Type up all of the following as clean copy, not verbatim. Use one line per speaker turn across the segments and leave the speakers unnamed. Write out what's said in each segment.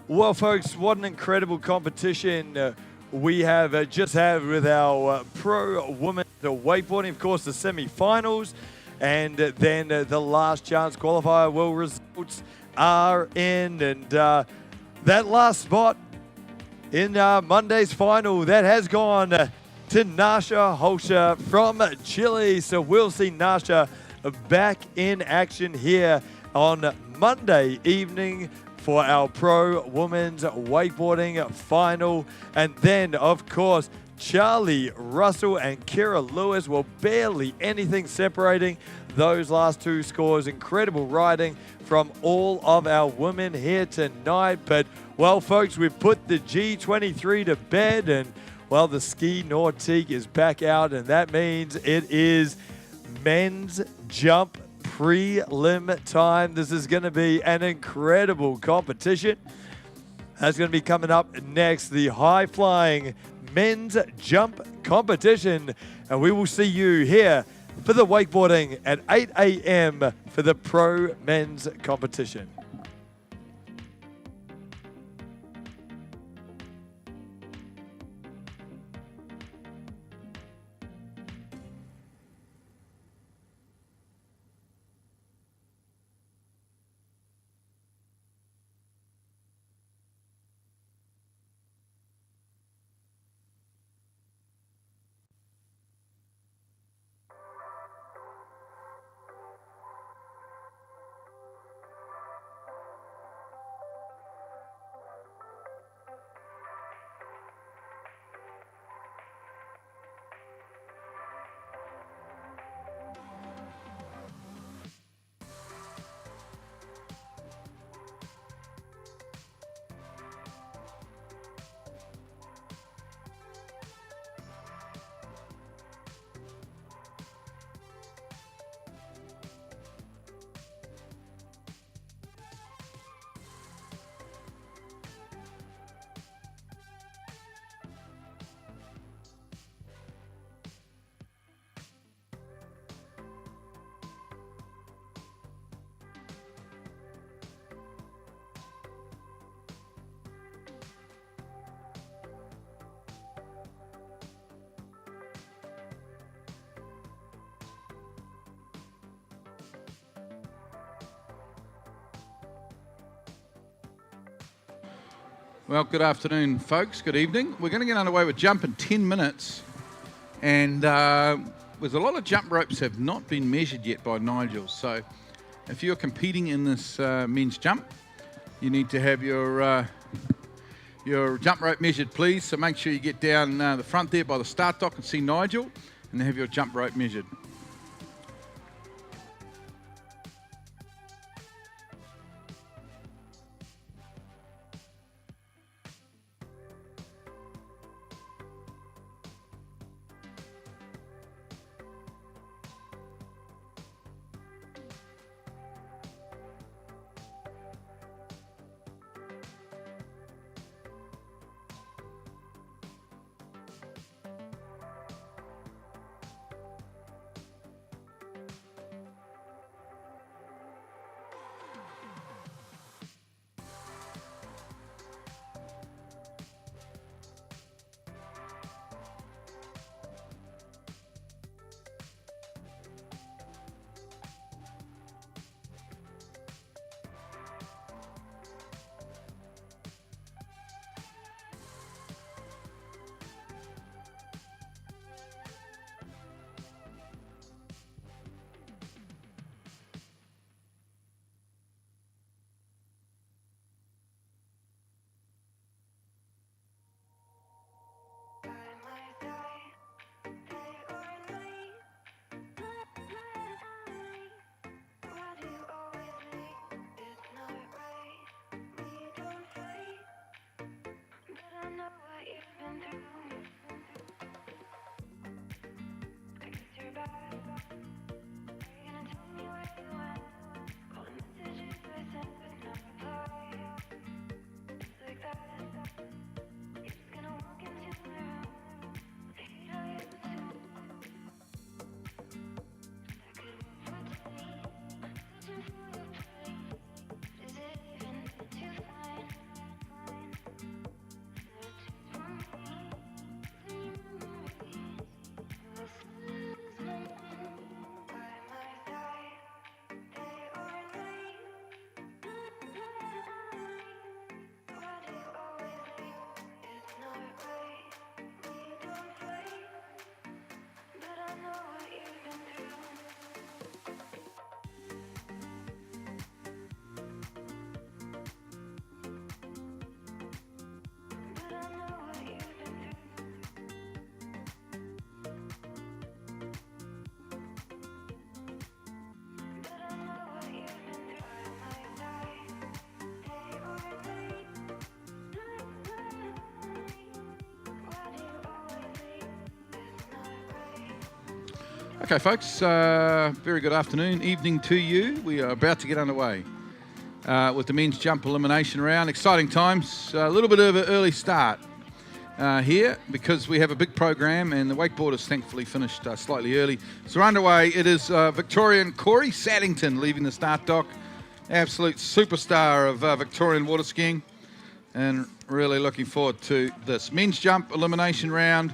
Well, folks, what an incredible competition we have just had with our pro women's wakeboarding. Of course, the semi-finals, and then the last chance qualifier. Well, results are in, and that last spot in Monday's final, that has gone to Nasha Holscher from Chile. So we'll see Nasha back in action here on Monday evening for our pro women's wakeboarding final. And then, of course, Charlie Russell and Kira Lewis, well, barely anything separating those last two scores. Incredible riding from all of our women here tonight. But, well, folks, we've put the G23 to bed, and, well, the ski nautique is back out, and that means it is men's jump prelim time. This is going to be an incredible competition. That's going to be coming up next, the high-flying men's jump competition. And we will see you here for the wakeboarding at 8 a.m. for the pro men's competition.
Well, good afternoon, folks. Good evening. We're going to get underway with jump in 10 minutes. And with a lot of jump ropes have not been measured yet by Nigel. So if you're competing in this men's jump, you need to have your jump rope measured, please. So make sure you get down the front there by the start dock and see Nigel and have your jump rope measured. Okay, folks, very good afternoon, evening to you. We are about to get underway with the men's jump elimination round. Exciting times, a little bit of an early start here because we have a big program and the wakeboard has thankfully finished slightly early. So we're underway. It is Victorian Corey Saddington leaving the start dock. Absolute superstar of Victorian water skiing, and really looking forward to this men's jump elimination round.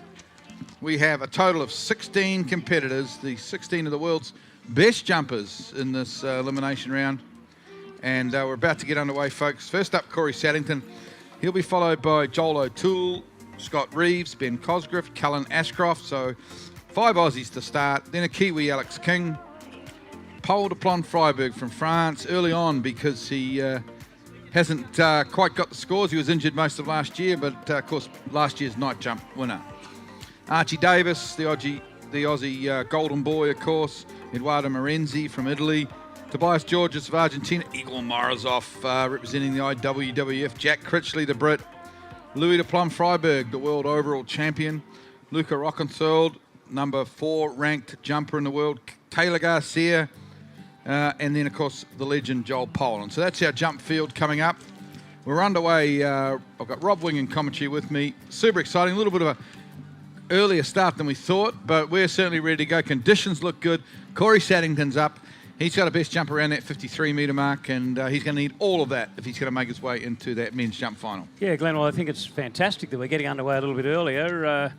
We have a total of 16 competitors, the 16 of the world's best jumpers in this elimination round. And we're about to get underway, folks. First up, Corey Saddington. He'll be followed by Joel O'Toole, Scott Reeves, Ben Cosgriff, Cullen Ashcroft. So 5 Aussies to start. Then a Kiwi, Alex King. Paul de Plon-Freiberg from France early on because he hasn't quite got the scores. He was injured most of last year, but of course, last year's night jump winner. Archie Davis, the Aussie golden boy, of course. Eduardo Morenzi from Italy. Tobias Georges of Argentina. Igor Morozov representing the IWWF. Jack Critchley, the Brit. Louis de Plon-Freiberg, the world overall champion. Luca Rockenthal, number 4 ranked jumper in the world. Taylor Garcia. And then, of course, the legend Joel Poland. So that's our jump field coming up. We're underway. I've got Rob Wing in commentary with me. Super exciting. A little bit of a earlier start than we thought, but we're certainly ready to go. Conditions look good. Corey Saddington's up. He's got a best jump around that 53-metre mark, and he's going to need all of that if he's going to make his way into that men's jump final.
Yeah, Glenn, well, I think it's fantastic that we're getting underway a little bit earlier.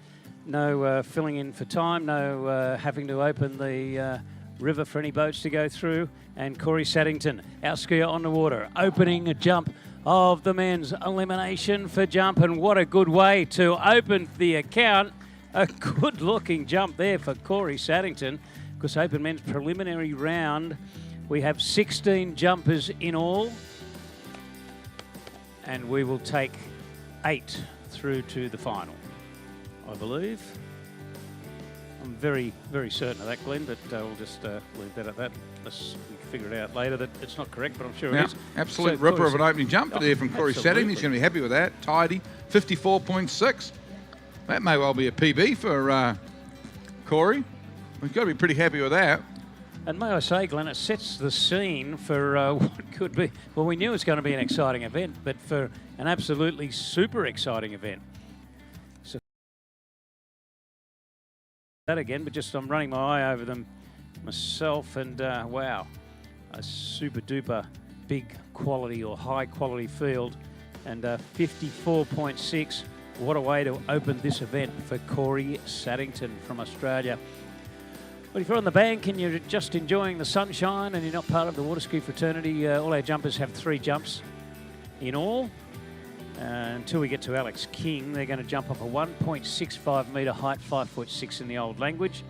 No filling in for time, no having to open the river for any boats to go through. And Corey Saddington, our skier on the water, opening a jump of the men's elimination for jump, and what a good way to open the account. A good-looking jump there for Corey Saddington. Because open men's preliminary round, we have 16 jumpers in all, and we will take 8 through to the final, I believe. I'm very, very certain of that, Glenn, but we'll just leave that at that. Let's figure it out later that it's not correct, but I'm sure it is.
Absolute ripper of an opening jump there from Corey Saddington. He's going to be happy with that. Tidy, 54.6. That may well be a PB for Corey. We've got to be pretty happy with that.
And may I say, Glenn, it sets the scene for what could be, well, we knew it was going to be an exciting event, but for an absolutely super exciting event. So that again, but just I'm running my eye over them myself, and wow, a super duper big quality or high quality field, and 54.6. What a way to open this event for Corey Saddington from Australia. But if you're on the bank and you're just enjoying the sunshine and you're not part of the water ski fraternity, all our jumpers have 3 jumps in all. Until we get to Alex King, they're going to jump off a 1.65 metre height, 5'6" in the old language.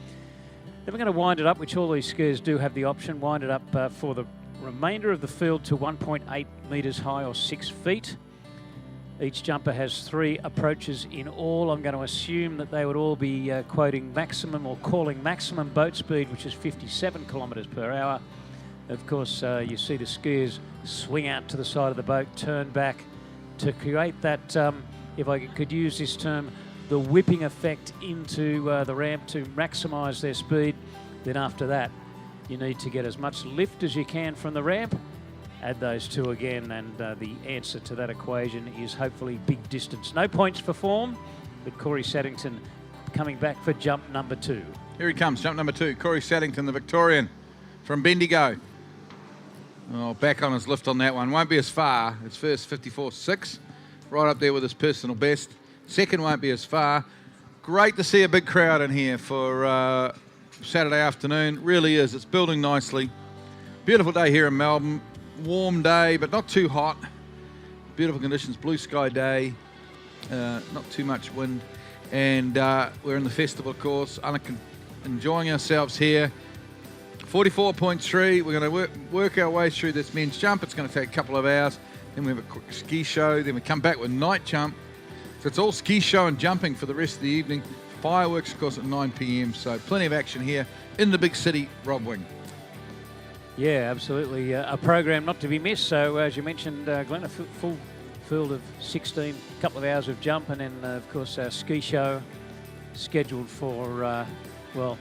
Then we're going to wind it up, which all these skiers do have the option, wind it up for the remainder of the field to 1.8 metres high or 6 feet. Each jumper has 3 approaches in all. I'm going to assume that they would all be quoting maximum or calling maximum boat speed, which is 57 kilometres per hour. Of course, you see the skiers swing out to the side of the boat, turn back to create that, if I could use this term, the whipping effect into the ramp to maximise their speed. Then after that, you need to get as much lift as you can from the ramp. Add those 2 again, and the answer to that equation is hopefully big distance. No points for form, but Corey Saddington coming back for jump number 2.
Here he comes, jump number 2. Corey Saddington, the Victorian from Bendigo. Oh, back on his lift on that one. Won't be as far. It's first 54.6, right up there with his personal best. Second won't be as far. Great to see a big crowd in here for Saturday afternoon. Really is. It's building nicely. Beautiful day here in Melbourne. Warm day, but not too hot. Beautiful conditions, blue sky day, not too much wind. And we're in the festival course, enjoying ourselves here. 44.3, we're going to work our way through this men's jump. It's going to take a couple of hours. Then we have a quick ski show. Then we come back with night jump. So it's all ski show and jumping for the rest of the evening. Fireworks, of course, at 9 p.m. So plenty of action here in the big city, Rob Wing.
Yeah, absolutely. A program not to be missed. So as you mentioned, Glenn, a full field of 16, a couple of hours of jump, and then, of course, our ski show scheduled for, well,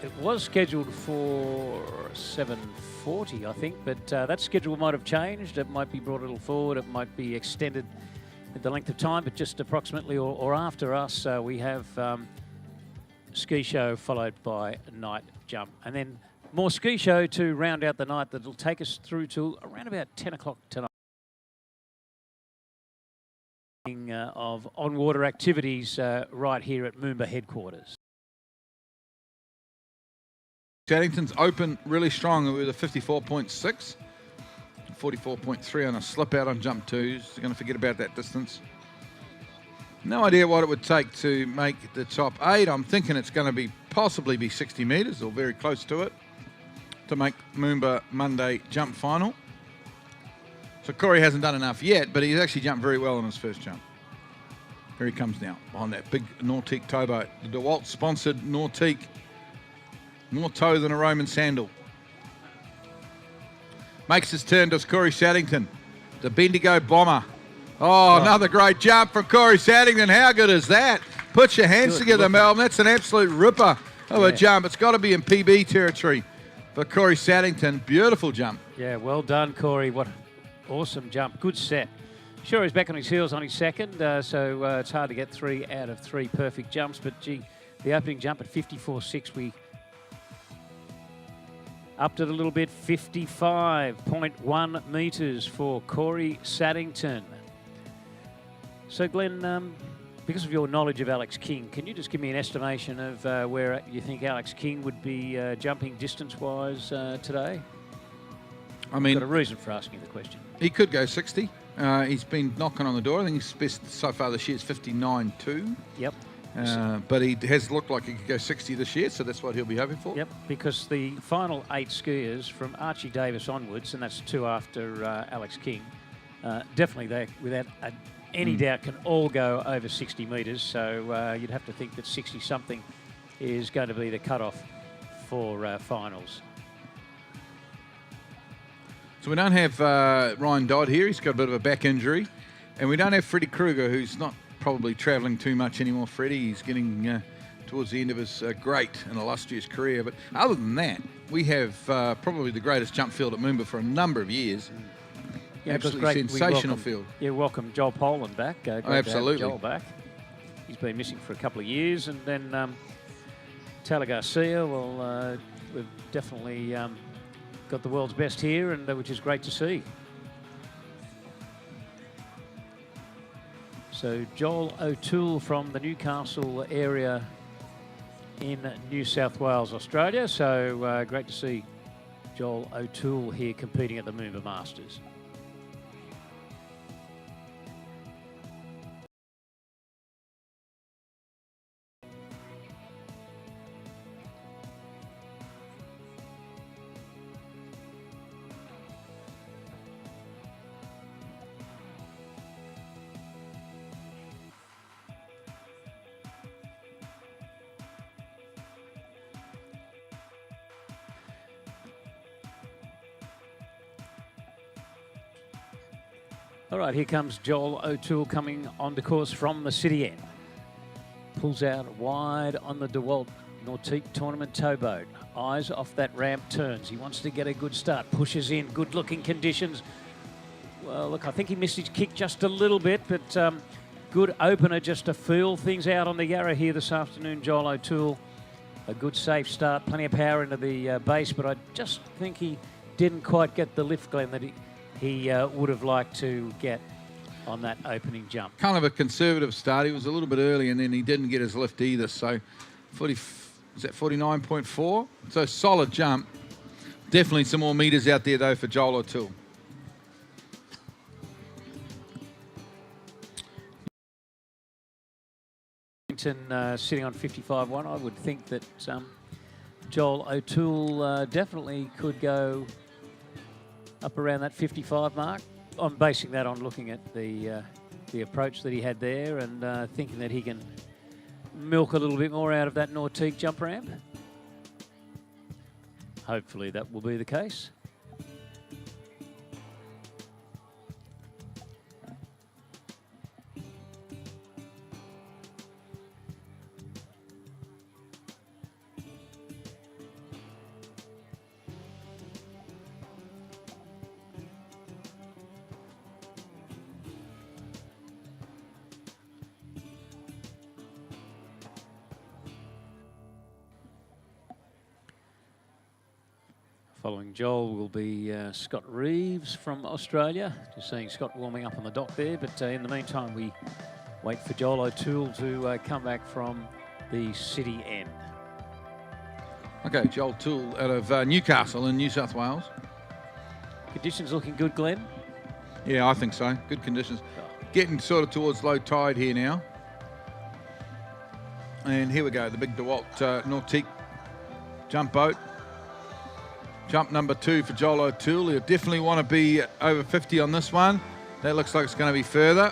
it was scheduled for 7:40, I think, but that schedule might have changed. It might be brought a little forward. It might be extended the length of time, but just approximately or after us, we have ski show followed by night jump, and then more ski show to round out the night. That'll take us through to around about 10 o'clock tonight. Of on-water activities right here at MOOMBA headquarters.
Saddington's open really strong with a 54.6, 44.3 on a slip out on jump twos. They're going to forget about that distance. No idea what it would take to make the top 8. I'm thinking it's going to be possibly be 60 metres or very close to it to make MOOMBA Monday jump final. So Corey hasn't done enough yet, but he's actually jumped very well on his first jump. Here he comes now on that big Nautique towboat. The DeWalt-sponsored Nautique. More toe than a Roman sandal. Makes his turn to Corey Saddington, the Bendigo bomber. Oh, another great jump from Corey Saddington. How good is that? Put your hands together, Melbourne. That's an absolute ripper of a jump. It's got to be in PB territory for Corey Saddington. Beautiful jump.
Yeah, well done, Corey. What awesome jump. Good set. Sure, he's back on his heels on his second, so it's hard to get 3 out of 3 perfect jumps, but gee, the opening jump at 54.6, we upped it a little bit, 55.1 metres for Corey Saddington. So Glenn, because of your knowledge of Alex King, can you just give me an estimation of where you think Alex King would be jumping distance-wise today?
I mean,
got a reason for asking the question.
He could go 60. He's been knocking on the door. I think his best so far this year is 59.2.
Yep.
But he has looked like he could go 60 this year, so that's what he'll be hoping for.
Yep, because the final 8 skiers from Archie Davis onwards, and that's 2 after Alex King, definitely they, without any doubt, can all go over 60 metres. So you'd have to think that 60-something is going to be the cutoff for finals.
So we don't have Ryan Dodd here. He's got a bit of a back injury. And we don't have Freddie Kruger, who's not probably travelling too much anymore. Freddie, he's getting towards the end of his great and illustrious career. But other than that, we have probably the greatest jump field at MOOMBA for a number of years. Yeah, absolutely sensational field.
Yeah, welcome Joel Poland back.
Absolutely.
Joel back. He's been missing for a couple of years. And then Taylor Garcia, well, we've definitely got the world's best here, and which is great to see. So Joel O'Toole from the Newcastle area in New South Wales, Australia. So great to see Joel O'Toole here competing at the MOOMBA Masters. All right, here comes Joel O'Toole coming onto course from the city end. Pulls out wide on the DeWalt Nautique Tournament towboat. Eyes off that ramp, turns. He wants to get a good start. Pushes in, good-looking conditions. Well, look, I think he missed his kick just a little bit, but good opener just to feel things out on the Yarra here this afternoon, Joel O'Toole. A good, safe start, plenty of power into the base, but I just think he didn't quite get the lift, Glenn, that he would have liked to get on that opening jump.
Kind of a conservative start. He was a little bit early, and then he didn't get his lift either. So, 49.4? So solid jump. Definitely some more metres out there though for Joel O'Toole.
Sitting on 55.1, I would think that Joel O'Toole definitely could go up around that 55 mark. I'm basing that on looking at the approach that he had there and thinking that he can milk a little bit more out of that Nautique jump ramp. Hopefully that will be the case. Following Joel will be Scott Reeves from Australia. Just seeing Scott warming up on the dock there. But in the meantime, we wait for Joel O'Toole to come back from the city end.
Okay, Joel O'Toole out of Newcastle in New South Wales.
Conditions looking good, Glenn?
Yeah, I think so. Good conditions. Getting sort of towards low tide here now. And here we go, the big DeWalt Nautique jump boat. Jump number 2 for Joel O'Toole. He'll definitely want to be over 50 on this one. That looks like it's going to be further.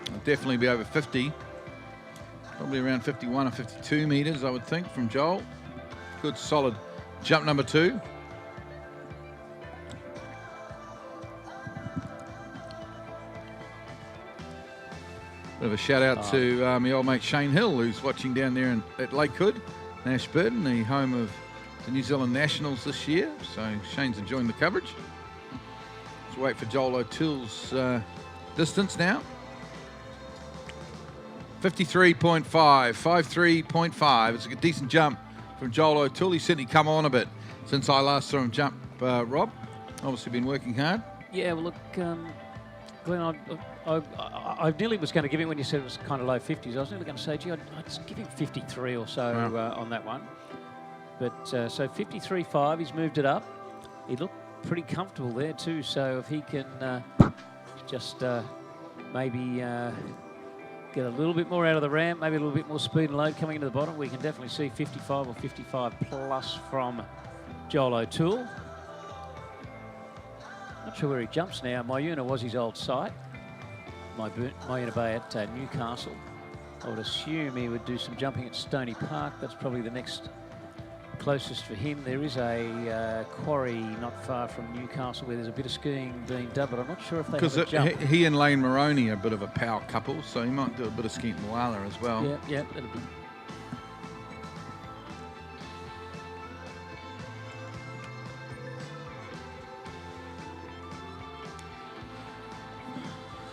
It'll definitely be over 50. Probably around 51 or 52 metres, I would think, from Joel. Good, solid jump number 2. Bit of a shout out to my old mate Shane Hill, who's watching down there at Lakewood, Ashburton, the home of the New Zealand Nationals this year. So Shane's enjoying the coverage. Let's wait for Joel O'Toole's distance now. 53.5, 53.5. It's a decent jump from Joel O'Toole. He's certainly come on a bit since I last saw him jump, Rob. Obviously been working hard.
Yeah, well, look, Glenn, I nearly was going to give him, when you said it was kind of low 50s, I was nearly going to say, gee, I'd just give him 53 or so on that one. But so 53.5, he's moved it up. He looked pretty comfortable there too. So if he can just maybe get a little bit more out of the ramp, maybe a little bit more speed and load coming into the bottom, we can definitely see 55 or 55 plus from Joel O'Toole. Not sure where he jumps now. Myuna was his old site. Myuna Bay at Newcastle. I would assume he would do some jumping at Stony Park. That's probably the next closest for him. There is a quarry not far from Newcastle where there's a bit of skiing being done, but I'm not sure if they have a jump.
Because he and Lane Moroney are a bit of a power couple, so he might do a bit of skiing at Moala as well.
Yeah, that'll be.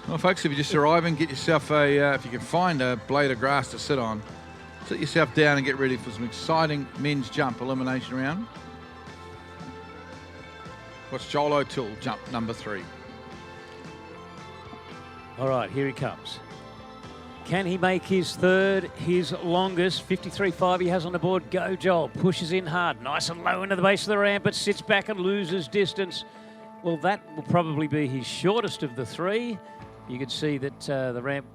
Well, folks, if you're just arriving, get yourself if you can find a blade of grass to sit on, sit yourself down and get ready for some exciting men's jump elimination round. Watch Joel O'Toole jump number 3.
All right, here he comes. Can he make his third, his longest? 53.5 he has on the board. Go, Joel. Pushes in hard. Nice and low into the base of the ramp, but sits back and loses distance. Well, that will probably be his shortest of the 3. You can see that the ramp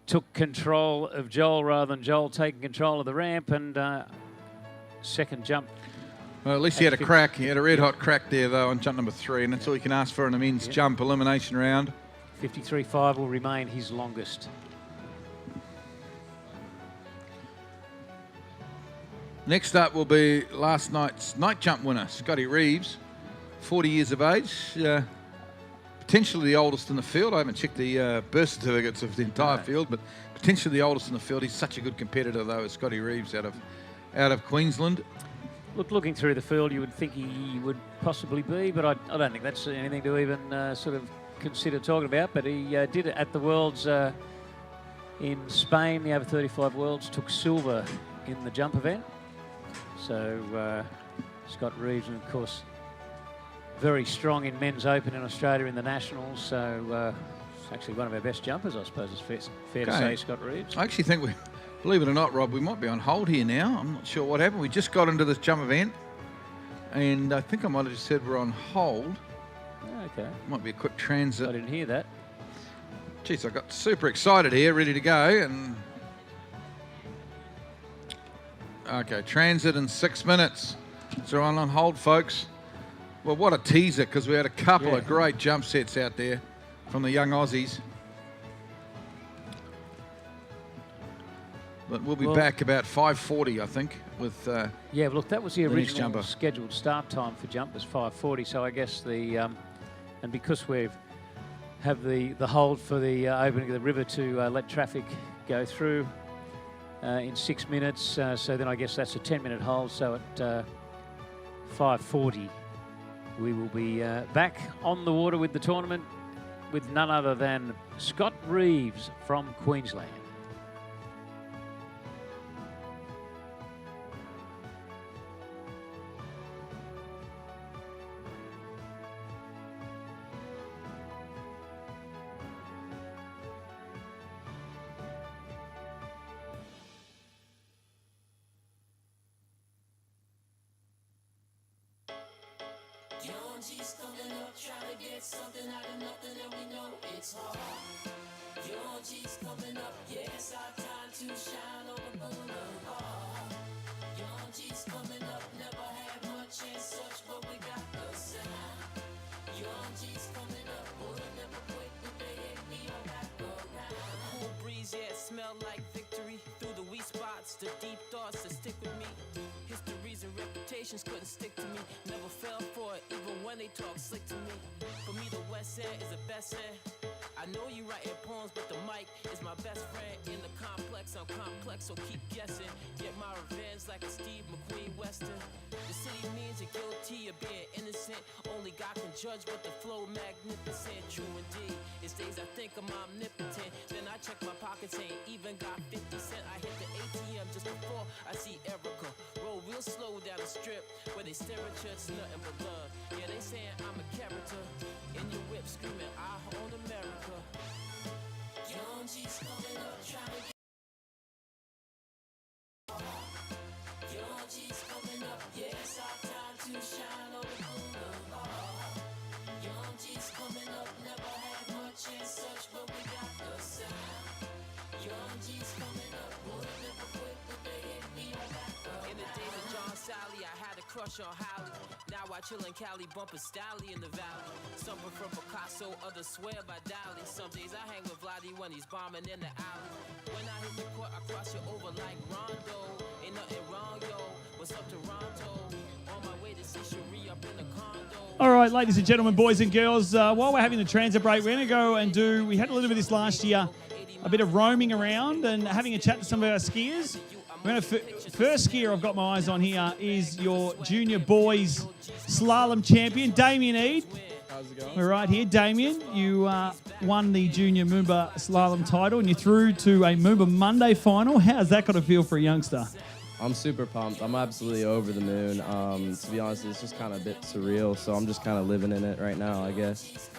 took control of Joel rather than Joel taking control of the ramp, and second jump.
Well, at least he had a crack. He had a red-hot crack there, though, on jump number 3, and that's all you can ask for in a men's jump elimination round.
53.5 will remain his longest.
Next up will be last night's night jump winner, Scotty Reeves, 40 years of age. Potentially the oldest in the field. I haven't checked the birth certificates of the entire field, but potentially the oldest in the field. He's such a good competitor, though, as Scotty Reeves out of Queensland.
Look, looking through the field, you would think he would possibly be, but I don't think that's anything to even sort of consider talking about. But he did it at the Worlds in Spain, the over 35 Worlds, took silver in the jump event. So Scott Reeves, and of course, very strong in men's open in Australia in the Nationals. So it's actually one of our best jumpers, I suppose it's fair to say, Scott Reeves.
I actually think believe it or not, Rob, we might be on hold here now. I'm not sure what happened. We just got into this jump event, and I think I might have just said we're on hold.
Okay.
Might be a quick transit.
I didn't hear that.
Jeez, I got super excited here, ready to go, and okay, transit in 6 minutes. So we're on hold, folks. Well, what a teaser, because we had a couple of great jump sets out there from the young Aussies. But we'll be back about 5:40, I think, with
yeah, look, that was the original scheduled start time for jump was 5:40. So I guess and because we have the hold for the opening of the river to let traffic go through in 6 minutes, so then I guess that's a 10-minute hold. So at 5:40. We will be back on the water with the tournament with none other than Scott Reeves from Queensland.
Young G's coming up, trying to get something out of nothing, and we know it's hard. Young G's coming up, yeah, it's our time to shine on the boulevard. Young G's coming up, never had much and such, but we got the sound. Young G's coming up, boy, never quit, but they hit me on back around. Cool breeze, yeah, it smell like victory. Through the weak spots, the deep thoughts that stick with me. Histories and reputations couldn't stick to me. Never fell for it, even when they talk slick to me. For me, the West End is the best end. I know you writing poems, but the mic is my best friend. In the complex, I'm complex, so keep guessing. Get my revenge like a Steve McQueen Western. The city means you're guilty of being innocent. Only God can judge, but the flow magnificent. True indeed, it's days I think I'm omnipotent. Then I check my pockets, ain't even got 50 cents. I hit the ATM just before I see Erica. Roll real slow down the strip, where they stare at you, it's nothing but love. Yeah, they saying I'm a character. In your whip, screaming, I own America. Young G's coming up, trying to get. Young G's coming up, yeah, it's our time to shine on the boulevard. Young G's coming up, never had much and such, but we got the sound. Young G's coming up, boy, never quit, but they hit me on back up. In the days of John Sally, I had a crush on Holly. Now I chill in Cali, bumpin' Stally in the valley. Some prefer Picasso, others swear by Dali. Some days I hang with Vladdy when he's bombing in the alley. When I hit the court, I cross you over like Rondo. Ain't nothing wrong, yo. What's up, Toronto? On my way to see Cherie up in the condo.
All right, ladies and gentlemen, boys and girls, while we're having the transit break, we're going to go and we had a little bit of this last year, a bit of roaming around and having a chat to some of our skiers. We're going to first skier I've got my eyes on here is your junior boys slalom champion, Damien Eade.
How's it going?
We're right here. Damien, you won the junior Moomba slalom title and you're through to a Moomba Monday final. How's that got to feel for a youngster?
I'm super pumped. I'm absolutely over the moon. To be honest, it's just kind of a bit surreal, so I'm just kind of living in it right now, I guess.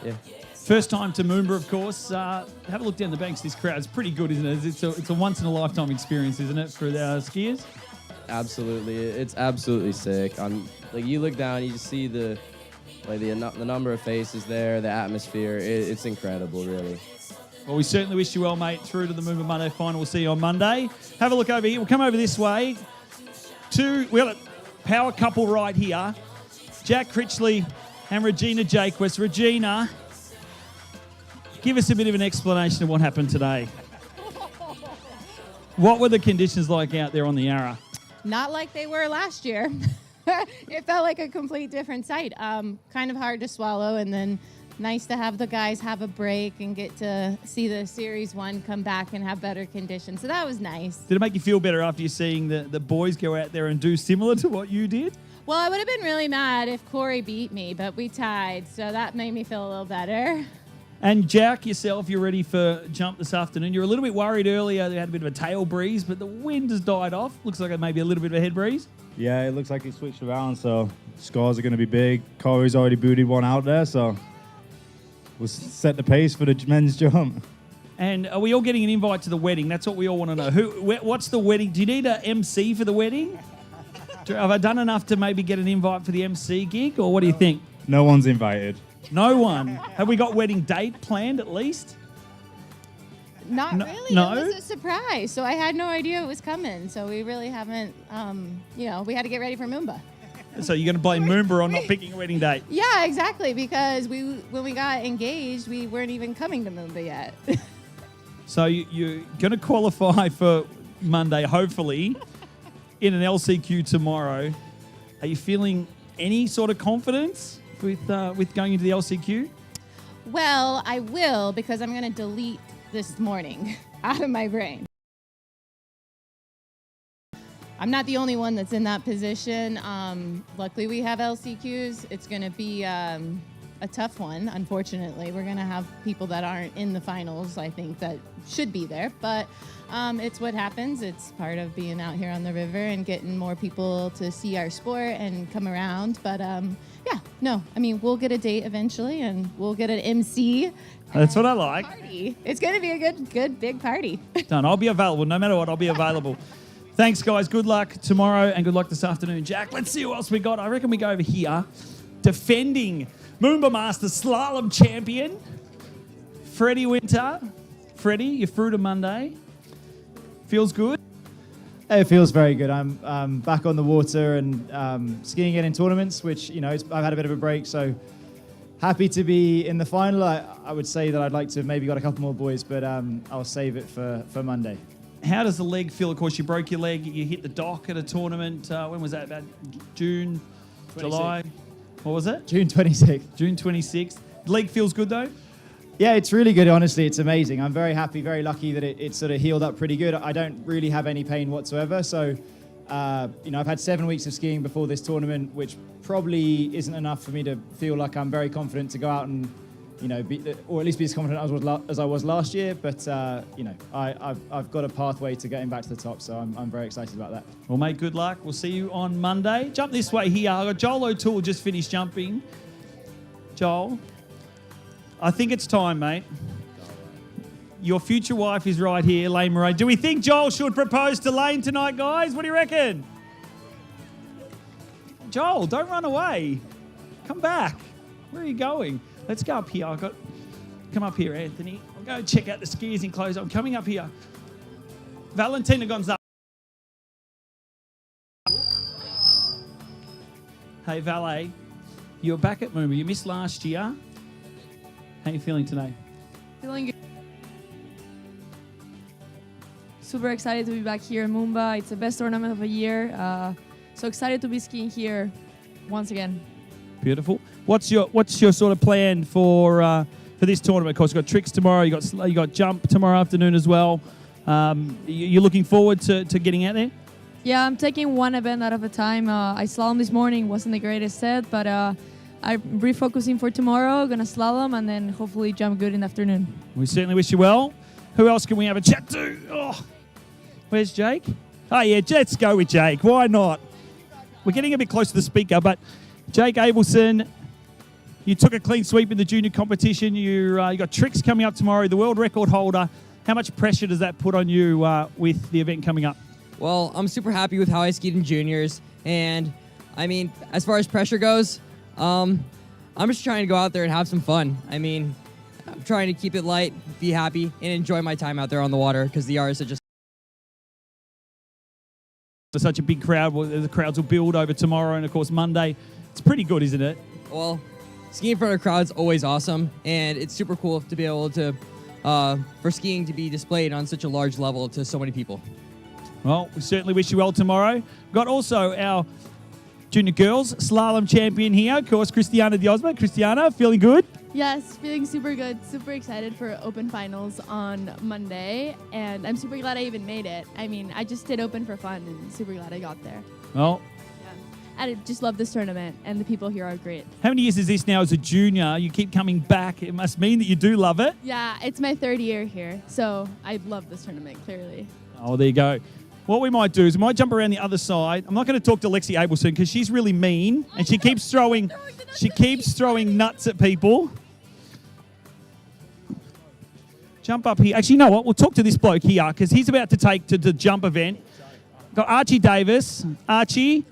Yeah.
First time to Moomba, of course. Have a look down the banks. This crowd's pretty good, isn't it? It's a once-in-a-lifetime experience, isn't it, for the skiers?
Absolutely. It's absolutely sick. Like, you look down, you just see the number of faces there, the atmosphere. It's incredible, really.
Well, we certainly wish you well, mate, through to the Moomba Monday final. We'll see you on Monday. Have a look over here. We'll come over this way. We got a power couple right here. Jack Critchley and Regina Jaquist. Regina, give us a bit of an explanation of what happened today. What were the conditions like out there on the Yarra?
Not like they were last year. It felt like a complete different sight. Kind of hard to swallow, and then nice to have the guys have a break and get to see the Series 1 come back and have better conditions. So that was nice.
Did it make you feel better after you seeing the boys go out there and do similar to what you did?
Well, I would have been really mad if Corey beat me, but we tied, so that made me feel a little better.
And Jack, yourself, you're ready for jump this afternoon. You were a little bit worried earlier. They had a bit of a tail breeze, but the wind has died off. Looks like it may be a little bit of a head breeze.
Yeah, it looks like he switched around, so scores are going to be big. Corey's already booted one out there, so we'll set the pace for the men's jump.
And are we all getting an invite to the wedding? That's what we all want to know. What's the wedding? Do you need an MC for the wedding? Have I done enough to maybe get an invite for the MC gig, or what do you think?
No one's invited.
No one. Have we got wedding date planned at least?
Not really.
No?
It was a surprise, so I had no idea it was coming. So we really haven't, we had to get ready for Moomba.
So you're going to blame Moomba on not picking a wedding date?
Yeah, exactly, because when we got engaged, we weren't even coming to Moomba yet.
So you're going to qualify for Monday, hopefully, in an LCQ tomorrow. Are you feeling any sort of confidence with going into the LCQ?
Well, I will, because I'm going to delete this morning out of my brain. I'm not the only one that's in that position. Luckily, we have LCQs. It's going to be a tough one, unfortunately. We're going to have people that aren't in the finals, I think, that should be there. But it's what happens. It's part of being out here on the river and getting more people to see our sport and come around. But we'll get a date eventually, and we'll get an MC.
That's what I like.
Party. It's going to be a good, big party.
Done. I'll be available. No matter what, I'll be available. Thanks, guys. Good luck tomorrow and good luck this afternoon. Jack, let's see who else we got. I reckon we go over here. defending MOOMBA Masters Slalom champion, Freddie Winter. Freddie, you're through to Monday. Feels good?
It feels very good. I'm back on the water and skiing again in tournaments, which, you know, I've had a bit of a break, so happy to be in the final. I would say that I'd like to have maybe got a couple more boys, but I'll save it for Monday.
How does the leg feel? Of course, you broke your leg. You hit the dock at a tournament. When was that? About June,
26th.
July? What was it?
June 26th.
June 26th. Leg feels good, though?
Yeah, it's really good, honestly. It's amazing. I'm very happy, very lucky that it sort of healed up pretty good. I don't really have any pain whatsoever. So, you know, I've had 7 weeks of skiing before this tournament, which probably isn't enough for me to feel like I'm very confident to go out and, you know, or at least be as confident as I was last year. But, you know, I've got a pathway to getting back to the top, so I'm very excited about that.
Well, mate, good luck. We'll see you on Monday. Jump this way here. I've got Joel O'Toole just finished jumping. Joel, I think it's time, mate. Your future wife is right here, Lane Murray. Do we think Joel should propose to Lane tonight, guys? What do you reckon? Joel, don't run away. Come back. Where are you going? Let's go up here. Come up here, Anthony. I'll go check out the skiers in close. I'm coming up here. Valentina Gonzalez. Hey, Valet. You're back at MOOMBA. You missed last year. How are you feeling today?
Feeling good. Super excited to be back here in MOOMBA. It's the best tournament of the year. So excited to be skiing here once again.
Beautiful. What's your sort of plan for this tournament? Of course, you've got tricks tomorrow. You got jump tomorrow afternoon as well. You're looking forward to getting out there?
Yeah, I'm taking one event out of a time. I slalom this morning. Wasn't the greatest set, but I'm refocusing for tomorrow. Gonna slalom and then hopefully jump good in the afternoon.
We certainly wish you well. Who else can we have a chat to? Oh, where's Jake? Oh yeah, let's go with Jake. Why not? We're getting a bit close to the speaker, but Jake Abelson, you took a clean sweep in the junior competition. You got tricks coming up tomorrow. The world record holder. How much pressure does that put on you with the event coming up?
Well, I'm super happy with how I skied in juniors, and I mean, as far as pressure goes, I'm just trying to go out there and have some fun. I mean, I'm trying to keep it light, be happy, and enjoy my time out there on the water because the hours are just
such a big crowd. The crowds will build over tomorrow and, of course, Monday. It's pretty good, isn't it?
Well, skiing in front of a crowd is always awesome, and it's super cool to be able to, for skiing to be displayed on such a large level to so many people.
Well, we certainly wish you well tomorrow. We've got also our junior girls slalom champion here, of course, Christiana Diosma. Christiana, feeling good?
Yes, feeling super good. Super excited for open finals on Monday, and I'm super glad I even made it. I mean, I just did open for fun, and super glad I got there.
Well,
I just love this tournament, and the people here are great.
how many years is this now as a junior? You keep coming back. It must mean that you do love it.
Yeah, it's my 3rd year here, so I love this tournament, clearly.
Oh, there you go. What we might do is we might jump around the other side. I'm not going to talk to Lexi Abelson because she's really mean and she keeps throwing nuts at people. Jump up here. Actually, you know what? We'll talk to this bloke here because he's about to take to the jump event. Got Archie Davis. Archie,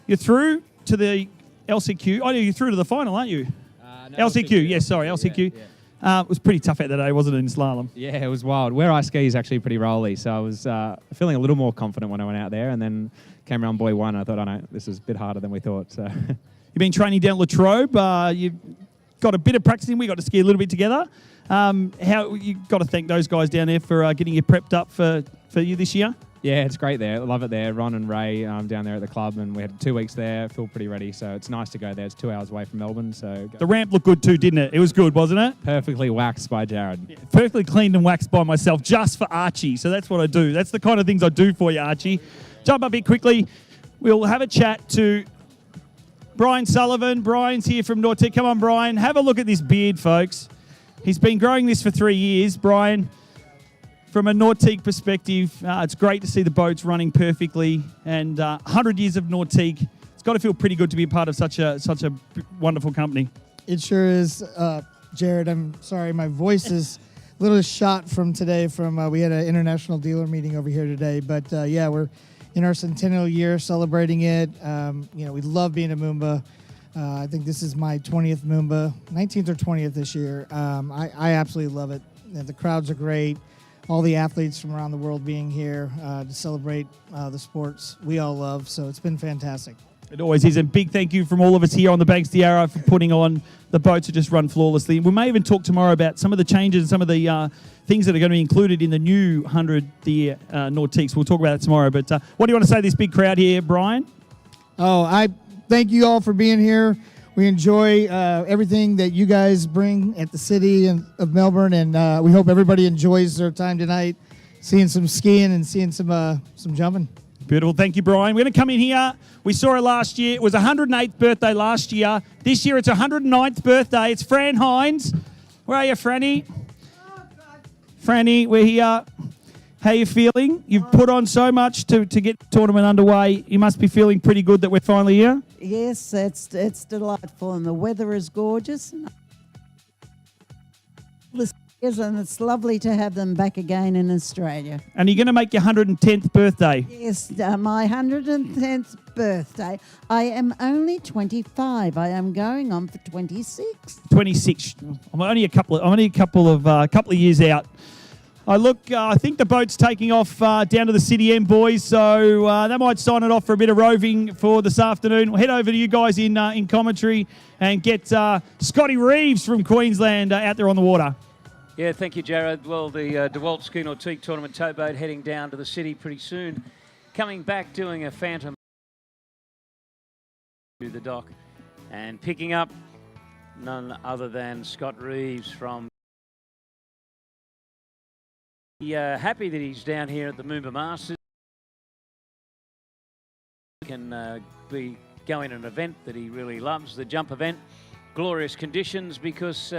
you're through to the LCQ. Oh, you're through to the final, aren't you?
No,
LCQ. Yes, sorry, LCQ.
Yeah.
It was pretty tough out that day, wasn't it, in slalom?
Yeah, it was wild. Where I ski is actually pretty rolly, so I was feeling a little more confident when I went out there, and then came around buoy 1, and I thought, oh no, this is a bit harder than we thought. So
You've been training down Latrobe. You've got a bit of practicing. We got to ski a little bit together. How you got to thank those guys down there for getting you prepped up for you this year?
yeah, it's great there. I love it there. Ron and Ray down there at the club, and we had 2 weeks there. Feel pretty ready, so it's nice to go there. It's 2 hours away from Melbourne, so
The ramp looked good too, didn't it? It was good, wasn't it?
perfectly waxed by Jared.
Yeah, perfectly cleaned and waxed by myself just for Archie. So that's what I do. That's the kind of things I do for you, Archie. Jump up here quickly. We'll have a chat to Brian Sullivan. Brian's here from Nautique. Come on, Brian. Have a look at this beard, folks. He's been growing this for 3 years. Brian, from a Nautique perspective, it's great to see the boats running perfectly. And 100 years of Nautique. It's got to feel pretty good to be a part of such a wonderful company.
It sure is, Jared. I'm sorry, my voice is a little shot from today. We had an international dealer meeting over here today, but yeah, we're in our centennial year, celebrating it. We love being a MOOMBA I think this is my 20th MOOMBA, 19th or 20th this year. I absolutely love it. The crowds are great. All the athletes from around the world being here to celebrate the sports we all love. So it's been fantastic.
It always is. And big thank you from all of us here on the Banks of the Yarra for putting on the boats to just run flawlessly. We may even talk tomorrow about some of the changes and some of the things that are going to be included in the new 100 the Nautiques. We'll talk about that tomorrow. But what do you want to say to this big crowd here, Brian?
Oh, I thank you all for being here. We enjoy everything that you guys bring at the city of Melbourne, and we hope everybody enjoys their time tonight, seeing some skiing and seeing some jumping.
Beautiful. Thank you, Brian. We're going to come in here. We saw her last year. It was 108th birthday last year. This year it's 109th birthday. It's Fran Hines. Where are you, Franny? Franny, we're here. How you feeling? You've put on so much to get the tournament underway. You must be feeling pretty good that we're finally here.
Yes, it's delightful, and the weather is gorgeous. And it's lovely to have them back again in Australia.
And you're going to make your 110th birthday.
Yes, my 110th birthday. I am only 25. I am going on for 26.
26. I'm only a couple of years out. I think the boat's taking off down to the City End, boys, so that might sign it off for a bit of roving for this afternoon. We'll head over to you guys in commentary and get Scotty Reeves from Queensland out there on the water.
Yeah, thank you, Jared. Well, the DeWalt Ski Nautique Tournament towboat heading down to the city pretty soon. Coming back, doing a phantom to the dock and picking up none other than Scott Reeves from... happy that he's down here at the MOOMBA Masters. Can be going an event that he really loves, the jump event. Glorious conditions because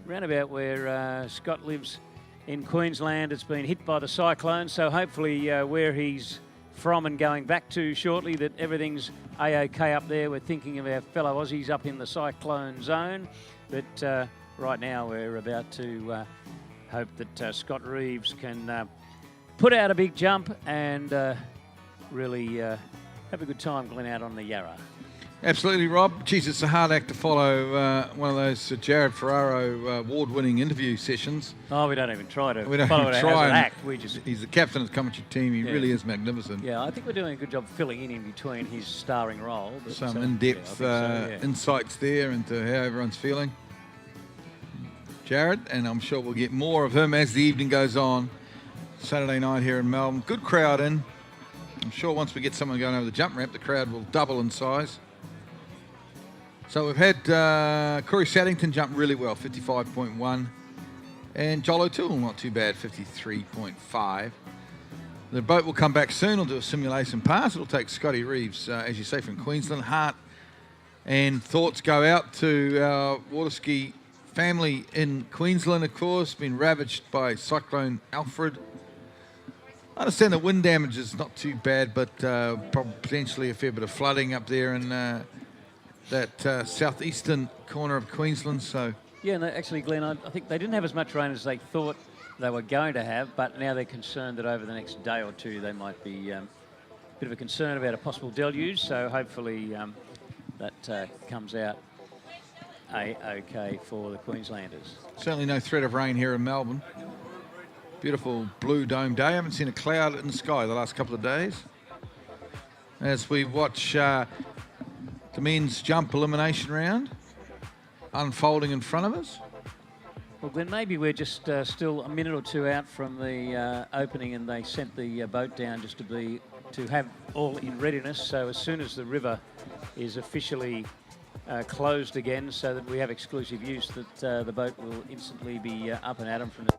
round about where Scott lives in Queensland, it's been hit by the cyclone, so hopefully where he's from and going back to shortly, that everything's A-OK up there. We're thinking of our fellow Aussies up in the cyclone zone, but right now we're about to hope that Scott Reeves can put out a big jump and really have a good time going out on the Yarra.
Absolutely, Rob. Geez, it's a hard act to follow one of those Jared Ferraro award-winning interview sessions.
Oh, we don't even try to
We don't
follow
even
it
try.
as an act. We just...
He's the captain of the commentary team. He really is magnificent.
Yeah, I think we're doing a good job filling in between his starring role. But
Some in-depth insights there into how everyone's feeling. Jared, and I'm sure we'll get more of him as the evening goes on. Saturday night here in Melbourne. Good crowd in. I'm sure once we get someone going over the jump ramp, the crowd will double in size. So we've had Corey Saddington jump really well, 55.1. And Joel O'Toole, not too bad, 53.5. The boat will come back soon. We'll do a simulation pass. It'll take Scotty Reeves, as you say, from Queensland. Heart and thoughts go out to our water ski family in Queensland, of course, been ravaged by Cyclone Alfred. I understand the wind damage is not too bad, but potentially a fair bit of flooding up there in that southeastern corner of Queensland. So
yeah, and actually, Glenn, I think they didn't have as much rain as they thought they were going to have, but now they're concerned that over the next day or two they might be a bit of a concern about a possible deluge. So hopefully that comes out A-OK for the Queenslanders.
Certainly no threat of rain here in Melbourne. Beautiful blue dome day. I haven't seen a cloud in the sky the last couple of days. As we watch the men's jump elimination round unfolding in front of us.
Well, Glenn, maybe we're just still a minute or two out from the opening, and they sent the boat down just to have all in readiness. So as soon as the river is officially closed again, so that we have exclusive use, that the boat will instantly be up and at 'em from the...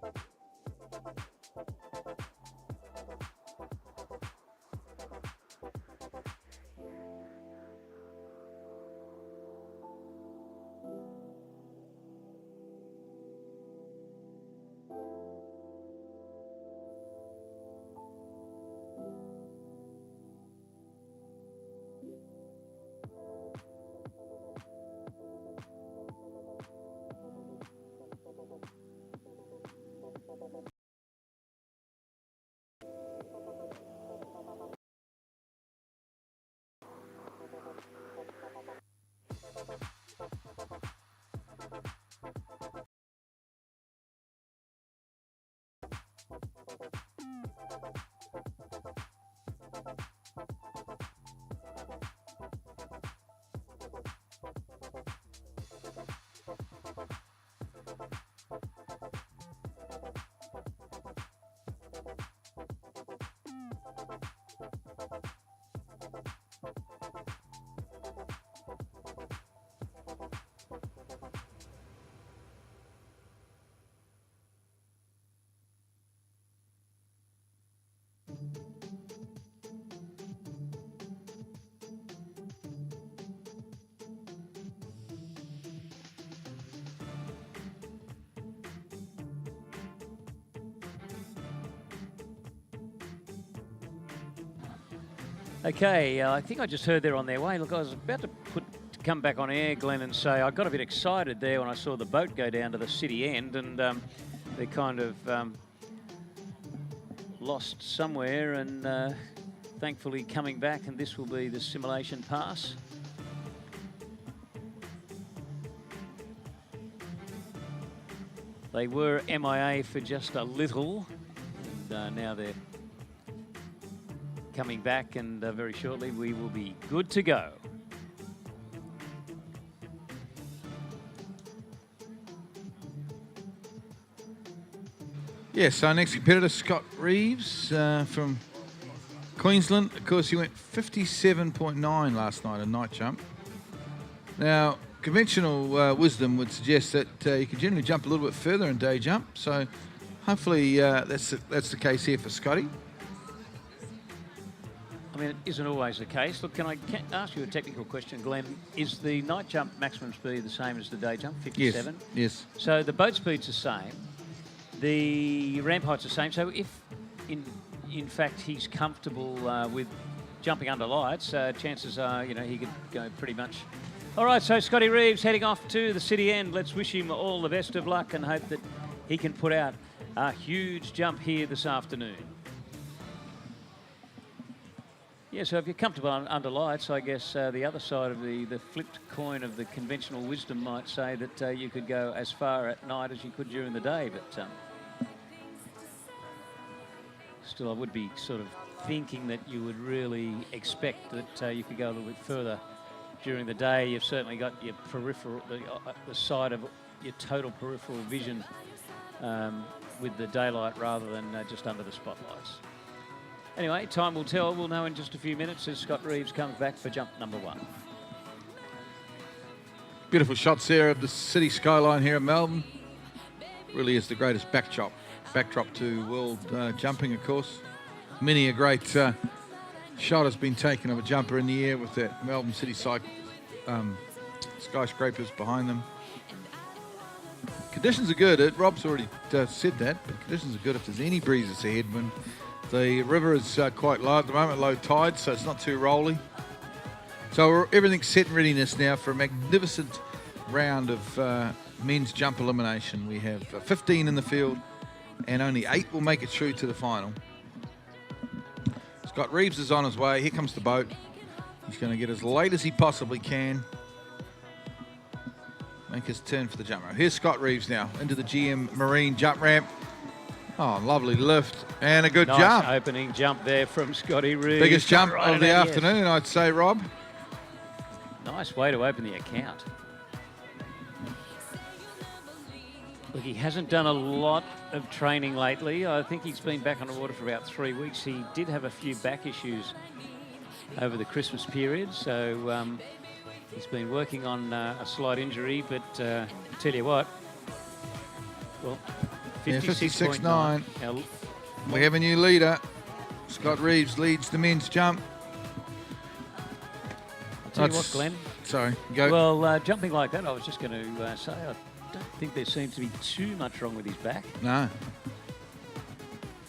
Okay, I think I just heard they're on their way. Look, I was about to come back on air, Glenn, and say I got a bit excited there when I saw the boat go down to the city end, and they kind of lost somewhere, and thankfully coming back, and this will be the simulation pass. They were MIA for just a little, and now they're coming back, and very shortly we will be good to go.
Yes, our next competitor, Scott Reeves from Queensland. Of course, he went 57.9 last night in night jump. Now, conventional wisdom would suggest that you can generally jump a little bit further in day jump, so hopefully that's the case here for Scotty.
I mean, it isn't always the case. Look, can I ask you a technical question, Glenn? Is the night jump maximum speed the same as the day jump, 57?
Yes.
So the boat speed's the same. The ramp height's the same. So if, in fact, he's comfortable with jumping under lights, chances are, you know, he could go pretty much. All right, so Scotty Reeves heading off to the city end. Let's wish him all the best of luck and hope that he can put out a huge jump here this afternoon. Yeah, so if you're comfortable under lights, I guess the other side of the flipped coin of the conventional wisdom might say that you could go as far at night as you could during the day, but still I would be sort of thinking that you would really expect that you could go a little bit further during the day. You've certainly got your peripheral, the side of your total peripheral vision with the daylight rather than just under the spotlights. Anyway, time will tell. We'll know in just a few minutes as Scott Reeves comes back for jump number 1.
Beautiful shots there of the city skyline here in Melbourne. Really is the greatest backdrop to world jumping, of course. Many a great shot has been taken of a jumper in the air with that Melbourne city skyscrapers behind them. Conditions are good. Rob's already said that, but conditions are good if there's any breezes ahead. When the river is quite low at the moment, low tide, so it's not too rolly. So everything's set in readiness now for a magnificent round of men's jump elimination. We have 15 in the field, and only 8 will make it through to the final. Scott Reeves is on his way. Here comes the boat. He's going to get as late as he possibly can. Make his turn for the jump rope. Here's Scott Reeves now into the GM Marine jump ramp. Oh, lovely lift and a good jump.
Nice opening jump there from Scotty Reeves.
Biggest jump of the afternoon, I'd say, Rob.
Nice way to open the account. Look, he hasn't done a lot of training lately. I think he's been back on the water for about 3 weeks. He did have a few back issues over the Christmas period, so he's been working on a slight injury, but tell you what, well,
56.9. We have a new leader. Scott Reeves leads the men's jump.
I'll tell you what, Glenn.
Sorry, go.
Well, jumping like that, I was just going to say, I don't think there seems to be too much wrong with his back.
No.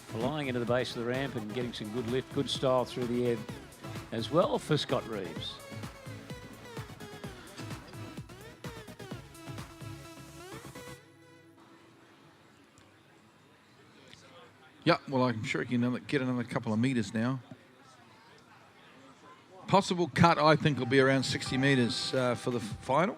Flying into the base of the ramp and getting some good lift, good style through the air as well for Scott Reeves.
Yeah, well, I'm sure he can get another couple of metres now. Possible cut, I think, will be around 60 metres for the final.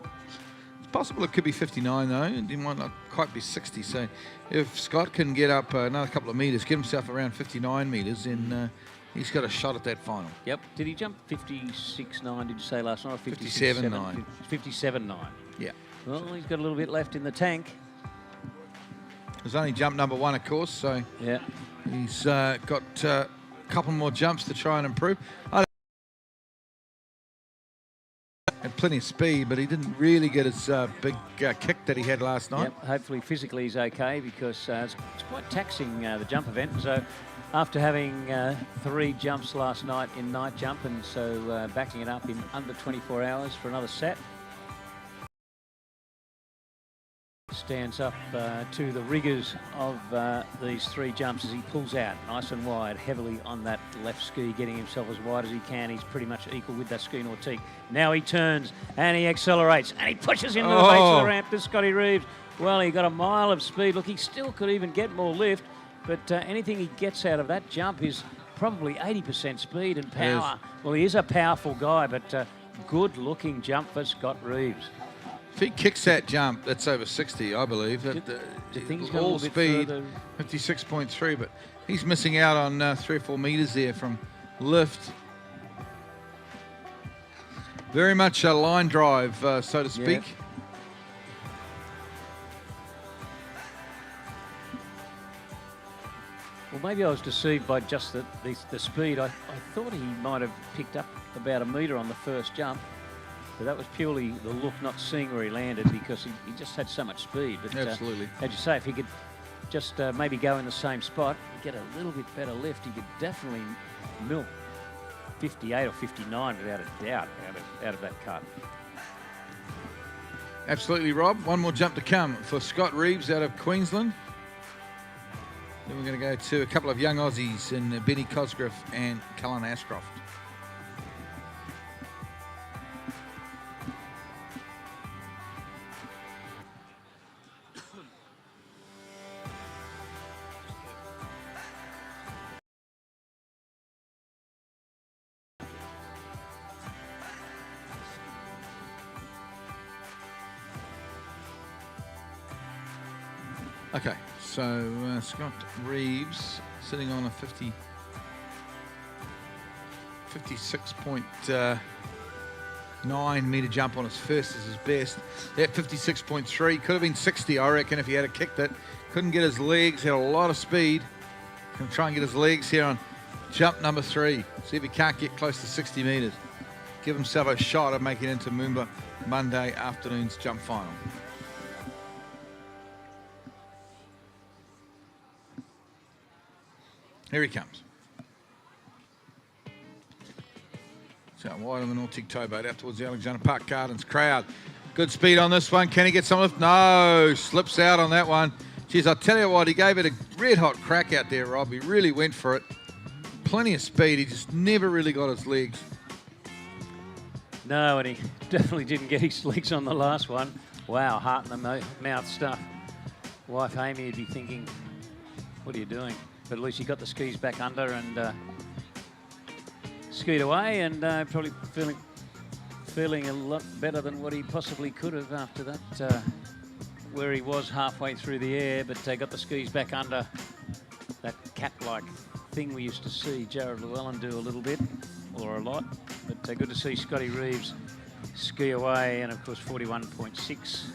It's possible it could be 59 though. It might not quite be 60. So if Scott can get up another couple of metres, get himself around 59 metres, then he's got a shot at that final.
Yep. Did he jump 56.9, did you say last night? Or
57.9.
57.9.
Yeah.
Well, he's got a little bit left in the tank.
There's only jump number 1, of course, so
yeah,
he's got a couple more jumps to try and improve. Had plenty of speed, but he didn't really get his big kick that he had last night.
Yep. Hopefully physically he's okay, because it's quite taxing, the jump event. So after having 3 jumps last night in night jump, and so backing it up in under 24 hours for another set. Stands up to the rigours of these 3 jumps as he pulls out nice and wide, heavily on that left ski, getting himself as wide as he can. He's pretty much equal with that ski nautique. Now he turns and he accelerates and he pushes into the base of the ramp to Scotty Reeves. Well, he got a mile of speed. Look, he still could even get more lift, but anything he gets out of that jump is probably 80% speed and power. Well, he is a powerful guy, but good-looking jump for Scott Reeves.
If he kicks that jump, that's over 60, I believe.
Do you think he's got
all
a little
speed,
bit
56.3, but he's missing out on 3 or 4 metres there from lift. Very much a line drive, so to speak.
Yeah. Well, maybe I was deceived by just the speed. I thought he might have picked up about a metre on the first jump. But that was purely the look, not seeing where he landed, because he just had so much speed. But,
absolutely.
As you say, if he could just maybe go in the same spot, get a little bit better lift, he could definitely milk 58 or 59 without a doubt out of that cut.
Absolutely, Rob. One more jump to come for Scott Reeves out of Queensland. Then we're going to go to a couple of young Aussies in Benny Cosgrove and Cullen Ashcroft. Okay, so Scott Reeves sitting on a 56.9 metre jump on his first is his best. That 56.3 could have been 60, I reckon, if he had kicked it. Couldn't get his legs, had a lot of speed. Gonna try and get his legs here on jump number 3. See if he can't get close to 60 metres. Give himself a shot of making it into MOOMBA Monday afternoon's jump final. Here he comes. So wide on the Nautic towboat out towards the Alexander Park Gardens crowd. Good speed on this one. Can he get some lift? No, slips out on that one. Geez, I'll tell you what, he gave it a red hot crack out there, Rob. He really went for it. Plenty of speed. He just never really got his legs.
No, and he definitely didn't get his legs on the last one. Wow, heart in the mouth stuff. Wife Amy would be thinking, what are you doing? But at least he got the skis back under and skied away, and probably feeling a lot better than what he possibly could have after that, where he was halfway through the air, but got the skis back under. That cat-like thing we used to see Jared Llewellyn do a little bit, or a lot. But good to see Scotty Reeves ski away, and of course 41.6.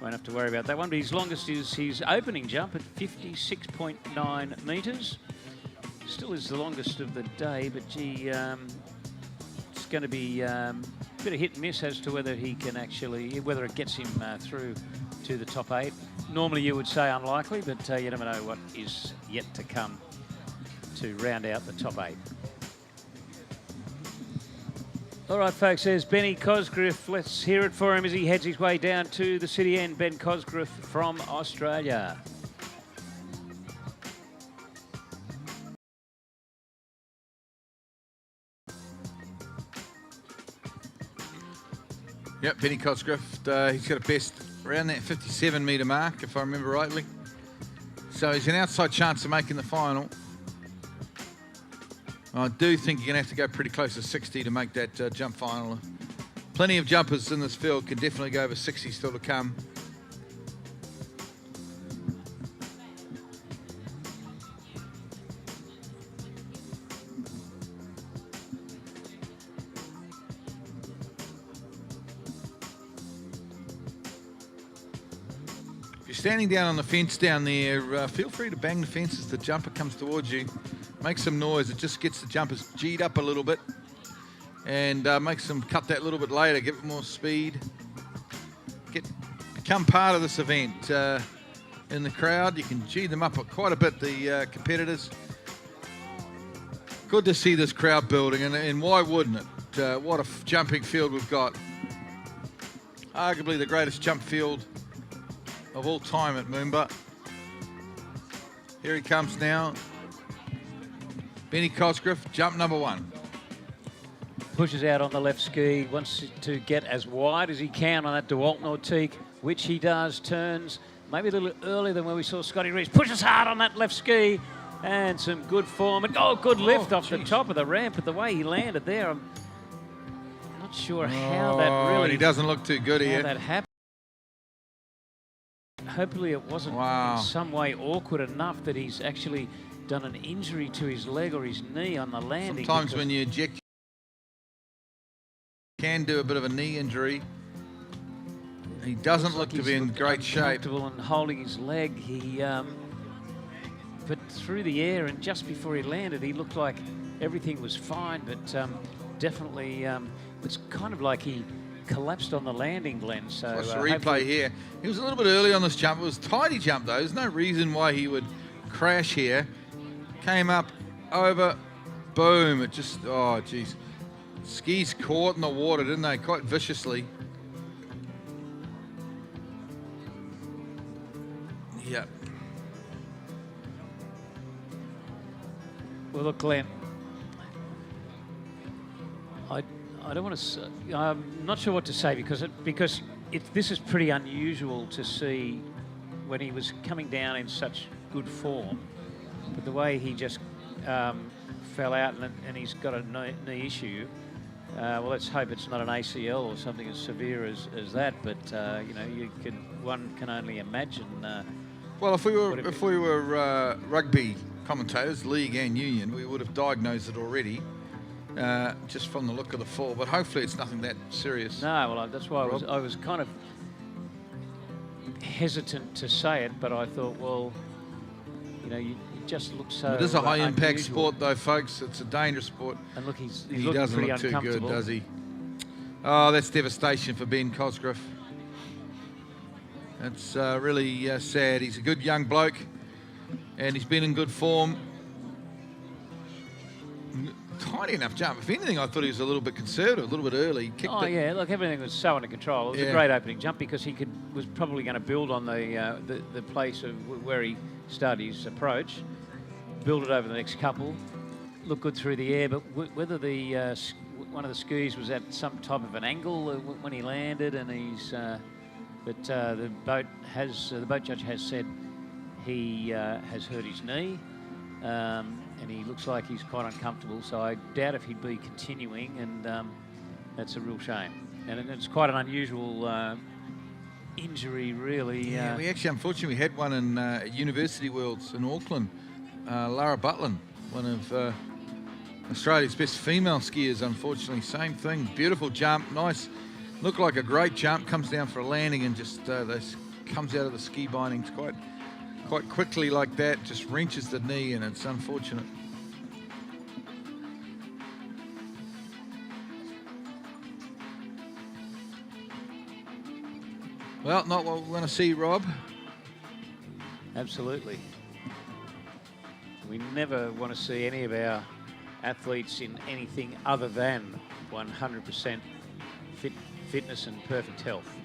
Won't have to worry about that one, but his longest is his opening jump at 56.9 metres. Still is the longest of the day, but gee, it's going to be a bit of hit and miss as to whether he can actually, whether it gets him through to the top 8. Normally you would say unlikely, but you never know what is yet to come to round out the top 8. All right, folks, there's Benny Cosgrove. Let's hear it for him as he heads his way down to the city end. Ben Cosgrove from Australia.
Yep, Benny Cosgrove. He's got a best around that 57 metre mark, if I remember rightly. So he's an outside chance of making the final. I do think you're going to have to go pretty close to 60 to make that jump final. Plenty of jumpers in this field, can definitely go over 60 still to come. If you're standing down on the fence down there, feel free to bang the fence as the jumper comes towards you. Make some noise, it just gets the jumpers G'd up a little bit and makes them cut that little bit later, give it more speed. Become part of this event. In the crowd, you can G them up quite a bit, the competitors. Good to see this crowd building, and why wouldn't it? What a jumping field we've got. Arguably the greatest jump field of all time at MOOMBA. Here he comes now. Benny Cosgrove, jump number 1.
Pushes out on the left ski, wants to get as wide as he can on that DeWalt Nautique, which he does, turns maybe a little earlier than when we saw Scotty Reese. Pushes hard on that left ski, and some good form. And good lift off the top of the ramp, but the way he landed there, I'm not sure how that really...
He doesn't look too good here.
How that happened. Hopefully it wasn't in some way awkward enough that he's actually done an injury to his leg or his knee on the landing.
Sometimes when you eject, you can do a bit of a knee injury. He doesn't look to be in great shape.
Comfortable and holding his leg. He, but through the air and just before he landed, he looked like everything was fine. But definitely, it's kind of like he collapsed on the landing, Glenn. So
let's replay here. He was a little bit early on this jump. It was a tidy jump though. There's no reason why he would crash here. Came up, over, boom. It just, oh geez. Skis caught in the water, didn't they? Quite viciously. Yep.
Well, look, Glenn, I don't want to. I'm not sure what to say because this is pretty unusual to see when he was coming down in such good form. But the way he just fell out and he's got a knee issue. Well, let's hope it's not an ACL or something as severe as that. But you know, one can only imagine.
Well, if we were rugby commentators, league and union, we would have diagnosed it already, just from the look of the fall. But hopefully, it's nothing that serious.
No, well, that's why I was kind of hesitant to say it, but I thought, well, you know, you just look so.
It is a high-impact
unusual.
sport, though, folks. It's a dangerous sport.
And look, he
doesn't
pretty
look too good,
uncomfortable.
does he? Oh, that's devastation for Ben Cosgrove. It's really sad. He's a good young bloke, and he's been in good form. Tiny enough jump. If anything, I thought he was a little bit conservative, a little bit early. He kicked it.
Yeah, look, everything was so under control. It was a great opening jump because he was probably going to build on the place of where he started his approach, build it over the next couple, look good through the air, but whether the one of the skis was at some type of an angle when he landed, and he's but the boat judge has said he has hurt his knee. And he looks like he's quite uncomfortable, so I doubt if he'd be continuing, and that's a real shame. And it's quite an unusual injury, really.
Yeah, we actually, unfortunately, we had one in University Worlds in Auckland. Lara Butlin, one of Australia's best female skiers, unfortunately. Same thing, beautiful jump, nice, looked like a great jump, comes down for a landing and just comes out of the ski bindings quite quickly like that, just wrenches the knee, and it's unfortunate. Well, not what we want to see, Rob.
Absolutely. We never want to see any of our athletes in anything other than 100% fitness and perfect health.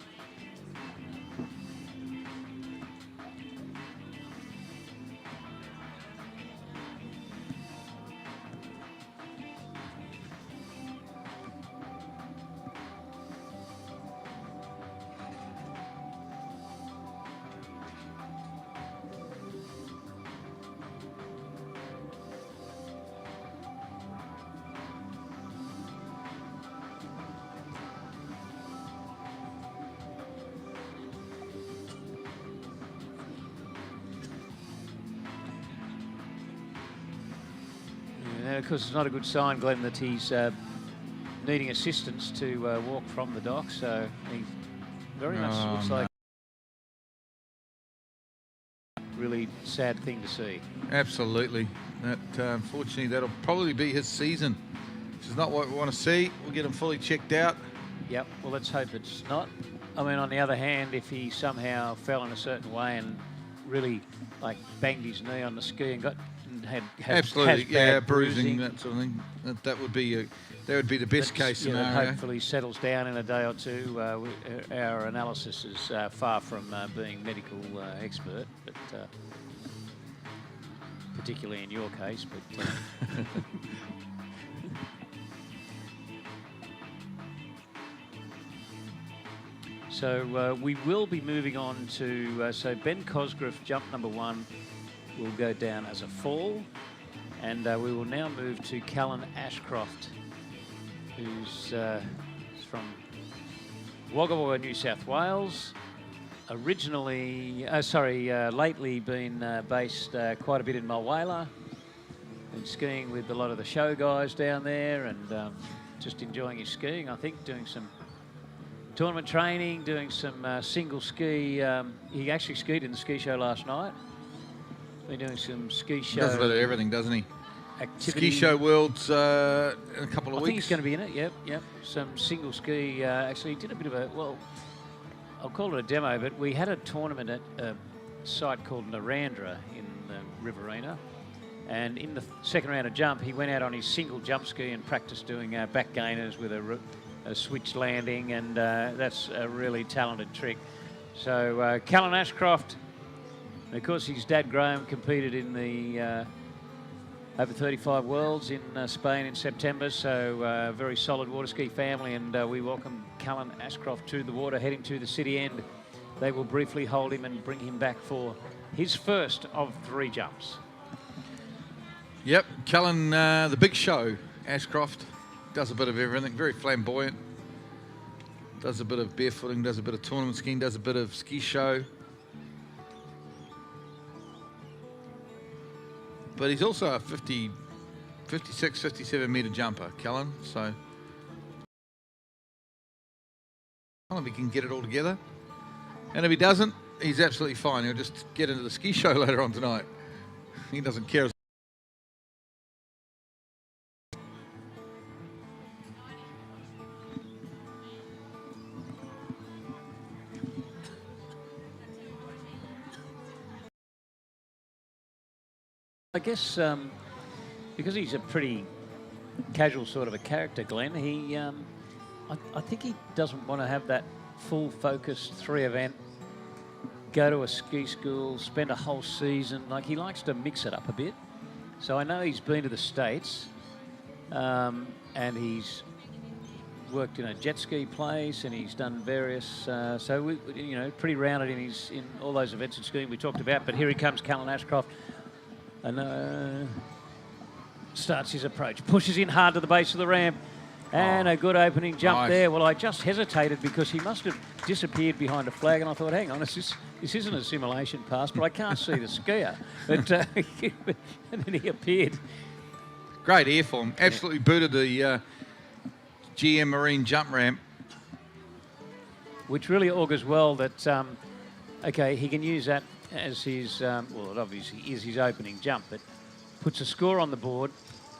And of course, it's not a good sign, Glenn, that he's needing assistance to walk from the dock. So he very much looks like a really sad thing to see.
Absolutely. That unfortunately, that'll probably be his season. Which is not what we want to see. We'll get him fully checked out.
Yep. Well, let's hope it's not. I mean, on the other hand, if he somehow fell in a certain way and really like banged his knee on the ski and had
absolutely,
bad
bruising, that sort of thing. That would be the best case scenario.
Hopefully settles down in a day or two. Our analysis is far from being medical expert, but particularly in your case. But so we will be moving on to so Ben Cosgrove, jump number 1, will go down as a fall, and we will now move to Callan Ashcroft, who's from Wagga Wagga, New South Wales. Originally, lately been based quite a bit in Mulwala. Been skiing with a lot of the show guys down there, and just enjoying his skiing. I think doing some tournament training, doing some single ski. He actually skied in the ski show last night. Been doing some ski show.
Does a bit of everything, doesn't he?
Activity.
Ski show worlds in a couple of
I
weeks.
think he's going to be in it. Yep. Some single ski. Actually, he did a bit of a, well, I'll call it a demo, but we had a tournament at a site called Narandra in the Riverina, and in the second round of jump, he went out on his single jump ski and practiced doing back gainers with a switch landing, and that's a really talented trick. So Callan Ashcroft, and of course his dad Graham competed in the over 35 Worlds in Spain in September, so very solid water ski family, and we welcome Callan Ashcroft to the water, heading to the city end. They will briefly hold him and bring him back for his first of 3 jumps.
Yep, Callan, the big show, Ashcroft, does a bit of everything, very flamboyant, does a bit of barefooting, does a bit of tournament skiing, does a bit of ski show. But he's also a 56, 57 metre jumper, Callan, so if he can get it all together. And if he doesn't, he's absolutely fine. He'll just get into the ski show later on tonight. He doesn't care.
I guess because he's a pretty casual sort of a character, Glenn, he, I think he doesn't want to have that full focused 3 event, go to a ski school, spend a whole season. Like, he likes to mix it up a bit. So I know he's been to the States and he's worked in a jet ski place, and he's done various, so we, you know, pretty rounded in all those events and skiing we talked about. But here he comes, Callan Ashcroft. And starts his approach, pushes in hard to the base of the ramp, and a good opening jump there. Well, I just hesitated because he must have disappeared behind a flag, and I thought, hang on, this isn't a simulation pass, but I can't see the skier. But and then he appeared.
Great air form, absolutely booted the GM Marine jump ramp.
Which really augurs well that, okay, he can use that as his, well, it obviously is his opening jump, but puts a score on the board.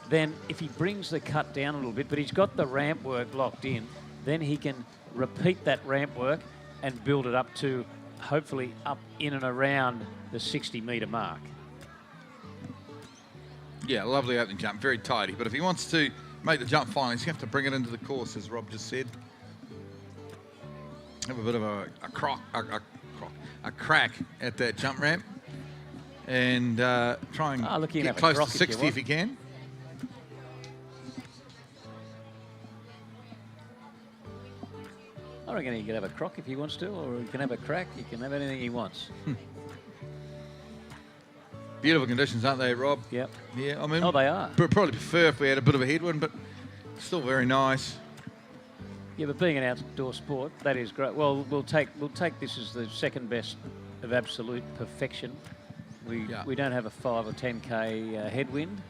Then if he brings the cut down a little bit, but he's got the ramp work locked in, then he can repeat that ramp work and build it up to hopefully up in and around the 60-metre mark.
Yeah, lovely opening jump, very tidy. But if he wants to make the jump final, he's going to have to bring it into the course, as Rob just said. Have a bit of a crack at that jump ramp, and try and get close to 60 if he can.
I reckon he can have a croc if he wants to, or he can have a crack. He can have anything he wants.
Beautiful conditions, aren't they, Rob?
Yep.
Yeah, I mean,
oh, they are.
Probably prefer if we had a bit of a headwind, but still very nice.
Yeah, but being an outdoor sport, that is great. Well, we'll take this as the second best of absolute perfection. We don't have a 5 or 10K headwind.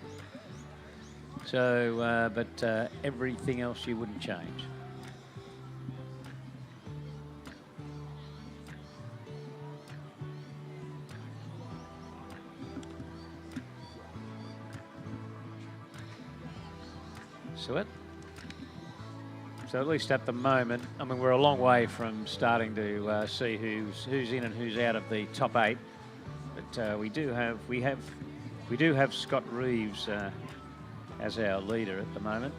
So, but everything else you wouldn't change. So at least at the moment, I mean, we're a long way from starting to see who's in and who's out of the top 8. But we do have Scott Reeves as our leader at the moment.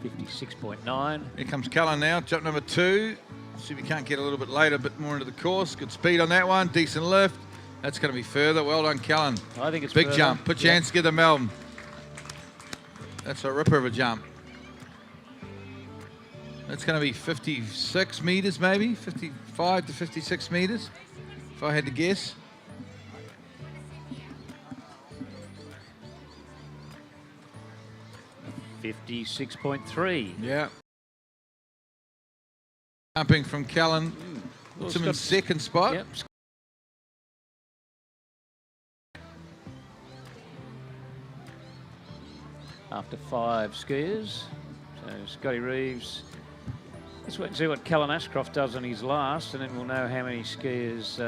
56.9.
Here comes Cullen now, jump number 2. See if he can't get a little bit later, a bit more into the course. Good speed on that one, decent lift. That's going to be further. Well done, Cullen.
I think it's
big
further.
Jump. Put your hands together, Melbourne. That's a ripper of a jump. That's going to be 56 metres, maybe 55 to 56 metres, if I had to guess.
$56.3.
Yeah. Jumping from Callan. Puts him in second spot.
Yep. After 5 skiers. So Scotty Reeves. Let's wait and see what Callan Ashcroft does on his last, and then we'll know how many skiers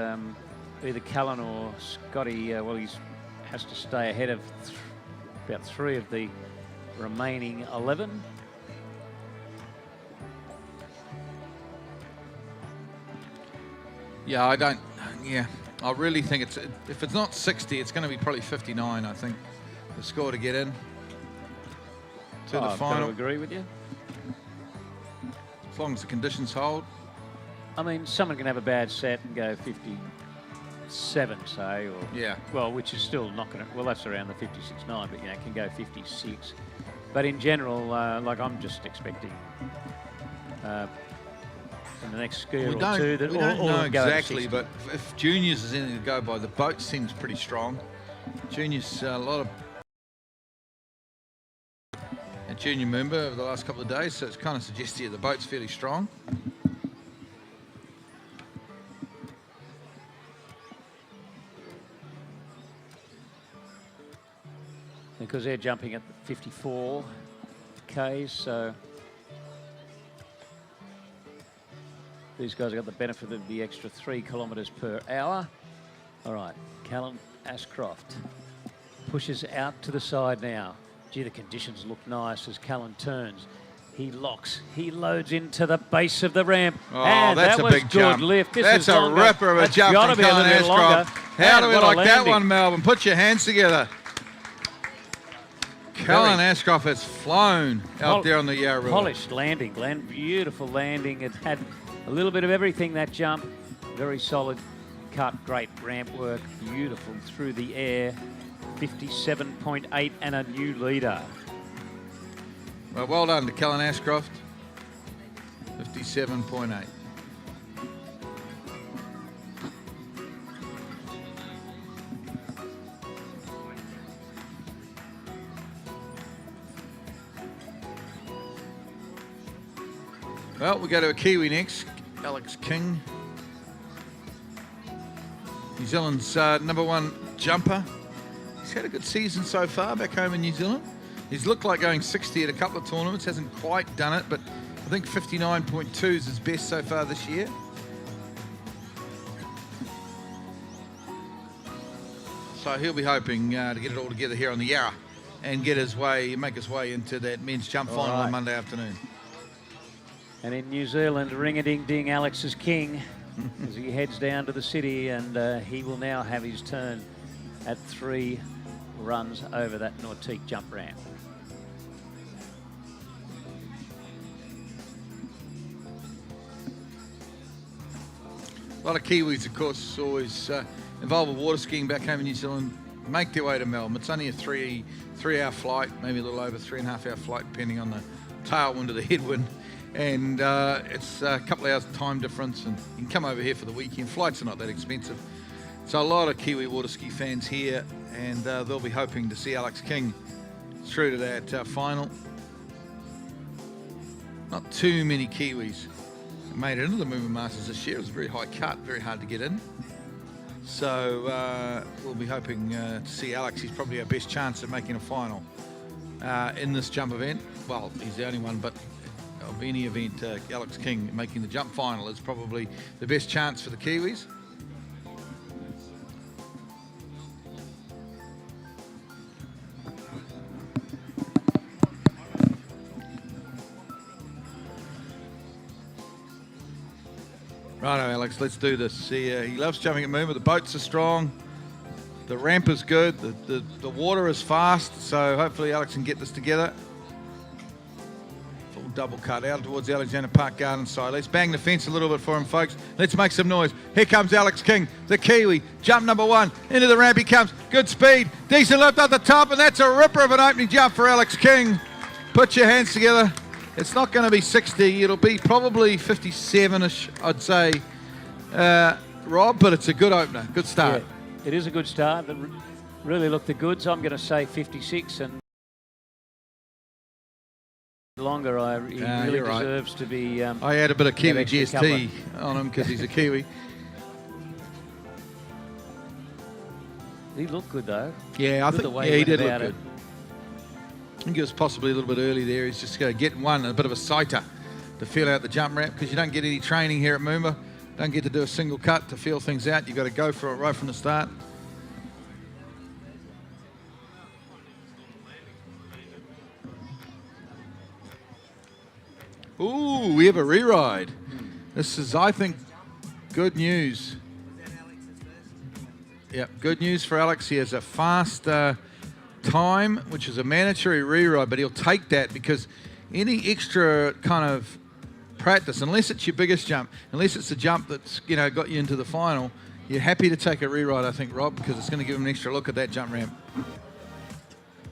either Callan or Scotty, well, he has to stay ahead of about 3 of the remaining 11.
Yeah, I really think if it's not 60, it's going to be probably 59, I think, the score to get in to the final.
I agree with you.
As long as the conditions hold.
I mean, someone can have a bad set and go 57, say, or
yeah.
Well, which is still not going to. Well, that's around the 56.9, but you know, can go 56. But in general, like I'm just expecting in the next skier or two that
we
all
don't know
go
exactly, but if Juniors is anything to go by, the boat seems pretty strong. Juniors, a lot of a junior member over the last couple of days, so it's kind of suggests here the boat's fairly strong.
Because they're jumping at 54 Ks, so these guys have got the benefit of the extra 3 kilometres per hour. All right, Callan Ashcroft pushes out to the side now. Gee, the conditions look nice as Callan turns. He locks, he loads into the base of the ramp.
Oh,
and
that's
that
a
was
big
good
jump.
lift. This
That's
is
a
longer.
ripper of a
That's
jump
gotta
from
be a
Callan
little bit longer.
Ashcroft. How
And
do we
what a
like that
landing.
one, Melbourne? Put your hands together. Callan Ashcroft has flown out there on the Yarra River.
Polished landing, beautiful landing. It had a little bit of everything, that jump. Very solid cut, great ramp work, beautiful through the air. 57.8 and a new leader.
Well done to Callan Ashcroft. 57.8. Well, we go to a Kiwi next, Alex King. New Zealand's #1 jumper. He's had a good season so far back home in New Zealand. He's looked like going 60 at a couple of tournaments, hasn't quite done it, but I think 59.2 is his best so far this year. So he'll be hoping to get it all together here on the Yarra and make his way into that men's jump final on Monday afternoon.
And in New Zealand, ring-a-ding-ding, Alex is king as he heads down to the city, and he will now have his turn at 3 runs over that Nautique jump ramp.
A lot of Kiwis, of course, always involved with water skiing back home in New Zealand, make their way to Melbourne. It's only a three-hour flight, maybe a little over 3.5-hour flight, depending on the tailwind or the headwind. And it's a couple of hours time difference, and you can come over here for the weekend. Flights are not that expensive. So a lot of Kiwi water ski fans here, and they'll be hoping to see Alex King through to that final. Not too many Kiwis made it into the MOOMBA Masters this year. It was a very high cut, very hard to get in. So we'll be hoping to see Alex. He's probably our best chance at making a final in this jump event. Well, he's the only one, but of any event, Alex King making the jump final is probably the best chance for the Kiwis. Righto, Alex, let's do this. See, he loves jumping at MOOMBA. The boats are strong. The ramp is good. The water is fast. So hopefully Alex can get this together. Full double cut out towards the Alexander Park Garden side. Let's bang the fence a little bit for him, folks. Let's make some noise. Here comes Alex King, the Kiwi. Jump number 1. Into the ramp he comes. Good speed. Decent lift at the top. And that's a ripper of an opening jump for Alex King. Put your hands together. It's not going to be 60. It'll be probably 57-ish, I'd say, Rob, but it's a good opener. Good start.
Yeah, it is a good start. It really looked the goods. I'm going to say 56 and longer. He really deserves to be...
I had a bit of Kiwi GST on him because he's a Kiwi.
He looked good, though.
Yeah, I think he did look good.
It.
I think it was possibly a little bit early there. He's just going to get one, a bit of a sighter to feel out the jump ramp because you don't get any training here at MOOMBA. Don't get to do a single cut to feel things out. You've got to go for it right from the start. Ooh, we have a re-ride. This is, I think, good news. Yeah, good news for Alex. He has a fast... time, which is a mandatory re-ride, but he'll take that because any extra kind of practice, unless it's your biggest jump, unless it's the jump that's got you into the final, you're happy to take a re-ride, I think, Rob, because it's going to give him an extra look at that jump ramp.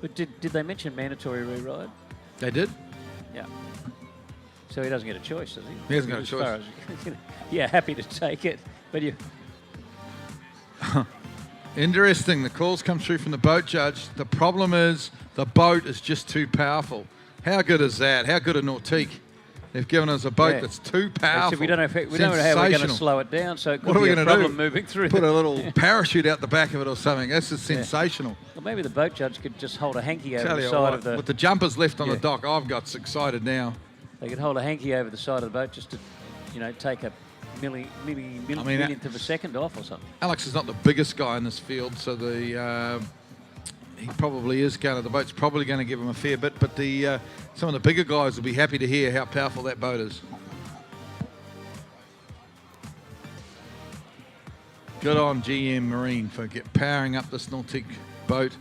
But did they mention mandatory re-ride?
They did.
Yeah. So he doesn't get a choice, does he?
He hasn't got a choice.
Yeah, happy to take it, but you.
Interesting. The calls come through from the boat judge. The problem is the boat is just too powerful. How good is that? How good a nautique? They've given us a boat that's too powerful.
So we don't know how we're going to slow it down. So it could be a problem moving through.
Put a little parachute out the back of it or something. This is sensational.
Well, maybe the boat judge could just hold a hanky over the side of the.
With the jumpers left on the dock, I've got excited now.
They could hold a hanky over the side of the boat just to, take a millionth of a second off or something.
Alex is not the biggest guy in this field, so he probably is the boat's probably going to give him a fair bit, but some of the bigger guys will be happy to hear how powerful that boat is. Good on GM Marine for powering up this nautique boat.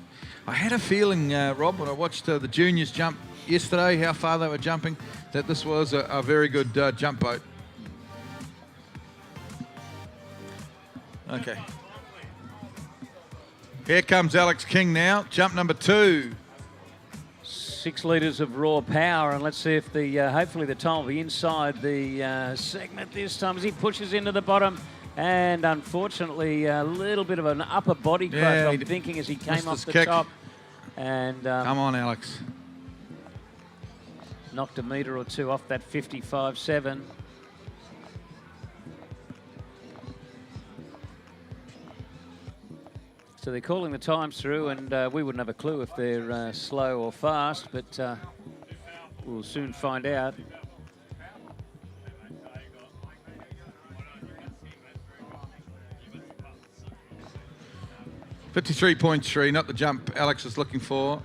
I had a feeling, Rob, when I watched the juniors jump yesterday, how far they were jumping, that this was a very good jump boat. Okay. Here comes Alex King now, jump number 2.
6 litres of raw power, and let's see if hopefully the time will be inside the segment this time as he pushes into the bottom. And unfortunately, a little bit of an upper body crash, I'm thinking, as he came off the top. And
come on, Alex.
Knocked a metre or two off that 55.7. So they're calling the times through, and we wouldn't have a clue if they're slow or fast, but we'll soon find out.
.3, not the jump Alex is looking for.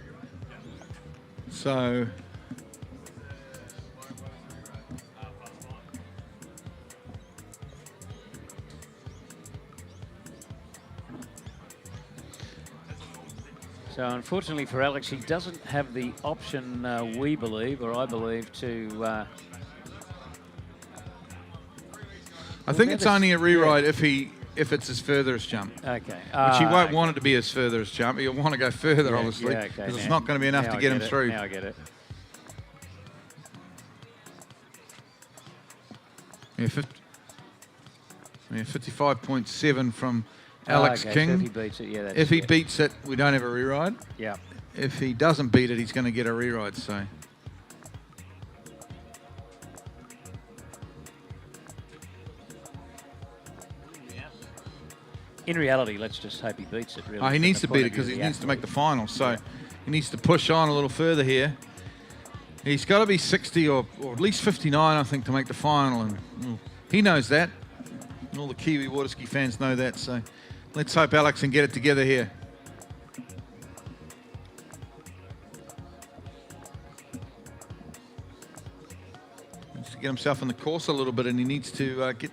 So
unfortunately for Alex, he doesn't have the option, we believe, or I believe, to...
I think it's only a re-ride if it's his furthest jump.
Okay.
Which he won't want it to be his furthest jump. He'll want to go further, obviously, because it's not going to be enough to get him through.
Now I get it.
Yeah, 55.7 from Alex King.
So if he beats it, yeah.
If he beats it, we don't have a re-ride.
Yeah.
If he doesn't beat it, he's going to get a re-ride, so...
in reality, let's just hope he beats it, really.
Oh, he
from
needs
the
to
point
beat it
of view
because
of
he
the
needs to make the
athlete.
final. So he needs to push on a little further here. He's got to be 60 or at least 59, I think, to make the final. And he knows that. All the Kiwi water ski fans know that. So let's hope Alex can get it together here. Needs to get himself in the course a little bit, and he needs to get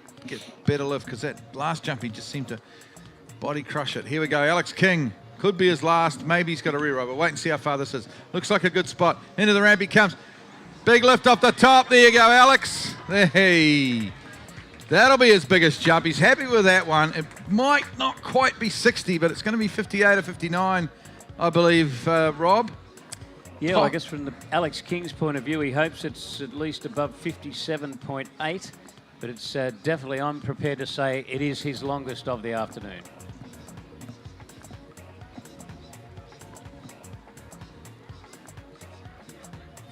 better lift, because that last jump he just seemed to body crush it. Here we go, Alex King. Could be his last. Maybe he's got a re-roll, but wait and see how far this is. Looks like a good spot. Into the ramp he comes. Big lift off the top. There you go, Alex. Hey. That'll be his biggest jump. He's happy with that one. It might not quite be 60, but it's going to be 58 or 59, I believe, Rob.
Yeah, well, I guess from the Alex King's point of view, he hopes it's at least above 57.8, but it's definitely, I'm prepared to say, it is his longest of the afternoon.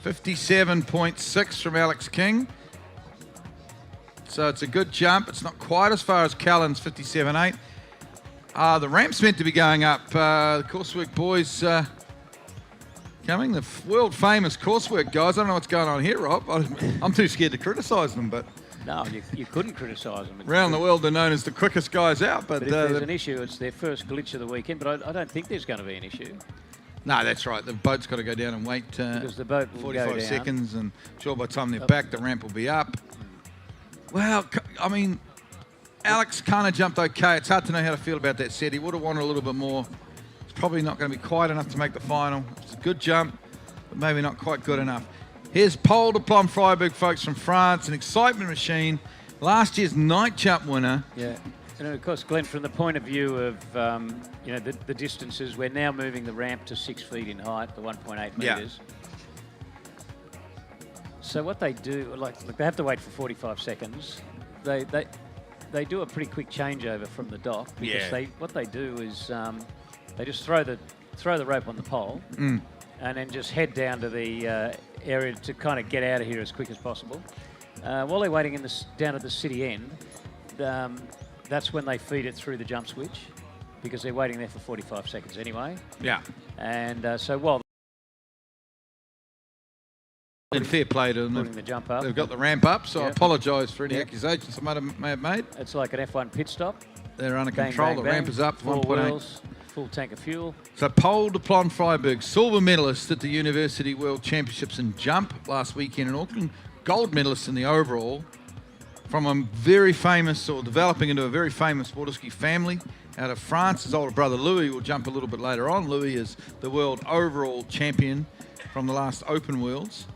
.6 from Alex King. So it's a good jump. It's not quite as far as Callan's 57.8. The ramp's meant to be going up. The Coursework boys coming. The world famous Coursework guys. I don't know what's going on here, Rob. I'm too scared to criticise them, but
No, you couldn't criticise them.
around the world they're known as the quickest guys out. But
if there's an issue, it's their first glitch of the weekend, but I don't think there's going to be an issue.
no, that's right. The boat's got to go down and wait
Because the boat will
45
go down.
seconds, and sure by the time they're back, the ramp will be up. Well, I mean, Alex kind of jumped okay. It's hard to know how to feel about that set. He would have wanted a little bit more. It's probably not going to be quite enough to make the final. It's a good jump, but maybe not quite good enough. Here's Paul de Plom-Freiberg, folks, from France, an excitement machine. Last year's night jump winner.
Yeah, and of course, Glenn, from the point of view of the distances, we're now moving the ramp to 6 feet in height, the 1.8
Yeah.
metres. So what they do, like they have to wait for 45 seconds. They do a pretty quick changeover from the dock, because
Yeah.
what they do is they just throw the rope on the pole and then just head down to the area to kind of get out of here as quick as possible. While they're waiting down at the city end, that's when they feed it through the jump switch, because they're waiting there for 45 seconds anyway.
Yeah.
And so while
And fair play to them.
putting the jump up,
They've got the ramp up, so I
Yep.
apologise for any
Yep.
accusations I may have made.
it's like an F1 pit stop.
They're under
Bang,
control.
bang,
The
bang.
ramp is up to
4
1.8.
wheels, full tank of fuel.
So Paul de Plom-Freiberg, silver medalist at the University World Championships in jump last weekend in Auckland, gold medalist in the overall, from a very famous, or developing into a very famous water ski family out of France. His older brother Louis will jump a little bit later on. Louis is the world overall champion from the last Open Worlds.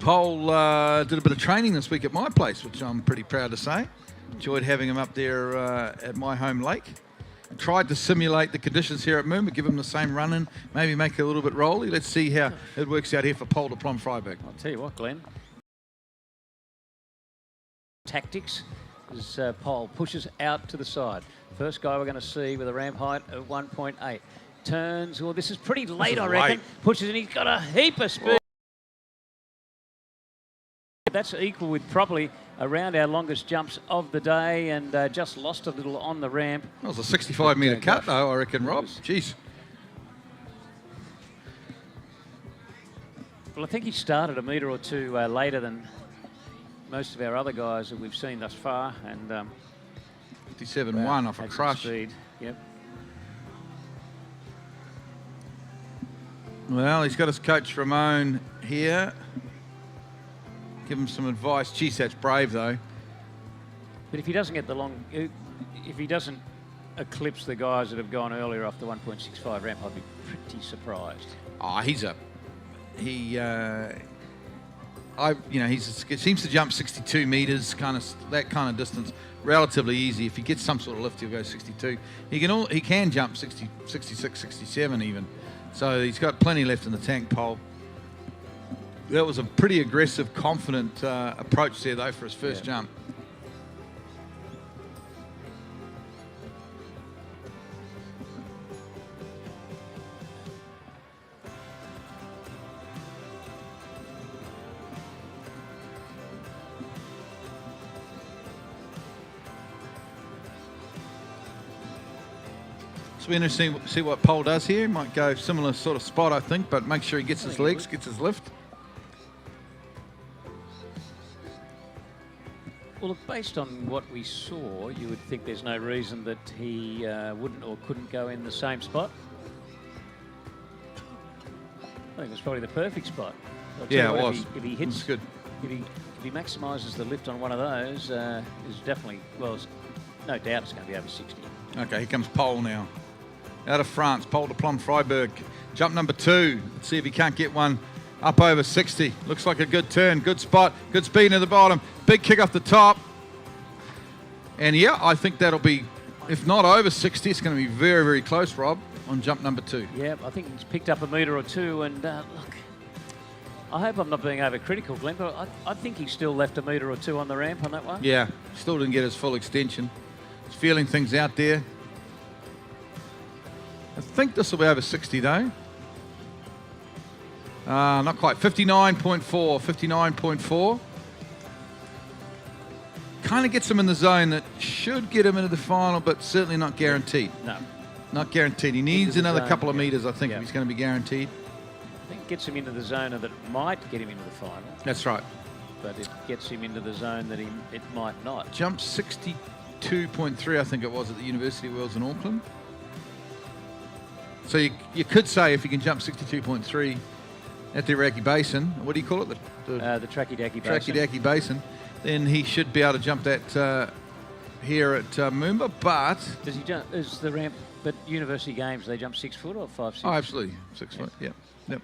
Paul did a bit of training this week at my place, which I'm pretty proud to say. Enjoyed having him up there at my home lake. Tried to simulate the conditions here at MOOMBA, give him the same run-in, maybe make it a little bit rolly. Let's see how it works out here for Paul de Plom-Freiberg.
I'll tell you what, Glenn. Tactics as Paul pushes out to the side. First guy we're going to see with a ramp height of 1.8. Turns, well, this is pretty late, I reckon.
late.
Pushes in, he's got a heap of speed. That's equal with probably around our longest jumps of the day, and just lost a little on the ramp.
That was a 65-metre cut, though, I reckon, Rob. Jeez.
Well, I think he started a metre or two later than most of our other guys that we've seen thus far, and
57.1 off a
had some
crush.
speed. Yep.
Well, he's got his coach Ramon here. Give him some advice. Geez, that's brave, though.
But if he doesn't get the if he doesn't eclipse the guys that have gone earlier off the 1.65 ramp, I'd be pretty surprised.
Oh, he seems to jump 62 metres, that kind of distance, relatively easy. If he gets some sort of lift, he'll go 62. He can jump 60, 66, 67 even. So he's got plenty left in the tank, Paul. That was a pretty aggressive, confident approach there, though, for his first jump. So we're going to see what Pole does here. He might go similar sort of spot, I think, but make sure he gets his legs, gets his lift.
Well, look, based on what we saw, you would think there's no reason that he wouldn't or couldn't go in the same spot. I think it's probably the perfect spot.
Yeah, it was.
If he hits,
it's good.
If he maximises the lift on one of those, is definitely, well, no doubt it's going to be over 60.
Okay, here comes Pole now. Out of France, Pole de Plum Freiburg. Jump number 2. Let's see if he can't get one up over 60. Looks like a good turn, good spot, good speed near the bottom. Big kick off the top. And yeah, I think that'll be, if not over 60, it's going to be very, very close, Rob, on jump number 2.
Yeah, I think he's picked up a metre or two, and look, I hope I'm not being overcritical, Glenn, but I think he still left a metre or two on the ramp on that one.
Yeah, still didn't get his full extension. He's feeling things out there. I think this will be over 60 though. Not quite. 59.4. 59.4. Kind of gets him in the zone that should get him into the final, but certainly not guaranteed.
No.
Not guaranteed. He needs another
zone,
couple of
yeah.
metres, I think,
Yeah.
if he's going to be guaranteed.
I think it gets him into the zone that might get him into the final.
That's right.
But it gets him into the zone that it might not.
Jumped 62.3, I think it was, at the University of Wales in Auckland. So you could say if you can jump 62.3 at the Iraqi Basin, what do you call it?
The Tracky-Dacky Basin.
Tracky-Dacky Basin, then he should be able to jump that here at MOOMBA, but...
Does he jump, is the ramp, but University Games, they jump 6 foot or 5, 6?
Oh, absolutely, 6 foot, yeah. Yep.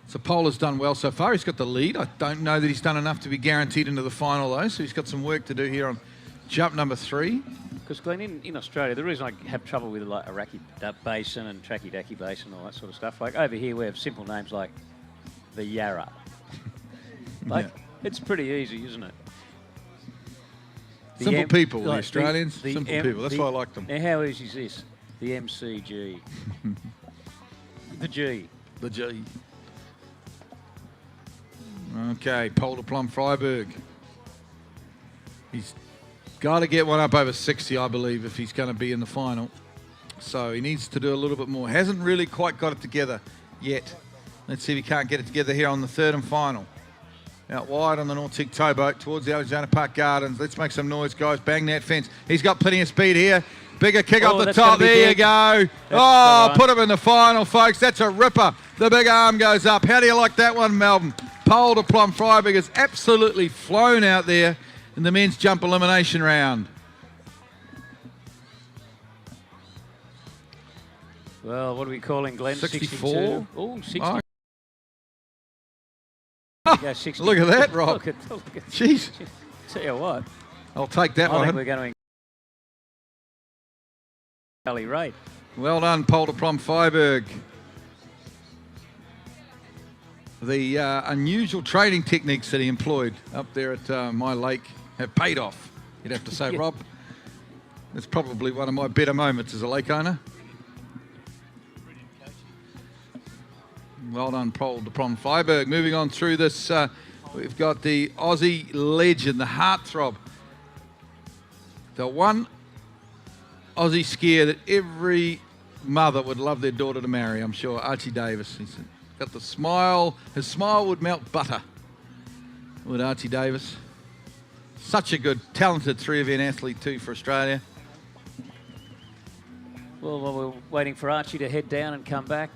So Pole has done well so far. He's got the lead. I don't know that he's done enough to be guaranteed into the final, though, so he's got some work to do here on jump number 3.
Because, Glenn, in Australia, the reason I have trouble with like Iraqi Basin and Tracky-Dacky Basin and all that sort of stuff, like over here we have simple names like the Yarra. Like, it's pretty easy, isn't it?
Simple people, the Australians, simple people. That's why I like them.
Now, how easy is this? The MCG. The G.
The G. Okay, Pole de Plum Freiburg. He's got to get one up over 60, I believe, if he's going to be in the final. So he needs to do a little bit more. Hasn't really quite got it together yet. Let's see if he can't get it together here on the 3rd and final. Out wide on the Nautic towboat towards the Alexander Park Gardens. Let's make some noise, guys. Bang that fence. He's got plenty of speed here. Bigger kick off the top. There you go. Oh, put him in the final, folks. That's a ripper. The big arm goes up. How do you like that one, Melbourne? Pole de Plum Freiburg has absolutely flown out there in the men's jump elimination round.
Well, what are we calling, Glenn?
64?
62? Oh, 60.
Oh.
Go 60.
Look at that, Rob.
Look at
Jeez.
Tell you what.
I'll take that
I
one.
think we're going to Valley rate.
Well done, Pole de Plum Freiburg. The unusual training techniques that he employed up there at my lake have paid off, you'd have to say,
Yeah.
Rob. It's probably one of my better moments as a lake owner. Well done, Pole de Plum Freiburg. Moving on through this, we've got the Aussie legend, the heartthrob. The one Aussie skier that every mother would love their daughter to marry, I'm sure, Archie Davis. He's got the smile. His smile would melt butter, would Archie Davis. Such a good, talented 3-event athlete too for Australia.
Well, while we're waiting for Archie to head down and come back,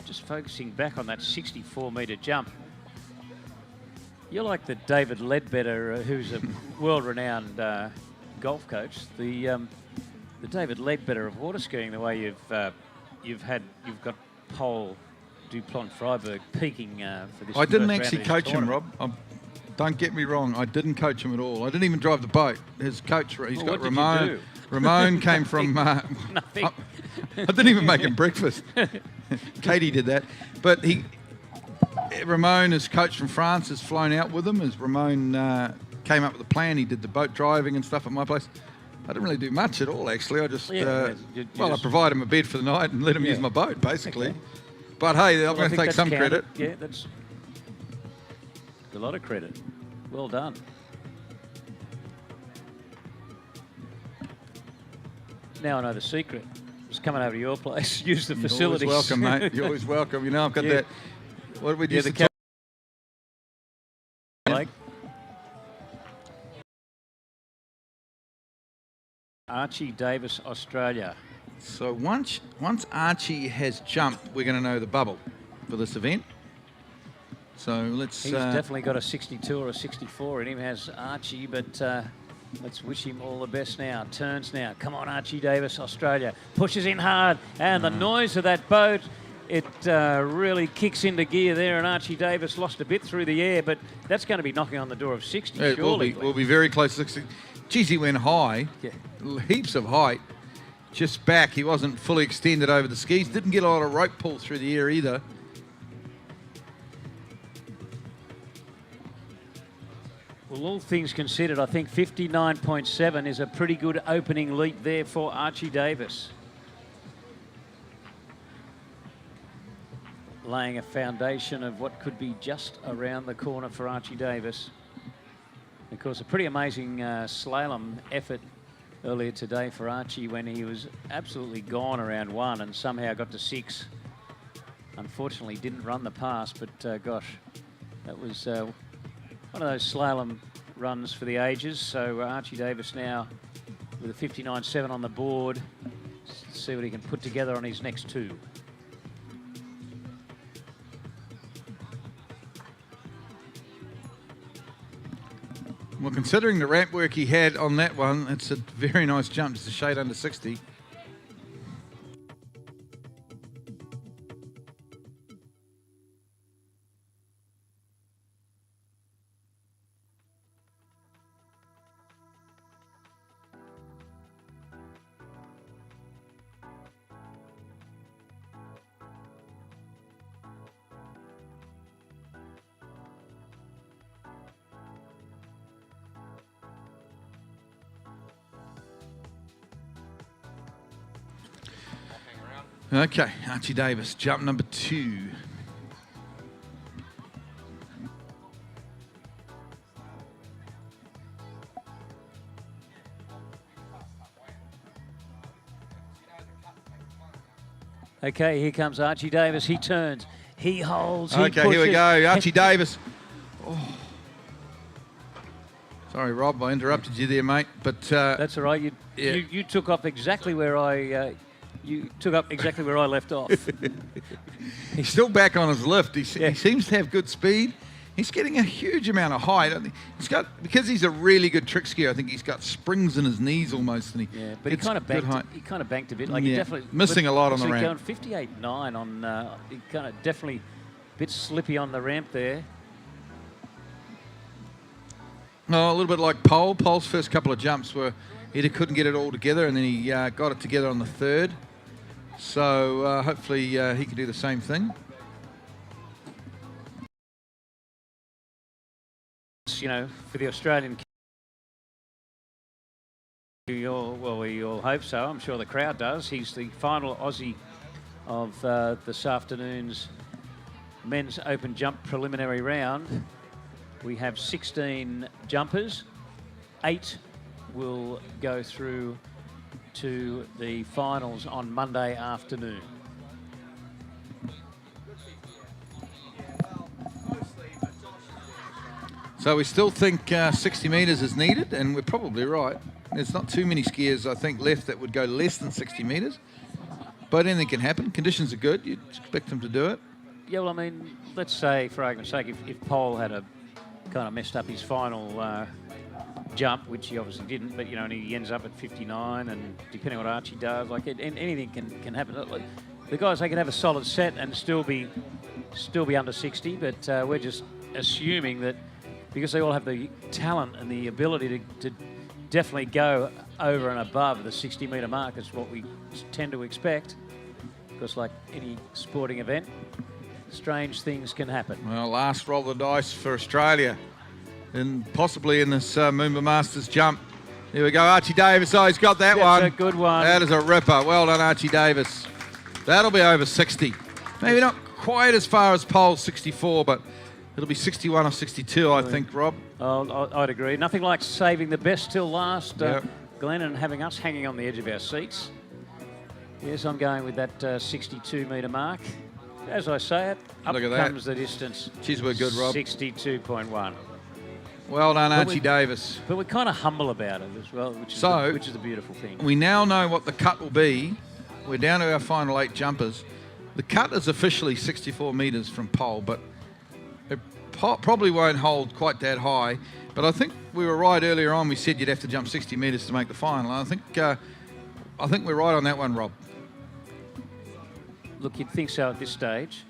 just focusing back on that 64-metre jump. You're like the David Ledbetter, who's a world-renowned golf coach. The David Ledbetter of water skiing. The way you've got Pole de Plum Freiburg peaking for this.
I didn't
first
actually
round of this
coach him, Rob. Don't get me wrong. I didn't coach him at all. I didn't even drive the boat. His coach, he's got Ramon. Ramon came from.
Nothing.
I didn't even make him breakfast. Katie did that, but Ramon, his coach from France, has flown out with him. As Ramon came up with a plan, he did the boat driving and stuff at my place. I didn't really do much at all, actually. I just, I provide him a bed for the night and let him use my boat, basically. Okay. But hey, I'm going to take some credit.
Yeah, that's. a lot of credit. Well done. Now I know the secret. Just coming over to your place, use the facilities.
You're always welcome, mate. You're always welcome. You know, I've got that. What did we do?
Like Archie Davis, Australia.
So once Archie has jumped, we're going to know the bubble for this event. So let's...
He's definitely got a 62 or a 64 in him, has Archie, but let's wish him all the best now. Turns now. Come on, Archie Davis, Australia. Pushes in hard, and the noise of that boat, it really kicks into gear there, and Archie Davis lost a bit through the air, but that's going to be knocking on the door of 60,
it
surely.
will be very close to 60. Geez, he went high.
Yeah.
Heaps of height. Just back. He wasn't fully extended over the skis. Didn't get a lot of rope pull through the air either.
Well, all things considered, I think 59.7 is a pretty good opening leap there for Archie Davis. Laying a foundation of what could be just around the corner for Archie Davis. Of course, a pretty amazing slalom effort earlier today for Archie when he was absolutely gone around 1 and somehow got to 6. Unfortunately, didn't run the pass, but gosh, that was one of those slalom runs for the ages. So Archie Davis now with a 59.7 on the board. Let's see what he can put together on his next 2.
Well, considering the ramp work he had on that one, it's a very nice jump, just a shade under 60. Okay, Archie Davis, jump number 2.
Okay, here comes Archie Davis. He turns, he holds, he
Okay,
pushes.
here we go, Archie Davis. Oh. Sorry, Rob, I interrupted you there, mate. But
that's all right. You took off exactly where I left off.
He's still back on his lift. He seems to have good speed. He's getting a huge amount of height. He's got, because he's a really good trick skier, I think he's got springs in his knees almost. And
but he kind of banked. He kind of banked a bit. Like he definitely
missing a lot on the ramp.
Going 58.9 on. He kind of definitely a bit slippy on the ramp there.
Oh, a little bit like Pole. Pole's first couple of jumps were he couldn't get it all together, and then he got it together on the 3rd. So hopefully he can do the same thing.
You know, for the Australian, we all hope so. I'm sure the crowd does. He's the final Aussie of this afternoon's men's open jump preliminary round. We have 16 jumpers. 8 will go through to the finals on Monday afternoon.
So we still think 60 metres is needed, and we're probably right. There's not too many skiers, I think, left that would go less than 60 metres. But anything can happen. Conditions are good. You'd expect them to do it.
Yeah, well, I mean, let's say, for argument's sake, if Pole had kind of messed up his final jump, which he obviously didn't, but, you know, and he ends up at 59, and depending on what Archie does, like, anything can happen. Like, the guys, they can have a solid set and still be under 60, but we're just assuming that because they all have the talent and the ability to definitely go over and above the 60-metre mark is what we tend to expect. Because like any sporting event, strange things can happen.
Well, last roll of the dice for Australia, and possibly in this MOOMBA Masters jump. Here we go, Archie Davis. Oh, he's got that one.
That's a good one.
That is a ripper. Well done, Archie Davis. That'll be over 60. Maybe not quite as far as Pole's 64, but It'll be 61 or 62, I think, Rob.
Oh, I'd agree. Nothing like saving the best till last,
Yep.
Glenn, and having us hanging on the edge of our seats. Yes, I'm going with that 62-metre mark. As I say it, up
Look at that.
comes the distance.
Jeez, we're good, Rob.
62.1.
Well done,
But
Archie Davis.
But we're kind of humble about it as well, which is, which is the beautiful thing.
We now know what the cut will be. We're down to our final 8 jumpers. The cut is officially 64 metres from pole, but it probably won't hold quite that high. But I think we were right earlier on. We said you'd have to jump 60 metres to make the final. I think we're right on that one, Rob.
Look, you'd think so at this stage.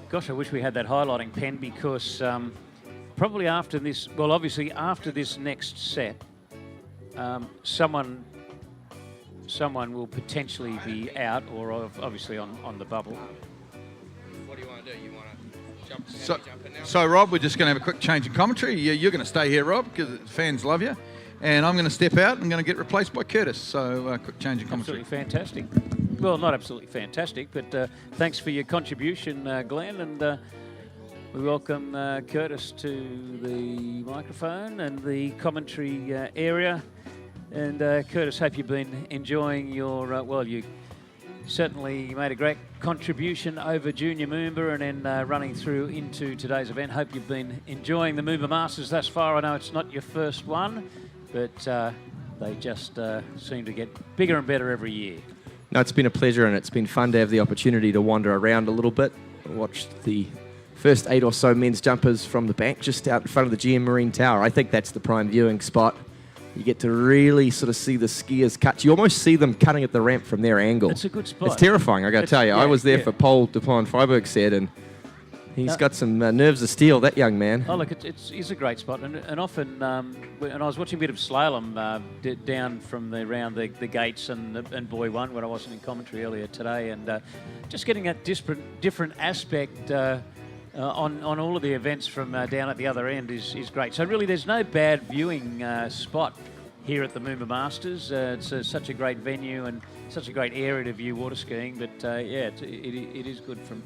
Gosh, I wish we had that highlighting pen, because probably after this, well, obviously after this next set, someone will potentially be out, or obviously on the bubble.
What do you want to do? You want to jump in now?
So, Rob, we're just going to have a quick change in commentary. You're going to stay here, Rob, because fans love you. And I'm going to step out. I'm going to get replaced by Curtis. So, quick change in commentary.
Absolutely fantastic. Well, not absolutely fantastic, but thanks for your contribution, Glenn, and we welcome Curtis to the microphone and the commentary area. And Curtis, hope you've been enjoying your, well, you certainly made a great contribution over Junior Moomba and then running through into today's event. Hope you've been enjoying the Moomba Masters thus far. I know it's not your first one, but they just seem to get bigger and better every year.
No, it's been a pleasure, and it's been fun to have the opportunity to wander around a little bit. Watched the first 8 or so men's jumpers from the bank just out in front of the GM Marine Tower. I think that's the prime viewing spot. You get to really sort of see the skiers cut. You almost see them cutting at the ramp from their angle.
It's a good spot.
It's terrifying, I got to tell you.
Yeah,
I was there
yeah.
for Paul Dupont Freiberg said, and he's got some nerves of steel, that young man.
Oh, look, it's a great spot, and often, and I was watching a bit of slalom down from around the gates and Boy 1 when I wasn't in commentary earlier today, and just getting that different aspect on all of the events from down at the other end is great. So really, there's no bad viewing spot here at the Moomba Masters. It's such a great venue and such a great area to view water skiing, but yeah, it is good from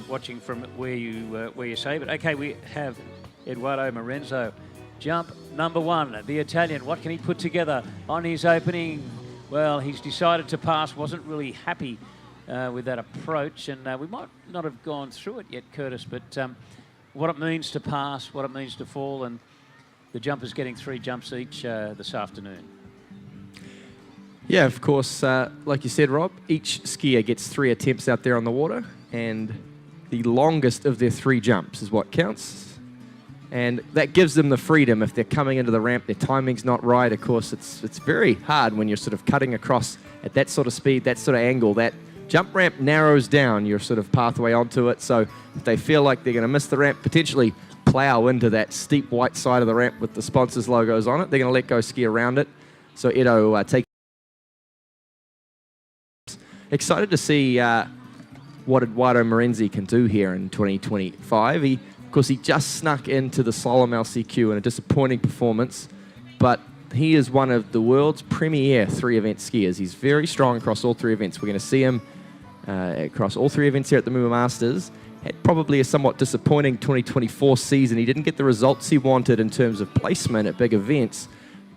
watching from where you say. But okay, we have Eduardo Marenzo, jump number 1, the Italian. What can he put together on his opening? Well, he's decided to pass. Wasn't really happy with that approach, and we might not have gone through it yet, Curtis. But what it means to pass, what it means to fall, and the jumpers getting 3 jumps each this afternoon.
Yeah, of course, like you said, Rob, each skier gets 3 attempts out there on the water, and the longest of their 3 jumps is what counts. And that gives them the freedom. If they're coming into the ramp, their timing's not right. Of course, it's very hard when you're sort of cutting across at that sort of speed, that sort of angle. That jump ramp narrows down your sort of pathway onto it. So if they feel like they're going to miss the ramp, potentially plow into that steep white side of the ramp with the sponsors' logos on it, they're going to let go ski around it. So Edo take. Excited to see what Eduardo Marenzi can do here in 2025. Of course, he just snuck into the slalom LCQ in a disappointing performance, but he is one of the world's premier 3-event skiers. He's very strong across all 3 events. We're going to see him across all 3 events here at the Moomba Masters. Had probably a somewhat disappointing 2024 season. He didn't get the results he wanted in terms of placement at big events,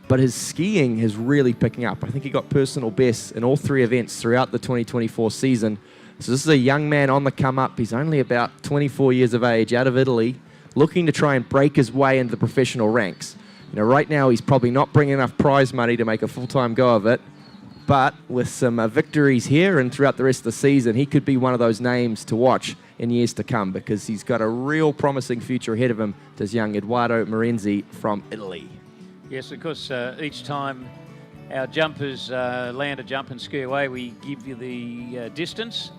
but his skiing is really picking up. I think he got personal bests in all 3 events throughout the 2024 season. So this is a young man on the come up. He's only about 24 years of age, out of Italy, looking to try and break his way into the professional ranks. You know, right now he's probably not bringing enough prize money to make a full-time go of it, but with some victories here and throughout the rest of the season, he could be one of those names to watch in years to come, because he's got a real promising future ahead of him, does young Eduardo Marenzi from Italy.
Yes, of course, each time our jumpers land a jump and ski away, we give you the distance.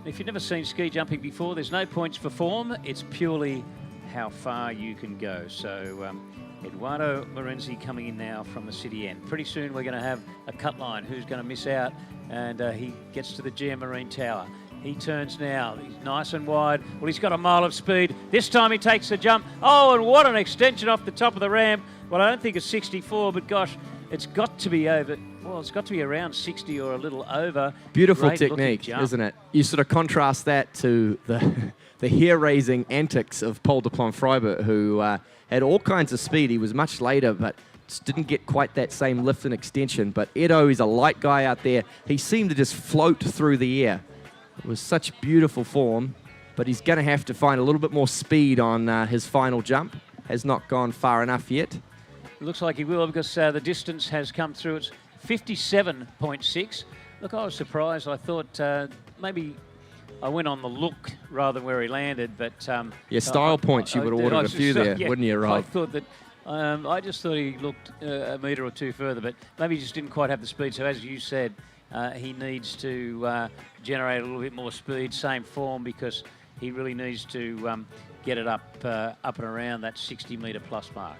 If you've never seen ski jumping before, there's no points for form. It's purely how far you can go. So Eduardo Marenzi coming in now from the city end. Pretty soon we're going to have a cut line. Who's going to miss out? And he gets to the GM Marine Tower. He turns now. He's nice and wide. Well, he's got a mile of speed. This time he takes a jump. Oh, and what an extension off the top of the ramp. Well, I don't think it's 64, but gosh, it's got to be over. Well, it's got to be around 60 or a little over.
Beautiful
Great looking
technique,
jump.
isn't it? You sort of contrast that to the hair-raising antics of Paul de Plon-Freiberg, who had all kinds of speed. He was much later, but just didn't get quite that same lift and extension. But Edo, he's a light guy out there. He seemed to just float through the air. It was such beautiful form, but he's going to have to find a little bit more speed on his final jump. Has not gone far enough yet.
It looks like he will, because the distance has come through. It's 57.6. Look, I was surprised. I thought maybe I went on the look rather than where he landed, but
Yeah, style points, you would have ordered a few there, wouldn't you, Rob?
I thought that. I just thought he looked a metre or two further, but maybe he just didn't quite have the speed. So as you said, he needs to generate a little bit more speed, same form, because he really needs to get it up and around that 60-metre plus mark.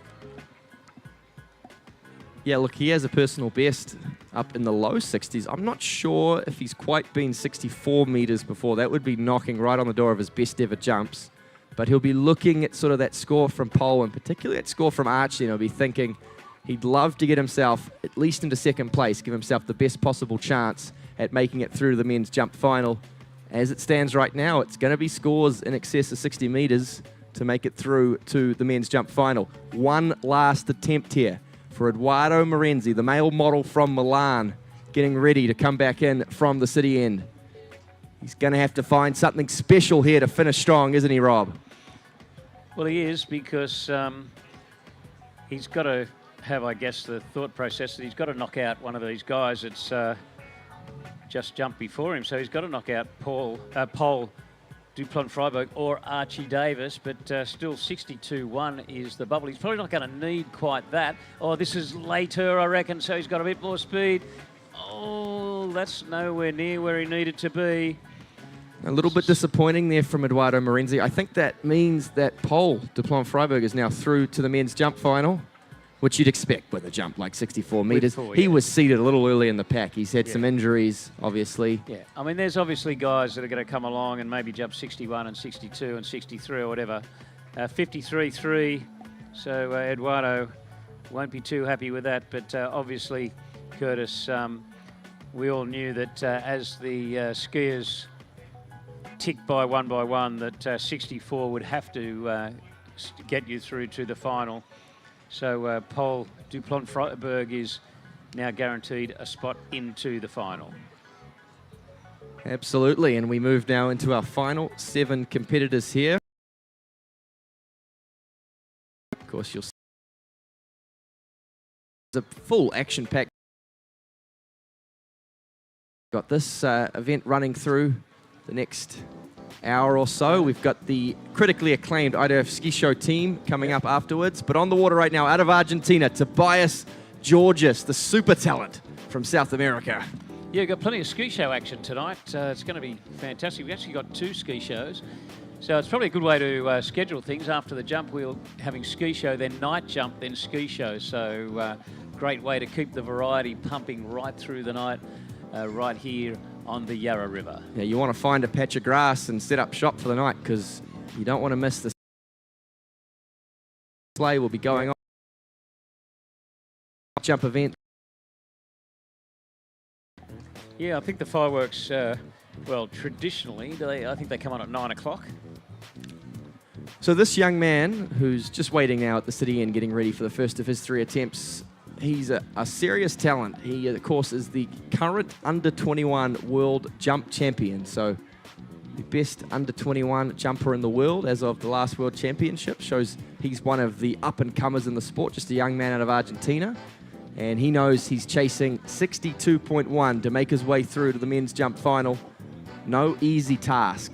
Yeah, look, he has a personal best up in the low 60s. I'm not sure if he's quite been 64 metres before. That would be knocking right on the door of his best ever jumps. But he'll be looking at sort of that score from Pole, and particularly that score from Archie, and he'll be thinking he'd love to get himself at least into second place, give himself the best possible chance at making it through to the men's jump final. As it stands right now, it's going to be scores in excess of 60 metres to make it through to the men's jump final. One last attempt here for Edoardo Morenzi, the male model from Milan, getting ready to come back in from the city end. He's going to have to find something special here to finish strong, isn't he, Rob?
Well, he is, because he's got to have, I guess, the thought process that he's got to knock out one of these guys that's just jumped before him. So he's got to knock out Pole du Plon-Freiberg or Archie Davis, but still 62.1 is the bubble. He's probably not going to need quite that. Oh, this is later, I reckon, so he's got a bit more speed. Oh, that's nowhere near where he needed to be.
A little bit disappointing there from Edoardo Morenzi. I think that means that Pole du Plon-Freiberg is now through to the men's jump final, which you'd expect with a jump like 64 metres. He was seated a little early in the pack. He's had some injuries, obviously.
Yeah, I mean, there's obviously guys that are going to come along and maybe jump 61 and 62 and 63 or whatever. 53.3, so Eduardo won't be too happy with that, but obviously, Curtis, we all knew that as the skiers ticked by one, that 64 would have to get you through to the final. So Pole du Plon-Freiberg is now guaranteed a spot into the final.
Absolutely, and we move now into our final 7 competitors here. Of course, you'll see a full action-packed. Got this event running through the next hour or so. We've got the critically acclaimed IDF Ski Show team coming up afterwards. But on the water right now, out of Argentina, Tobias Georges, the super talent from South America.
Yeah, we've got plenty of ski show action tonight. It's going to be fantastic. We've actually got 2 ski shows. So it's probably a good way to schedule things. After the jump, we're having ski show, then night jump, then ski show. So great way to keep the variety pumping right through the night, right here on the Yarra River.
Yeah, you want to find a patch of grass and set up shop for the night, because you don't want to miss the sleigh will be going on. Jump event.
Yeah, I think the fireworks, well, traditionally, I think they come on at 9 o'clock.
So this young man, who's just waiting now at the city end, getting ready for the first of his 3 attempts, he's a serious talent. He, of course, is the current under-21 world jump champion. So the best under-21 jumper in the world as of the last World Championship. Shows he's one of the up-and-comers in the sport, just a young man out of Argentina. And he knows he's chasing 62.1 to make his way through to the men's jump final. No easy task.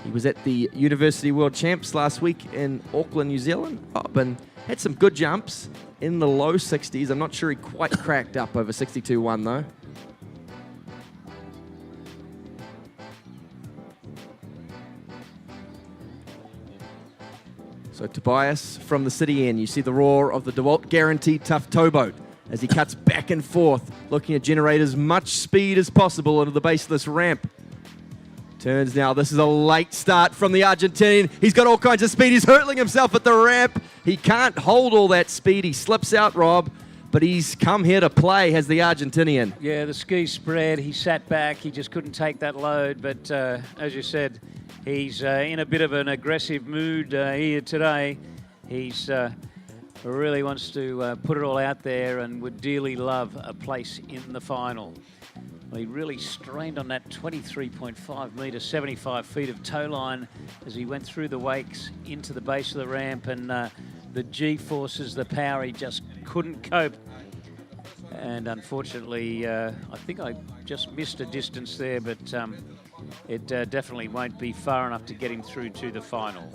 He was at the University World Champs last week in Auckland, New Zealand, and had some good jumps in the low 60s. I'm not sure he quite cracked up over 62.1 though. So Tobias from the city end, you see the roar of the DeWalt Guaranteed Tough Towboat as he cuts back and forth, looking to generate as much speed as possible into the base of this ramp. Turns now, this is a late start from the Argentinian. He's got all kinds of speed, he's hurtling himself at the ramp. He can't hold all that speed, he slips out, Rob, but he's come here to play, has the Argentinian.
Yeah, the ski spread. He sat back. He just couldn't take that load. But as you said, he's in a bit of an aggressive mood here today. He's really wants to put it all out there and would dearly love a place in the final. Well, he really strained on that 23.5 metre, 75 feet of tow line as he went through the wakes into the base of the ramp, and the G-forces, the power, he just couldn't cope. And unfortunately, I think I just missed a distance there, but it definitely won't be far enough to get him through to the final.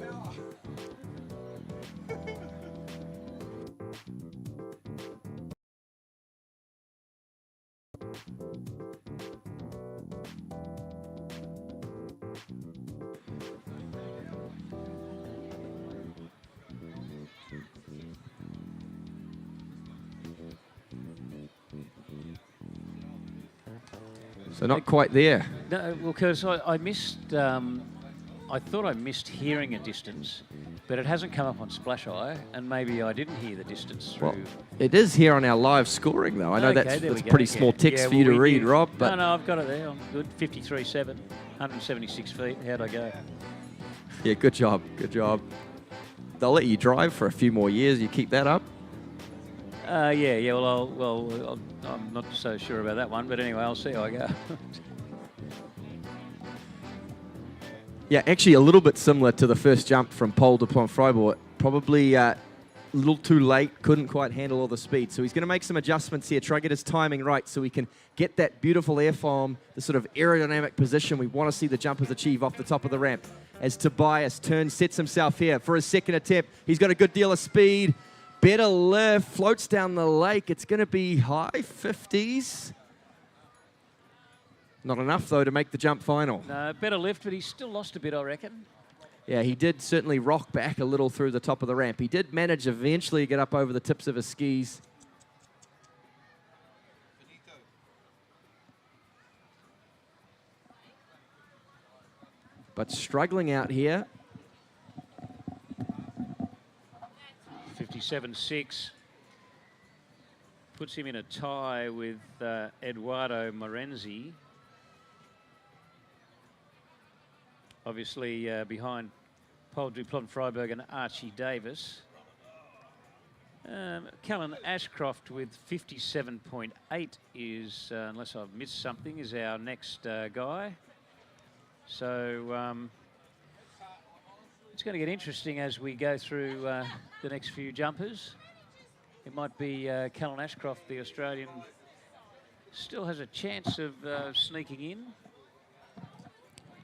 So not quite there.
No, well, because I missed, I thought I missed hearing a distance, but it hasn't come up on Splash Eye, and maybe I didn't hear the distance through.
Well, it is here on our live scoring, though. I know
Okay,
that's
there we
a
go.
pretty small text for you to read, Rob. But
No, I've got it there. I'm good. 53.7, 176 feet. How'd I go?
yeah, good job, good job. They'll let you drive for a few more years. You keep that up.
Yeah. Well, I'm not so sure about that one, but anyway, I'll see how I go.
Yeah, actually a little bit similar to the first jump from pole to Plum Freiburg. Probably a little too late, couldn't quite handle all the speed. So he's going to make some adjustments here, try to get his timing right so we can get that beautiful airfoam, the sort of aerodynamic position we want to see the jumpers achieve off the top of the ramp. As Tobias turns, sets himself here for his second attempt. He's got a good deal of speed, better lift, floats down the lake. It's going to be high 50s. Not enough, though, to make the jump final.
No, better lift, but he's still lost a bit, I reckon.
Yeah, he did certainly rock back a little through the top of the ramp. He did manage eventually to get up over the tips of his skis. But struggling out here.
57.6 puts him in a tie with Eduardo Morenzi. Obviously behind Paul Duplon Freiberg and Archie Davis. Callan Ashcroft with 57.8 is, unless I've missed something, is our next guy. So it's going to get interesting as we go through the next few jumpers. It might be Callan Ashcroft, the Australian, still has a chance of sneaking in.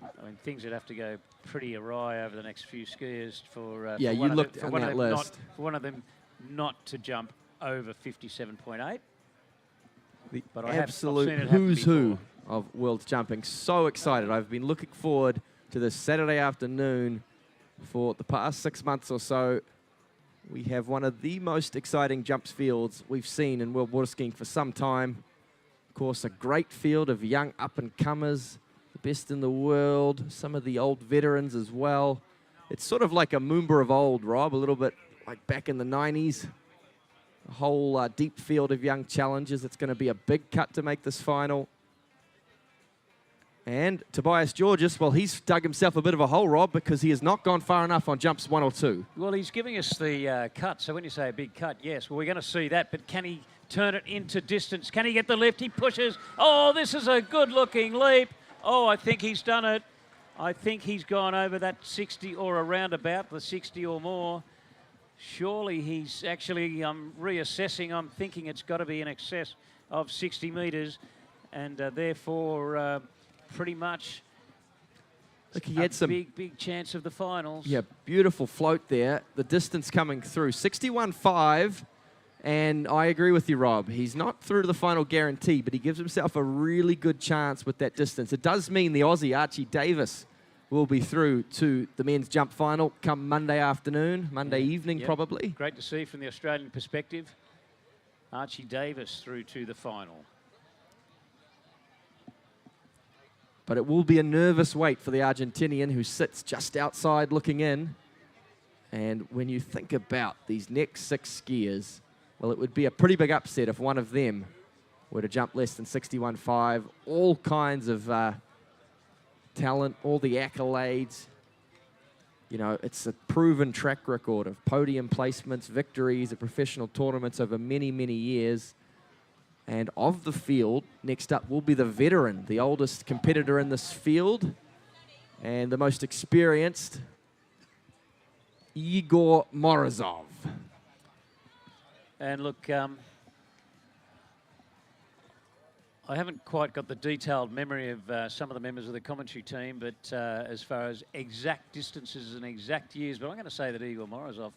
I mean, things would have to go pretty awry over the next few skiers for
Yeah, you looked on that list.
For one of them not to jump over 57.8.
The
But I have
absolute
seen it happen
who's who
before.
of world jumping. So excited. I've been looking forward to this Saturday afternoon for the past 6 months or so. We have one of the most exciting jumps fields we've seen in world water skiing for some time. Of course, a great field of young up-and-comers, the best in the world, some of the old veterans as well. It's sort of like a MOOMBA of old, Rob, a little bit like back in the 90s. A whole deep field of young challengers. It's going to be a big cut to make this final. And Tobias Georges, well, he's dug himself a bit of a hole, Rob, because he has not gone far enough on jumps 1 or 2.
Well, he's giving us the cut. So when you say a big cut, yes, well, we're going to see that. But can he turn it into distance? Can he get the lift? He pushes. Oh, this is a good-looking leap. Oh, I think he's done it. I think he's gone over that 60 or around about the 60 or more. Surely he's actually, I'm reassessing. I'm thinking it's got to be in excess of 60 metres. And therefore, pretty much
Look, he had some
big chance of the finals.
Yeah, beautiful float there. The distance coming through, 61.5. And I agree with you, Rob. He's not through to the final guarantee, but he gives himself a really good chance with that distance. It does mean the Aussie, Archie Davis, will be through to the men's jump final come Monday afternoon, Monday evening probably.
Great to see from the Australian perspective. Archie Davis through to the final.
But it will be a nervous wait for the Argentinian who sits just outside looking in. And when you think about these next 6 skiers, well, it would be a pretty big upset if one of them were to jump less than 61.5. All kinds of talent, all the accolades. You know, it's a proven track record of podium placements, victories at professional tournaments over many, many years. And of the field, next up will be the veteran, the oldest competitor in this field, and the most experienced, Igor Morozov.
And look, I haven't quite got the detailed memory of some of the members of the commentary team, but as far as exact distances and exact years, but I'm going to say that Igor Morozov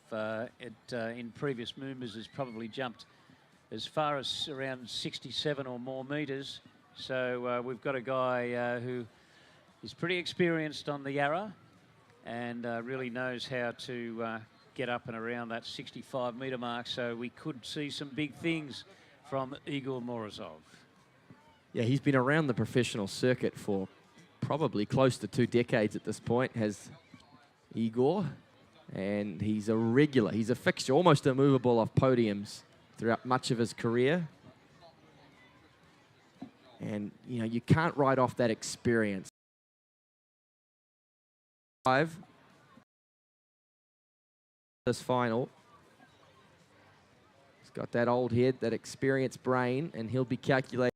in previous MOOMBAs has probably jumped as far as around 67 or more metres. So we've got a guy who is pretty experienced on the Yarra and really knows how to get up and around that 65 metre mark. So we could see some big things from Igor Morozov.
Yeah, he's been around the professional circuit for probably close to 2 decades at this point, has Igor. And he's a regular, he's a fixture, almost immovable off podiums throughout much of his career. And, you know, you can't write off that experience. This final. He's got that old head, that experienced brain, and he'll be calculating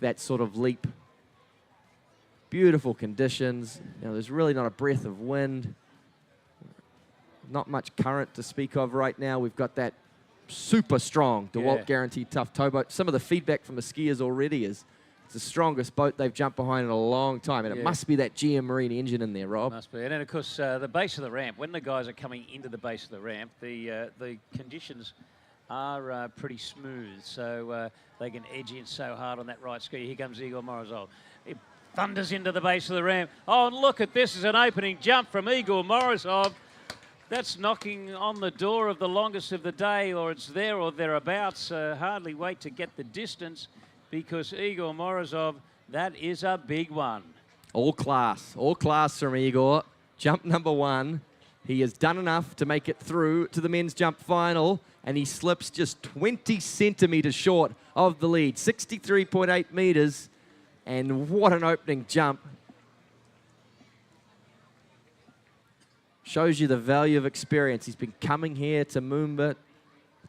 that sort of leap. Beautiful conditions. You know, there's really not a breath of wind. Not much current to speak of right now. We've got that super strong DeWalt Guaranteed Tough towboat. Some of the feedback from the skiers already is it's the strongest boat they've jumped behind in a long time. And it must be that GM Marine engine in there, Rob.
Must be. And then, of course, the base of the ramp, when the guys are coming into the base of the ramp, the conditions are pretty smooth. So they can edge in so hard on that right ski. Here comes Igor Morozov. It thunders into the base of the ramp. Oh, and look at this as an opening jump from Igor Morozov. That's knocking on the door of the longest of the day, or it's there or thereabouts. Hardly wait to get the distance because Igor Morozov, that is a big one.
All class from Igor. Jump number 1. He has done enough to make it through to the men's jump final, and he slips just 20 centimetres short of the lead, 63.8 metres, and what an opening jump. Shows you the value of experience. He's been coming here to MOOMBA,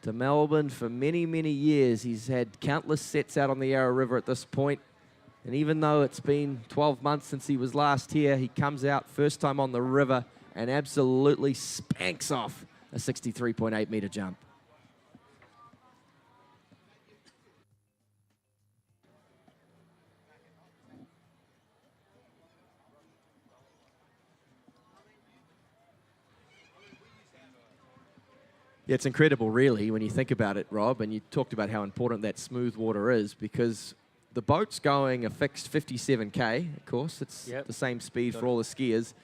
to Melbourne for many, many years. He's had countless sets out on the Yarra River at this point. And even though it's been 12 months since he was last here, he comes out first time on the river and absolutely spanks off a 63.8 metre jump. Yeah, it's incredible, really, when you think about it, Rob, and you talked about how important that smooth water is, because the boat's going a fixed 57K, of course. It's the same speed for all the skiers.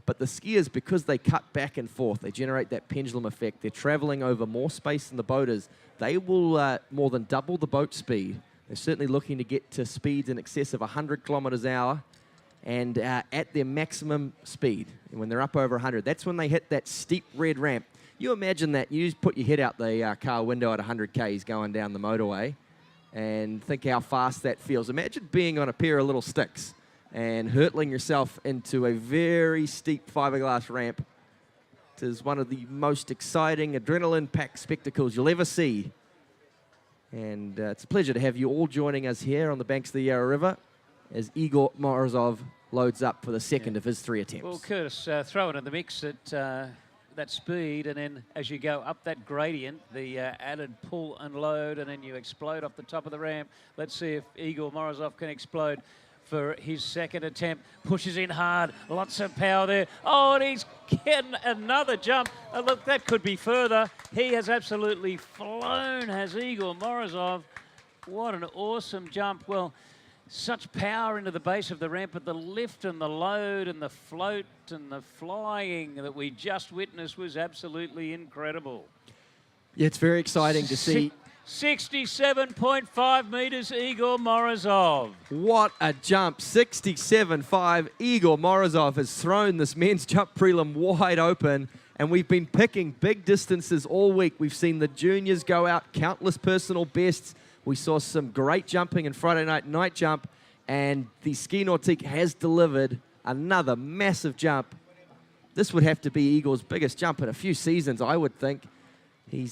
But the skiers, because they cut back and forth, they generate that pendulum effect. They're traveling over more space than the boaters. They will more than double the boat speed. They're certainly looking to get to speeds in excess of 100 kilometers an hour. And at their maximum speed, when they're up over 100, that's when they hit that steep red ramp. You imagine that, you just put your head out the car window at 100 Ks going down the motorway and think how fast that feels. Imagine being on a pair of little sticks and hurtling yourself into a very steep fiberglass ramp. It is one of the most exciting, adrenaline-packed spectacles you'll ever see. And it's a pleasure to have you all joining us here on the banks of the Yarra River as Igor Morozov loads up for the second of his 3 attempts.
Well, Curtis, throw it in the mix at that speed, and then as you go up that gradient, the added pull and load, and then you explode off the top of the ramp. Let's see if Igor Morozov can explode for his second attempt. Pushes in hard, lots of power there. Oh, and he's getting another jump. Look, that could be further. He has absolutely flown, has Igor Morozov. What an awesome jump. Well, such power into the base of the ramp, but the lift and the load and the float and the flying that we just witnessed was absolutely incredible.
Yeah, it's very exciting to see.
67.5 metres, Igor Morozov.
What a jump. 67.5. Igor Morozov has thrown this men's jump prelim wide open, and we've been picking big distances all week. We've seen the juniors go out, countless personal bests. We saw some great jumping in Friday night jump, and the Ski Nautique has delivered another massive jump. This would have to be Igor's biggest jump in a few seasons, I would think. He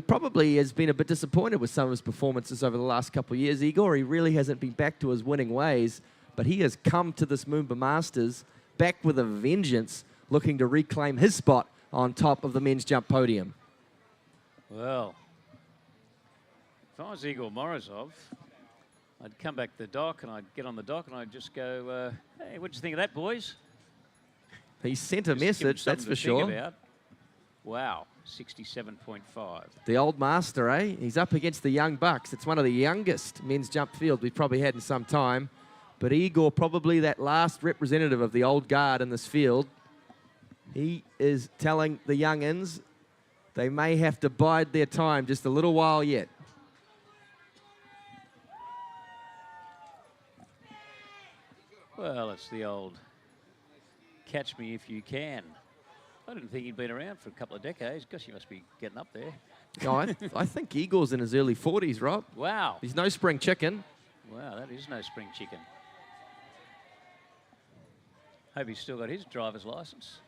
probably has been a bit disappointed with some of his performances over the last couple of years, Igor. He really hasn't been back to his winning ways, but he has come to this MOOMBA Masters back with a vengeance, looking to reclaim his spot on top of the men's jump podium.
Well, if I was Igor Morozov, I'd come back to the dock and I'd get on the dock and I'd just go, hey, what'd you think of that, boys?
He sent a message, that's for sure.
Wow, 67.5.
The old master, eh? He's up against the young bucks. It's one of the youngest men's jump fields we've probably had in some time. But Igor, probably that last representative of the old guard in this field, he is telling the youngins they may have to bide their time just a little while yet.
Well, it's the old catch me if you can. I didn't think he'd been around for a couple of decades. Gosh, he must be getting up there.
No, I think Igor's in his early 40s, Rob.
Wow.
He's no spring chicken.
Wow, that is no spring chicken. Hope he's still got his driver's license.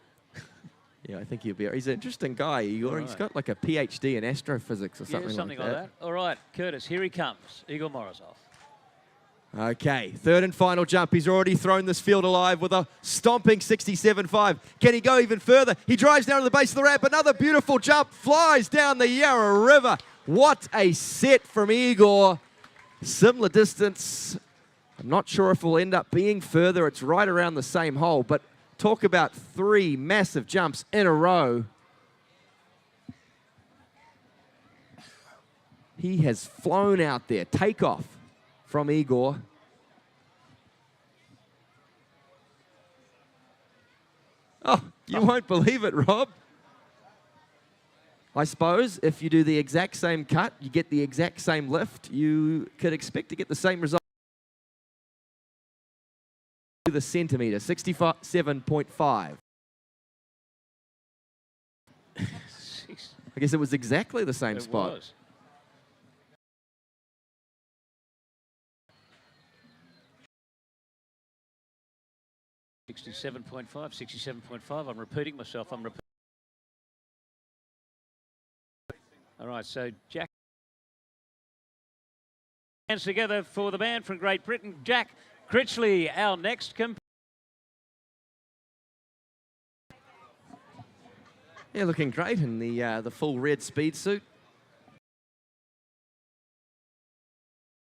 Yeah, I think he'll be. He's an interesting guy, Igor. He's got like a PhD in astrophysics or something,
something like that. All right, Curtis, here he comes, Igor Morozov.
Okay, third and final jump. He's already thrown this field alive with a stomping 67.5. Can he go even further? He drives down to the base of the ramp. Another beautiful jump, flies down the Yarra River. What a set from Igor. Similar distance. I'm not sure if we'll end up being further. It's right around the same hole, but talk about three massive jumps in a row. He has flown out there. Takeoff from Igor. Oh, you won't believe it, Rob. I suppose if you do the exact same cut, you get the exact same lift, you could expect to get the same result. The centimetre, 67.5. I guess it was exactly the same spot.
Was. $67.5. I'm repeating myself. All right, so Jack. Hands together for the man from Great Britain, Jack Critchley, our next competitor.
Yeah, looking great in the full red speed suit.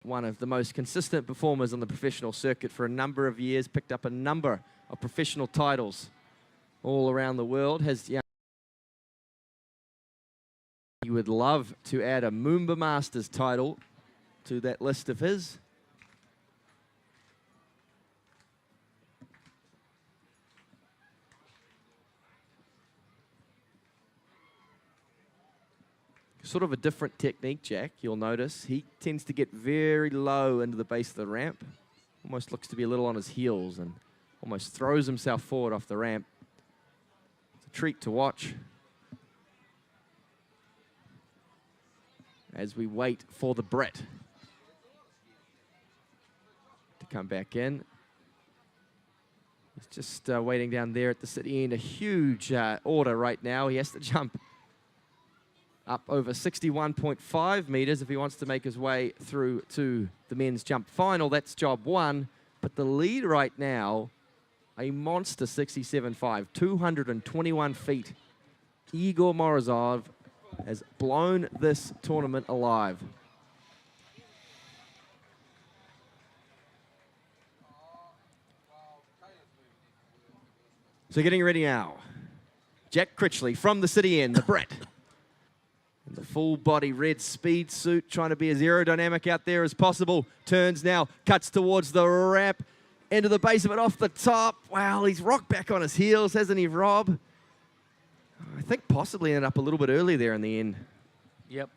One of the most consistent performers on the professional circuit for a number of years, picked up a number of professional titles all around the world. He would love to add a MOOMBA Masters title to that list of his. Sort of a different technique, Jack, you'll notice. He tends to get very low into the base of the ramp. Almost looks to be a little on his heels and almost throws himself forward off the ramp. It's a treat to watch as we wait for the Brit to come back in. He's just waiting down there at the city end. A huge order right now. He has to jump up over 61.5 meters if he wants to make his way through to the men's jump final. That's job one. But the lead right now, a monster 67.5, 221 feet. Igor Morozov has blown this tournament alive. So getting ready now. Jack Critchley from the city end, the Brit. In the full body red speed suit, trying to be as aerodynamic out there as possible. Turns now, cuts towards the ramp, into the base of it off the top. Wow, he's rocked back on his heels, hasn't he, Rob? I think possibly ended up a little bit early there in the end.
Yep.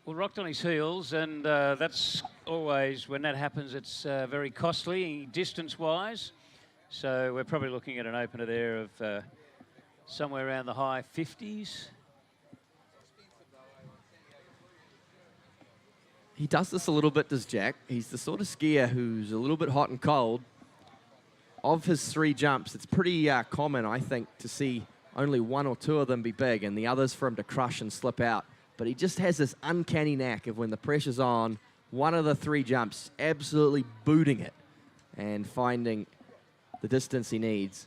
Well, rocked on his heels, and that's always, when that happens, it's very costly distance-wise. So we're probably looking at an opener there of somewhere around the high 50s.
He does this a little bit, does Jack. He's the sort of skier who's a little bit hot and cold. Of his 3 jumps, it's pretty common, I think, to see only 1 or 2 of them be big and the others for him to crush and slip out. But he just has this uncanny knack of when the pressure's on, one of the 3 jumps, absolutely booting it and finding the distance he needs.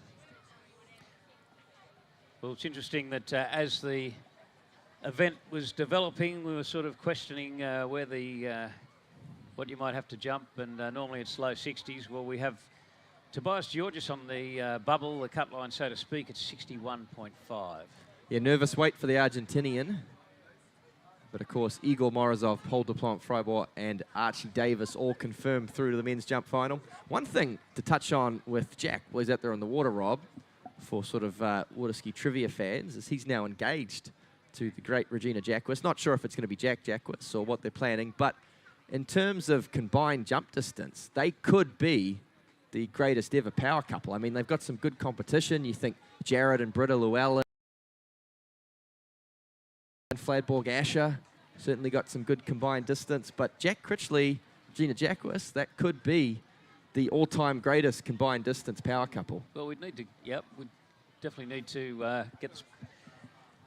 Well, it's interesting that as the event was developing, we were sort of questioning where the what you might have to jump, and normally it's low 60s. Well, we have Tobias Georgis on the bubble, the cut line, so to speak, at 61.5.
Yeah, nervous wait for the Argentinian. But of course, Igor Morozov, Paul Dupont-Freibourg, and Archie Davis all confirmed through to the men's jump final. One thing to touch on with Jack while he's out there on the water, Rob, for sort of water ski trivia fans, is he's now engaged to the great Regina Jacquis. Not sure if it's going to be Jack Jacquis or what they're planning, but in terms of combined jump distance, they could be the greatest ever power couple. I mean, they've got some good competition. You think Jared and Britta Llewellyn and Fladborg Asher certainly got some good combined distance, but Jack Critchley, Regina Jacquis, that could be the all-time greatest combined distance power couple.
Well, we'd need to, we definitely need to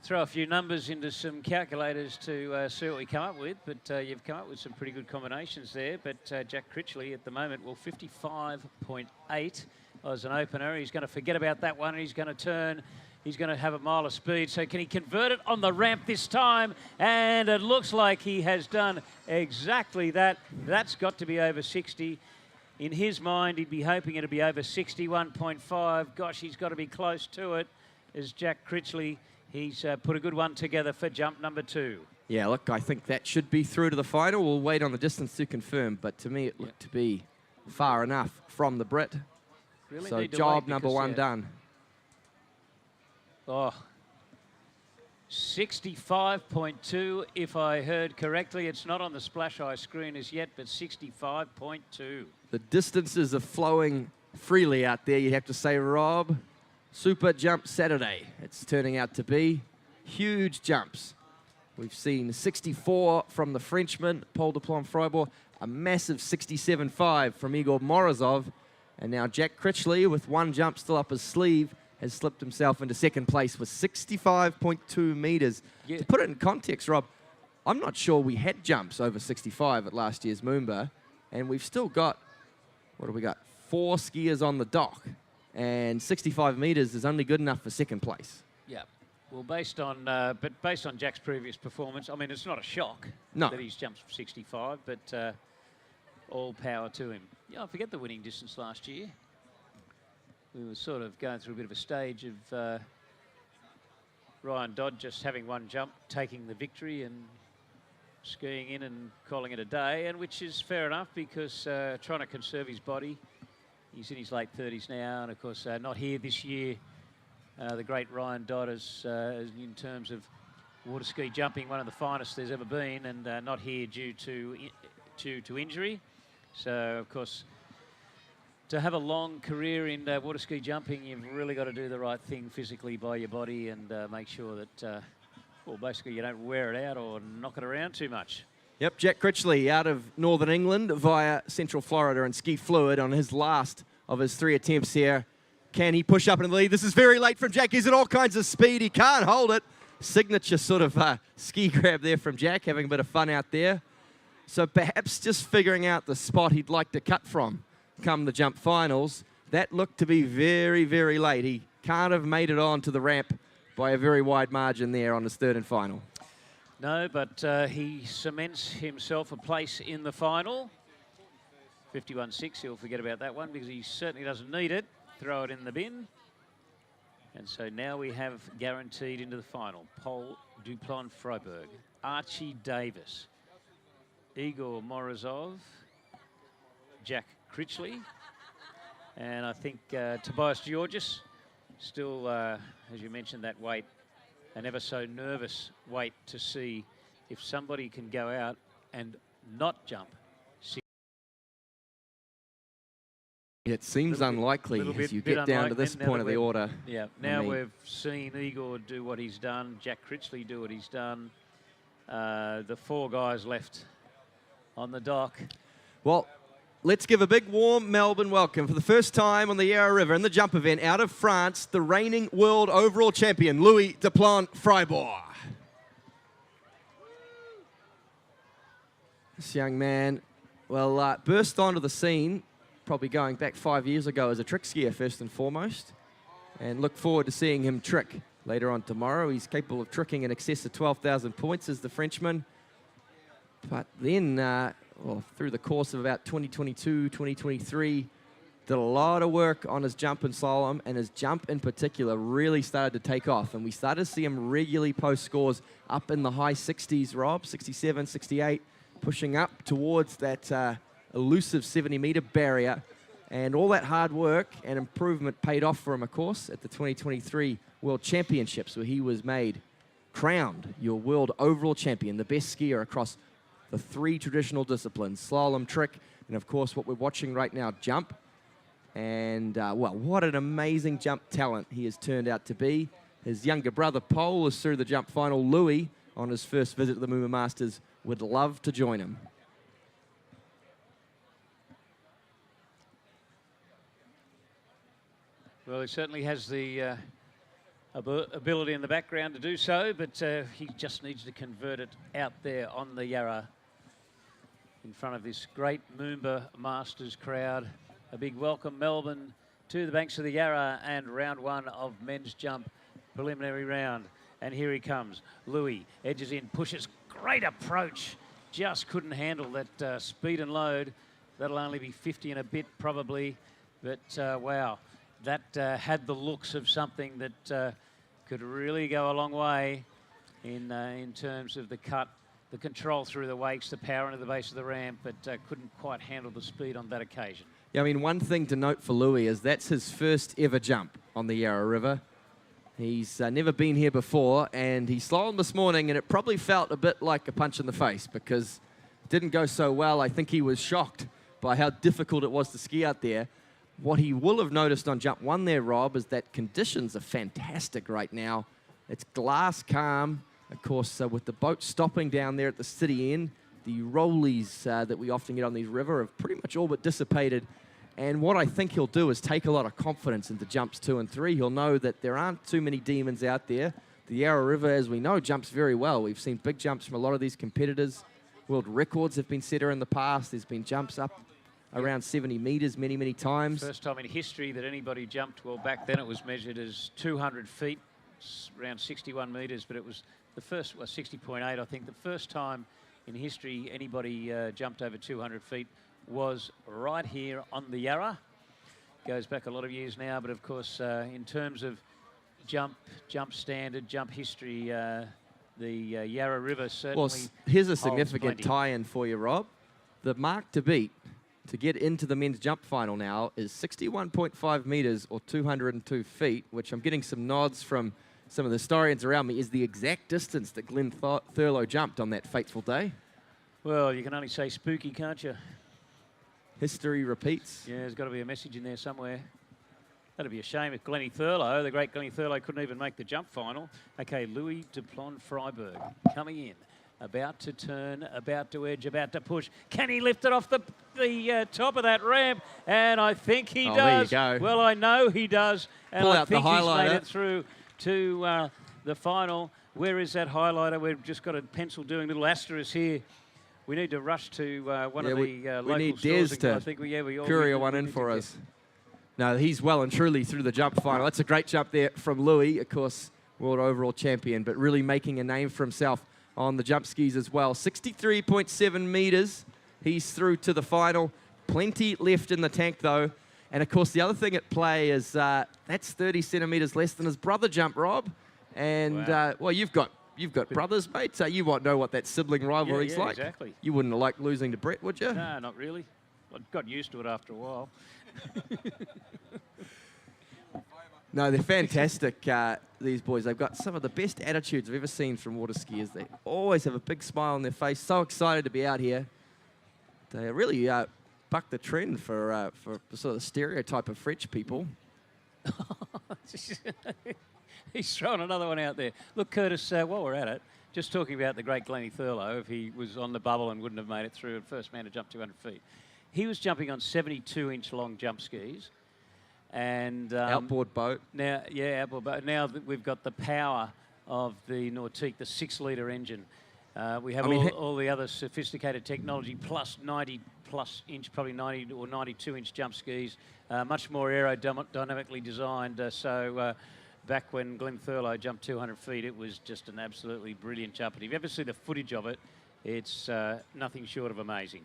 throw a few numbers into some calculators to see what we come up with, but you've come up with some pretty good combinations there. But Jack Critchley at the moment, well, 55.8 as an opener. He's going to forget about that one, and he's going to turn. He's going to have a mile of speed. So can he convert it on the ramp this time? And it looks like he has done exactly that. That's got to be over 60. In his mind, he'd be hoping it'd be over 61.5. Gosh, he's got to be close to it. As Jack Critchley, he's put a good one together for jump number 2.
Yeah, look, I think that should be through to the final. We'll wait on the distance to confirm, but to me it looked to be far enough from the Brit.
Really
so
need to
job
wait
number
because,
1 done.
Oh, 65.2, if I heard correctly. It's not on the splash eye screen as yet, but 65.2.
The distances are flowing freely out there, you have to say, Rob. Super Jump Saturday, it's turning out to be. Huge jumps. We've seen 64 from the Frenchman, Paul Dupont-Freibourg, a massive 67.5 from Igor Morozov, and now Jack Critchley, with 1 jump still up his sleeve, has slipped himself into 2nd place with 65.2 meters.
Yeah.
To put it in context, Rob, I'm not sure we had jumps over 65 at last year's MOOMBA, and we've still got, what have we got, 4 skiers on the dock, and 65 meters is only good enough for 2nd place.
Yeah. Well, based on Jack's previous performance, I mean, it's not a shock that he's jumped from 65, but all power to him. Yeah, I forget the winning distance last year. We were sort of going through a bit of a stage of Ryan Dodd just having 1 jump, taking the victory and skiing in and calling it a day, and which is fair enough because trying to conserve his body. He's in his late 30s now, and of course not here this year. The great Ryan Dodd is in terms of water ski jumping, one of the finest there's ever been, and not here due to injury. So of course, to have a long career in water ski jumping, you've really got to do the right thing physically by your body and make sure that, well, basically you don't wear it out or knock it around too much.
Yep, Jack Critchley out of Northern England via Central Florida and Ski Fluid on his last of his 3 attempts here. Can he push up in the lead? This is very late from Jack. He's at all kinds of speed. He can't hold it. Signature sort of ski grab there from Jack, having a bit of fun out there. So perhaps just figuring out the spot he'd like to cut from come the jump finals. That looked to be very, very late. He can't have made it on to the ramp by a very wide margin there on his 3rd and final.
No, but he cements himself a place in the final. 51.6, he'll forget about that one because he certainly doesn't need it. Throw it in the bin. And so now we have guaranteed into the final. Paul Dupont-Freibourg, Archie Davis, Igor Morozov, Jack Critchley, and I think Tobias Georgis, still, as you mentioned, that wait, an ever so nervous wait to see if somebody can go out and not jump.
It seems unlikely as you get down to this point of the order.
Yeah, now we've seen Igor do what he's done, Jack Critchley do what he's done. The 4 guys left on the dock.
Well, let's give a big warm Melbourne welcome for the first time on the Yarra River in the jump event out of France, the reigning world overall champion, Louis Deplon-Fribourg. This young man, well, burst onto the scene, probably going back 5 years ago as a trick skier first and foremost, and look forward to seeing him trick later on tomorrow. He's capable of tricking in excess of 12,000 points as the Frenchman. But then, well, through the course of about 2022, 2023, did a lot of work on his jump and slalom, and his jump in particular really started to take off. And we started to see him regularly post scores up in the high 60s, Rob, 67, 68, pushing up towards that elusive 70-meter barrier. And all that hard work and improvement paid off for him, of course, at the 2023 World Championships, where he was crowned your world overall champion, the best skier across the 3 traditional disciplines, slalom, trick, and of course what we're watching right now, jump. And well, what an amazing jump talent he has turned out to be. His younger brother, Pole, is through the jump final. Louis, on his first visit to the MOOMBA Masters, would love to join him.
Well, he certainly has the ability in the background to do so, but he just needs to convert it out there on the Yarra in front of this great MOOMBA Masters crowd. A big welcome, Melbourne, to the banks of the Yarra and round 1 of men's jump preliminary round. And here he comes. Louis edges in, pushes, great approach. Just couldn't handle that speed and load. That'll only be 50 and a bit probably, but wow. That had the looks of something that could really go a long way in terms of the cut, the control through the wakes, the power into the base of the ramp, but couldn't quite handle the speed on that occasion.
Yeah, I mean, one thing to note for Louis is that's his first ever jump on the Yarra River. He's never been here before, and he slalomed this morning, and it probably felt a bit like a punch in the face because it didn't go so well. I think he was shocked by how difficult it was to ski out there. What he will have noticed on jump 1 there, Rob, is that conditions are fantastic right now. It's glass calm. Of course, with the boat stopping down there at the city end, the rollies that we often get on these river have pretty much all but dissipated. And what I think he'll do is take a lot of confidence into jumps 2 and 3. He'll know that there aren't too many demons out there. The Yarra River, as we know, jumps very well. We've seen big jumps from a lot of these competitors. World records have been set here in the past. There's been jumps up around 70 meters many times.
First time in history that anybody jumped. Well, back then it was measured as 200 feet, around 61 meters, but it was the first, well, 60.8, I think. The first time in history anybody jumped over 200 feet was right here on the Yarra. Goes back a lot of years now, but of course, in terms of jump standard, jump history, the Yarra River certainly.
Well, here's a significant tie-in for you, Rob. The mark to beat to get into the men's jump final now is 61.5 meters or 202 feet, which I'm getting some nods from some of the historians around me, is the exact distance that Glenn Thurlow jumped on that fateful day.
Well, you can only say spooky, can't you?
History repeats.
Yeah, there's got to be a message in there somewhere. That'd be a shame if Glennie Thurlow, the great Glennie Thurlow, couldn't even make the jump final. Okay, Louis Deplon-Fribourg coming in. About to turn, about to edge, about to push. Can he lift it off the top of that ramp? And I think he does.
There you go.
Well, I know he does. And
Pull
I
out
think
the
he's
highlighter.
made it through to the final. Where is that highlighter? We've just got a pencil doing little asterisks here. We need to rush to one of the local
we need
stores.
Des to
I think we all
courier one in for us. No, he's well and truly through the jump final. That's a great jump there from Louis, of course, world overall champion, but really making a name for himself on the jump skis as well. 63.7 meters. He's through to the final. Plenty left in the tank, though. And, of course, the other thing at play is that's 30 centimeters less than his brother jump, Rob. And,
Wow.
well, you've got brothers, mate, so you might know what that sibling rivalry's
yeah,
like.
Exactly.
You wouldn't have liked losing to Brett, would you?
No, not really. I got used to it after a while.
No, they're fantastic, these boys. They've got some of the best attitudes I've ever seen from water skiers. They always have a big smile on their face, so excited to be out here. They really buck the trend for sort of the stereotype of French people.
He's throwing another one out there. Look, Curtis, while we're at it, just talking about the great Glennie Thurlow, if he was on the bubble and wouldn't have made it through, first man to jump 200 feet. He was jumping on 72-inch long jump skis. And
outboard boat.
Now, yeah, outboard boat. Now that we've got the power of the Nautique, the 6-litre engine. We have all the other sophisticated technology, plus 90-plus inch, probably 90 or 92-inch jump skis, much more aerodynamically designed. Back when Glenn Thurlow jumped 200 feet, it was just an absolutely brilliant jump. And if you ever see the footage of it, it's nothing short of amazing.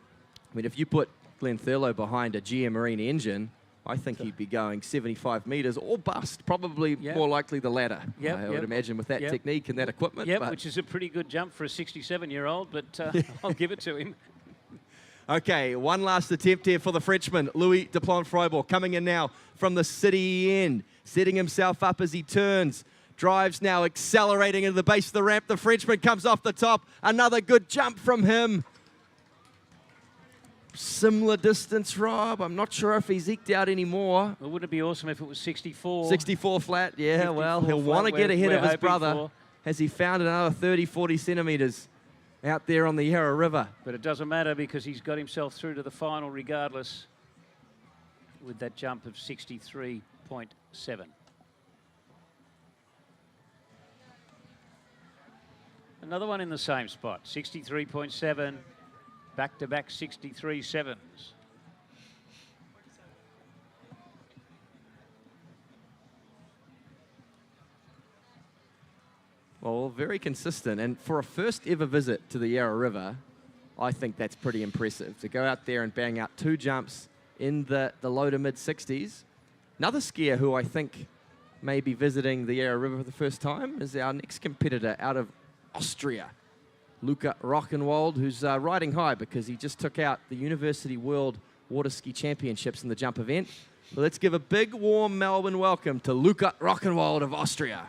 I mean, if you put Glenn Thurlow behind a GM Marine engine, I think he'd be going 75 metres or bust, probably more likely the latter. I would imagine with that technique and that equipment.
Yep, which is a pretty good jump for a 67-year-old, but I'll give it to him.
Okay, one last attempt here for the Frenchman, Louis Dupont-Fribourg, coming in now from the city end, setting himself up as he turns. Drives now, accelerating into the base of the ramp. The Frenchman comes off the top. Another good jump from him. Similar distance, Rob. I'm not sure if he's eked out anymore.
Well, wouldn't it be awesome if it was 64?
64 flat, yeah. Well, he'll want to get ahead of his brother. Has he found another 30, 40 centimetres out there on the Yarra River?
But it doesn't matter because he's got himself through to the final regardless with that jump of 63.7. Another one in the same spot, 63.7. Back-to-back 63.7s.
Well, very consistent. And for a first ever visit to the Yarra River, I think that's pretty impressive. To go out there and bang out 2 jumps in the low to mid-60s. Another skier who I think may be visiting the Yarra River for the first time is our next competitor out of Austria, Luca Rockenwald, who's riding high because he just took out the University World Water Ski Championships in the jump event. So let's give a big, warm Melbourne welcome to Luca Rockenwald of Austria.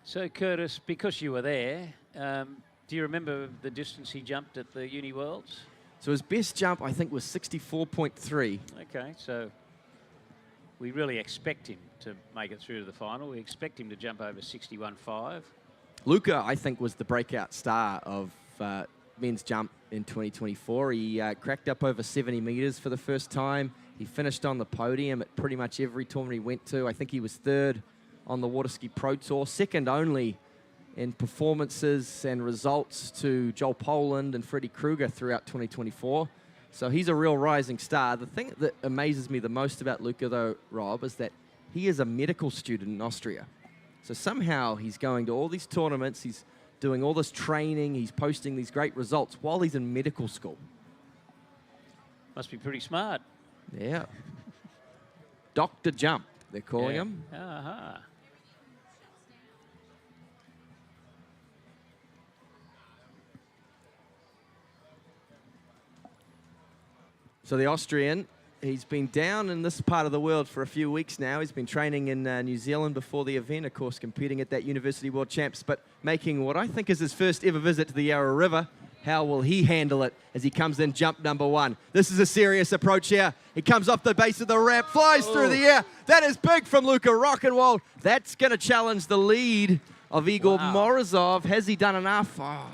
So, Curtis, because you were there, do you remember the distance he jumped at the Uni Worlds?
So his best jump, I think, was 64.3.
Okay, so we really expect him to make it through to the final. We expect him to jump over 61.5.
Luca, I think, was the breakout star of men's jump in 2024. He cracked up over 70 metres for the first time. He finished on the podium at pretty much every tournament he went to. I think he was 3rd on the Water Ski Pro Tour, 2nd only in performances and results to Joel Poland and Freddie Kruger throughout 2024. So he's a real rising star. The thing that amazes me the most about Luca, though, Rob, is that he is a medical student in Austria. So somehow he's going to all these tournaments, he's doing all this training, he's posting these great results while he's in medical school.
Must be pretty smart.
Yeah. Dr. Jump, they're calling him.
Uh-huh.
So the Austrian, he's been down in this part of the world for a few weeks now. He's been training in New Zealand before the event, of course, competing at that University World Champs, but making what I think is his first ever visit to the Yarra River. How will he handle it as he comes in jump number 1? This is a serious approach here. He comes off the base of the ramp, flies through the air. That is big from Luca Rockenwald. That's going to challenge the lead of Igor Morozov. Has he done enough? Oh.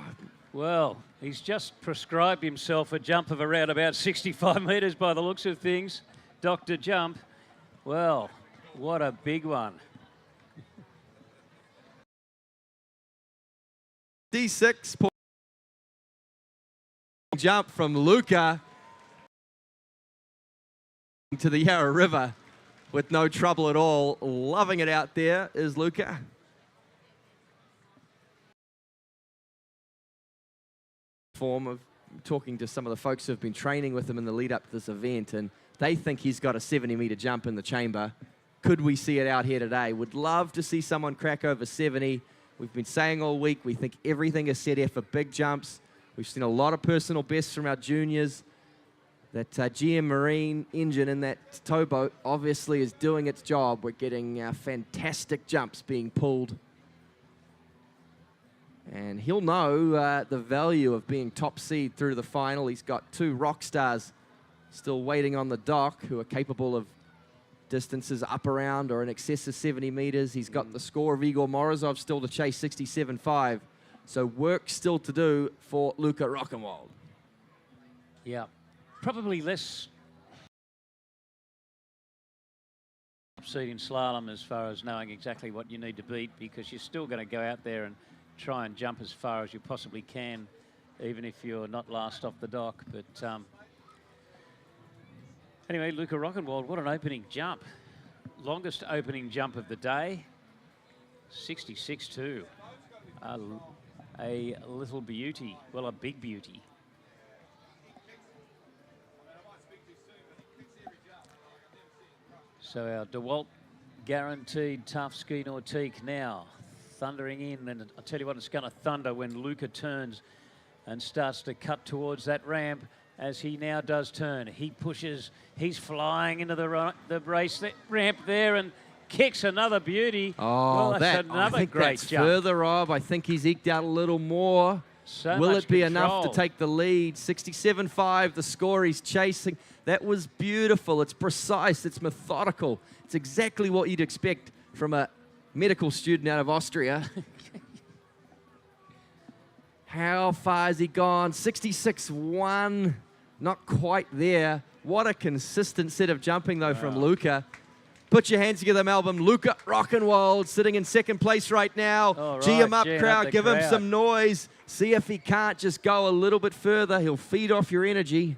Well, he's just prescribed himself a jump of around about 65 metres by the looks of things. Dr. Jump. Well, what a big one.
D6 jump from Luca to the Yarra River with no trouble at all. Loving it out there is Luca. Form of talking to some of the folks who have been training with him in the lead up to this event, and they think he's got a 70-metre jump in the chamber. Could we see it out here today? Would love to see someone crack over 70. We've been saying all week, we think everything is set here for big jumps. We've seen a lot of personal bests from our juniors. That GM Marine engine in that towboat obviously is doing its job. We're getting fantastic jumps being pulled. And he'll know the value of being top seed through the final. He's got 2 rock stars still waiting on the dock who are capable of distances up around or in excess of 70 meters. He's got the score of Igor Morozov still to chase 67.5. So work still to do for Luka Rockenwald.
Yeah, probably less seed in slalom as far as knowing exactly what you need to beat, because you're still going to go out there and try and jump as far as you possibly can, even if you're not last off the dock. But anyway, Luka Rockenwald, what an opening jump. Longest opening jump of the day, 66.2. A little beauty, well, a big beauty. So our DeWalt guaranteed tough ski Nautique now thundering in, and I'll tell you what, it's going to thunder when Luka turns and starts to cut towards that ramp. As he now does turn, he pushes, he's flying into the race ramp there and kicks another beauty.
Oh,
well, that's another
I think
great
that's
jump.
further off. I think he's eked out a little more.
So
Will
much
it be
control.
enough to take the lead? 67.5, the score he's chasing. That was beautiful. It's precise. It's methodical. It's exactly what you'd expect from a medical student out of Austria. How far has he gone? 66.1. Not quite there. What a consistent set of jumping, though, from Luka. Put your hands together, Melbourne. Luka Rockenwald sitting in second place right now.
All
G him
right,
up,
G
crowd.
up
Give
the
him
crowd.
some noise. See if he can't just go a little bit further. He'll feed off your energy.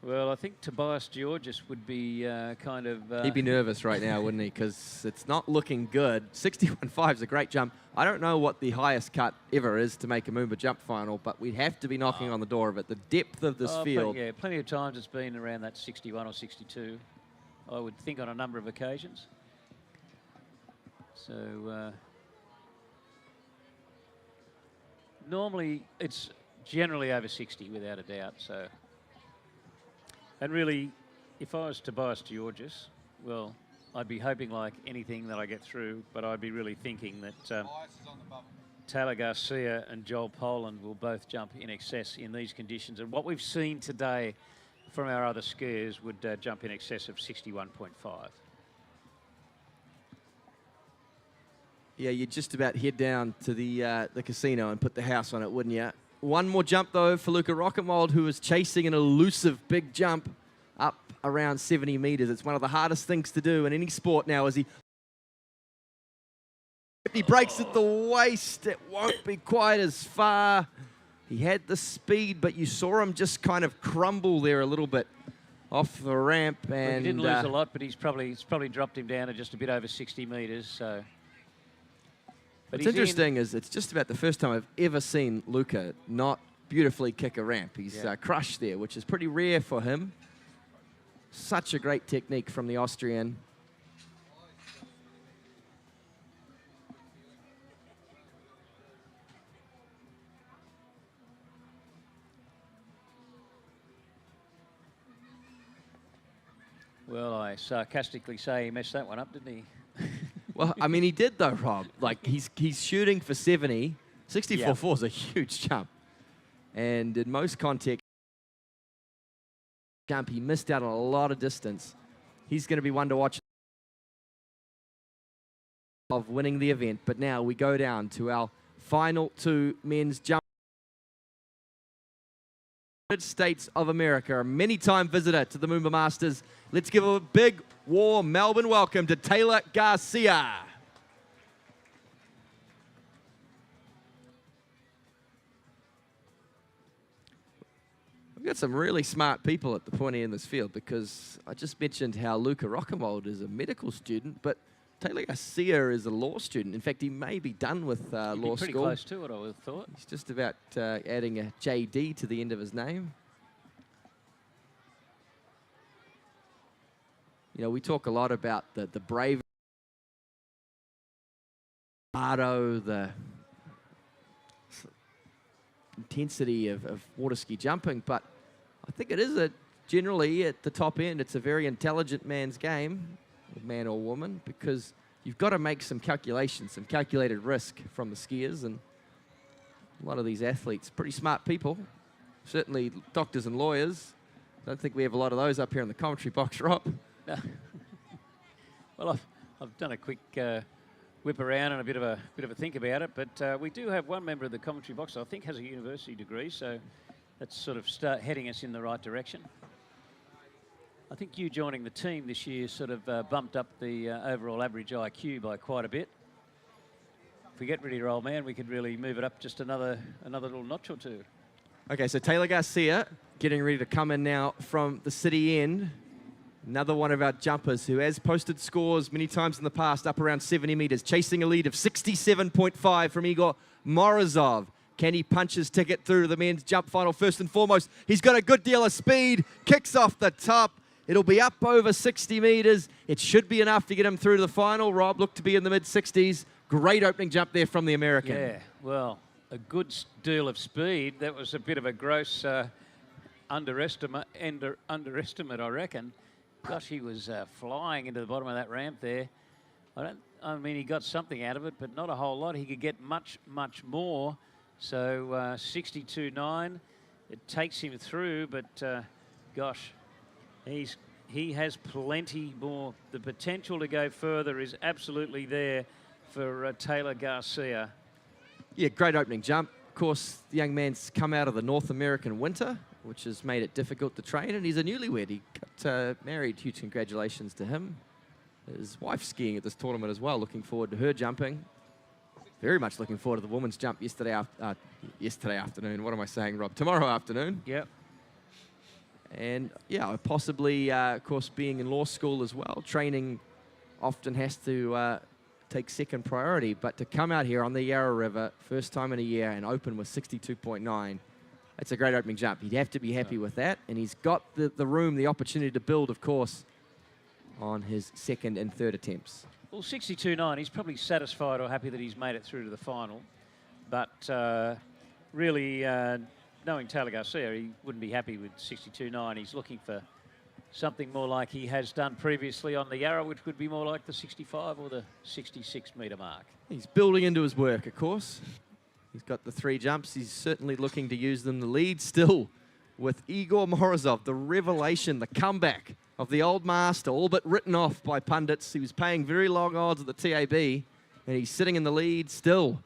Well, I think Tobias Georgis would be kind of...
He'd be nervous right now, wouldn't he? Because it's not looking good. 61.5 is a great jump. I don't know what the highest cut ever is to make a MOOMBA jump final, but we'd have to be knocking on the door of it. The depth of this field.
Yeah, plenty of times it's been around that 61 or 62, I would think, on a number of occasions. So normally it's generally over 60 without a doubt. So, and really, if I was Tobias Georgis, well, I'd be hoping like anything that I get through, but I'd be really thinking that Taylor Garcia and Joel Poland will both jump in excess in these conditions. And what we've seen today from our other skiers would jump in excess of 61.5.
Yeah, you'd just about head down to the casino and put the house on it, wouldn't you? One more jump, though, for Luka Rockenwald, who is chasing an elusive big jump up around 70 meters. It's one of the hardest things to do in any sport now, as he breaks at the waist. It won't be quite as far. He had the speed, but you saw him just kind of crumble there a little bit off the ramp. And
Well, he didn't lose a lot, but it's probably dropped him down to just a bit over 60 meters. So. But
What's interesting is it's just about the first time I've ever seen Luka not beautifully kick a ramp. He's crushed there, which is pretty rare for him. Such a great technique from the Austrian.
Well, I sarcastically say he messed that one up, didn't he?
Well, I mean, he did though, Rob. Like, he's shooting for 70. 64.4 is a huge jump. And in most contexts, he missed out on a lot of distance. He's going to be one to watch of winning the event. But now we go down to our final two men's jump. United States of America, a many-time visitor to the MOOMBA Masters. Let's give a big, warm Melbourne welcome to Taylor Garcia. We've got some really smart people at the pointy end of this field, because I just mentioned how Luca Rockemold is a medical student, but Taylor Garcia is a law student. In fact, he may be done with law
pretty
school.
close to it, I would have thought.
He's just about adding a JD to the end of his name. You know, we talk a lot about the brave, the intensity of water ski jumping, but I think it is generally at the top end, it's a very intelligent man's game, man or woman, because you've got to make some calculations, some calculated risk from the skiers, and a lot of these athletes, pretty smart people, certainly doctors and lawyers. I don't think we have a lot of those up here in the commentary box, Rob.
No. Well, I've done a quick whip around and a bit of a think about it, but we do have one member of the commentary box I think has a university degree, so that's sort of heading us in the right direction. I think you joining the team this year sort of bumped up the overall average IQ by quite a bit. If we get ready to roll, man, we could really move it up just another little notch or two.
Okay, so Taylor Garcia getting ready to come in now from the city end. Another one of our jumpers who has posted scores many times in the past, up around 70 meters, chasing a lead of 67.5 from Igor Morozov. Can he punch his ticket through to the men's jump final? First and foremost, he's got a good deal of speed, kicks off the top. It'll be up over 60 meters. It should be enough to get him through to the final. Rob looked to be in the mid-60s. Great opening jump there from the American.
Yeah, well, a good deal of speed. That was a bit of a gross underestimate, I reckon. Gosh, he was flying into the bottom of that ramp there. I mean, he got something out of it, but not a whole lot. He could get much, much more. So 62.9, it takes him through, but gosh, he has plenty more. The potential to go further is absolutely there for Taylor Garcia.
Yeah, great opening jump. Of course, the young man's come out of the North American winter, which has made it difficult to train, and he's a newlywed. He got married. Huge congratulations to him. His wife's skiing at this tournament as well. Looking forward to her jumping. Very much looking forward to the women's jump yesterday afternoon. What am I saying, Rob? Tomorrow afternoon.
Yep.
And yeah, possibly, of course, being in law school as well, training often has to take second priority. But to come out here on the Yarra River, first time in a year, and open with 62.9, that's a great opening jump. He'd have to be happy with that. And he's got the room, the opportunity to build, of course, on his second and third attempts.
Well, 62.9, he's probably satisfied or happy that he's made it through to the final. But really, knowing Taylor Garcia, he wouldn't be happy with 62.9. He's looking for something more like he has done previously on the Yarra, which would be more like the 65 or the 66-metre mark.
He's building into his work, of course. He's got the 3 jumps. He's certainly looking to use them. The lead still with Igor Morozov, the revelation, the comeback of the old master, all but written off by pundits. He was paying very long odds at the TAB, and he's sitting in the lead still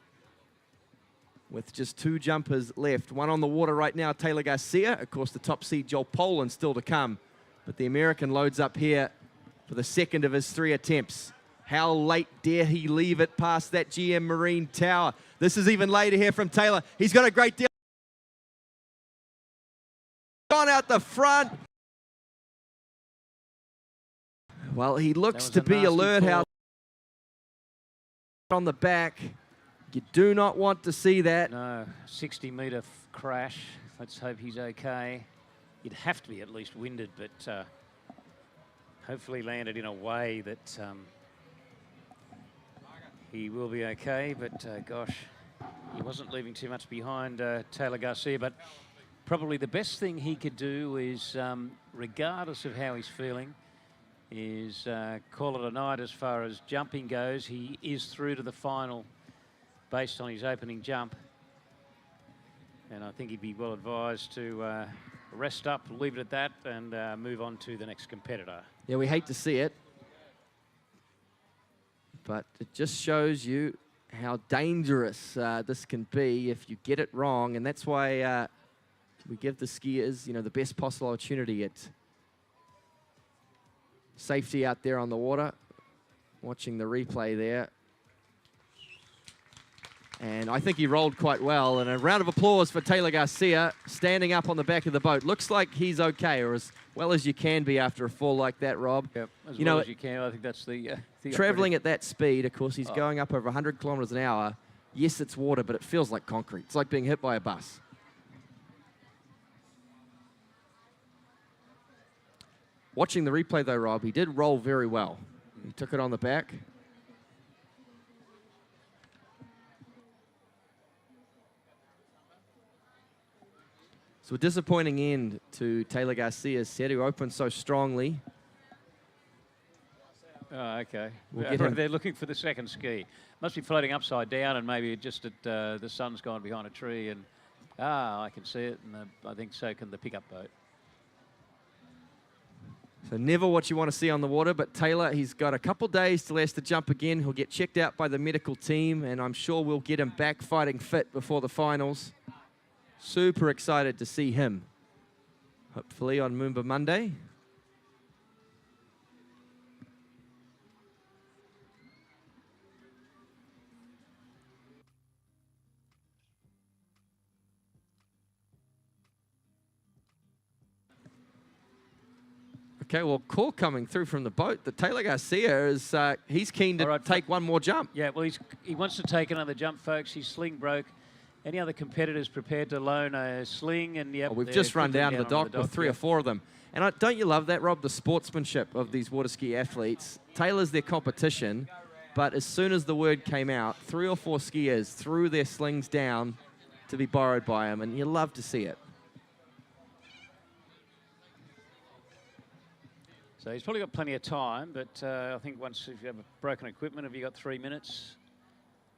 with just 2 jumpers left. One on the water right now, Taylor Garcia. Of course, the top seed, Joel Poland, still to come. But the American loads up here for the second of his 3 attempts. How late dare he leave it past that GM Marine Tower? This is even later here from Taylor. He's got a great deal. Gone out the front. Well, he looks to be alert how on the back. You do not want to see that.
No, 60-metre crash. Let's hope he's okay. You'd have to be at least winded, but hopefully landed in a way that he will be okay. But gosh, he wasn't leaving too much behind Taylor Garcia. But probably the best thing he could do is, regardless of how he's feeling, is call it a night as far as jumping goes. He is through to the final based on his opening jump. And I think he'd be well advised to rest up, leave it at that, and move on to the next competitor.
Yeah, we hate to see it, but it just shows you how dangerous this can be if you get it wrong, and that's why we give the skiers, you know, the best possible opportunity at safety out there on the water. Watching the replay there. And I think he rolled quite well. And a round of applause for Taylor Garcia standing up on the back of the boat. Looks like he's okay, or as well as you can be after a fall like that, Rob.
Yep, as well as you can. I think that's the
traveling at that speed, of course, he's going up over 100 kilometers an hour. Yes, it's water, but it feels like concrete. It's like being hit by a bus. Watching the replay, though, Rob, he did roll very well. He took it on the back. So a disappointing end to Taylor Garcia's set, who opened so strongly.
Oh, okay.
We'll
They're looking for the second ski. Must be floating upside down, and maybe just at the sun's gone behind a tree, and I can see it, and I think so can the pickup boat.
So never what you want to see on the water, but Taylor, he's got a couple days till he has to jump again. He'll get checked out by the medical team, and I'm sure we'll get him back fighting fit before the finals. Super excited to see him, hopefully on MOOMBA Monday. Okay, well, call coming through from the boat that Taylor Garcia is, he's keen to take one more jump.
Yeah, well, he wants to take another jump, folks. His sling broke. Any other competitors prepared to loan a sling? And yep,
we've just run down to the dock with three or four of them. And don't you love that, Rob, the sportsmanship of these water ski athletes? Taylor's their competition, but as soon as the word came out, 3 or 4 skiers threw their slings down to be borrowed by him, and you love to see it.
So he's probably got plenty of time, but I think once if you have broken equipment, have you got 3 minutes,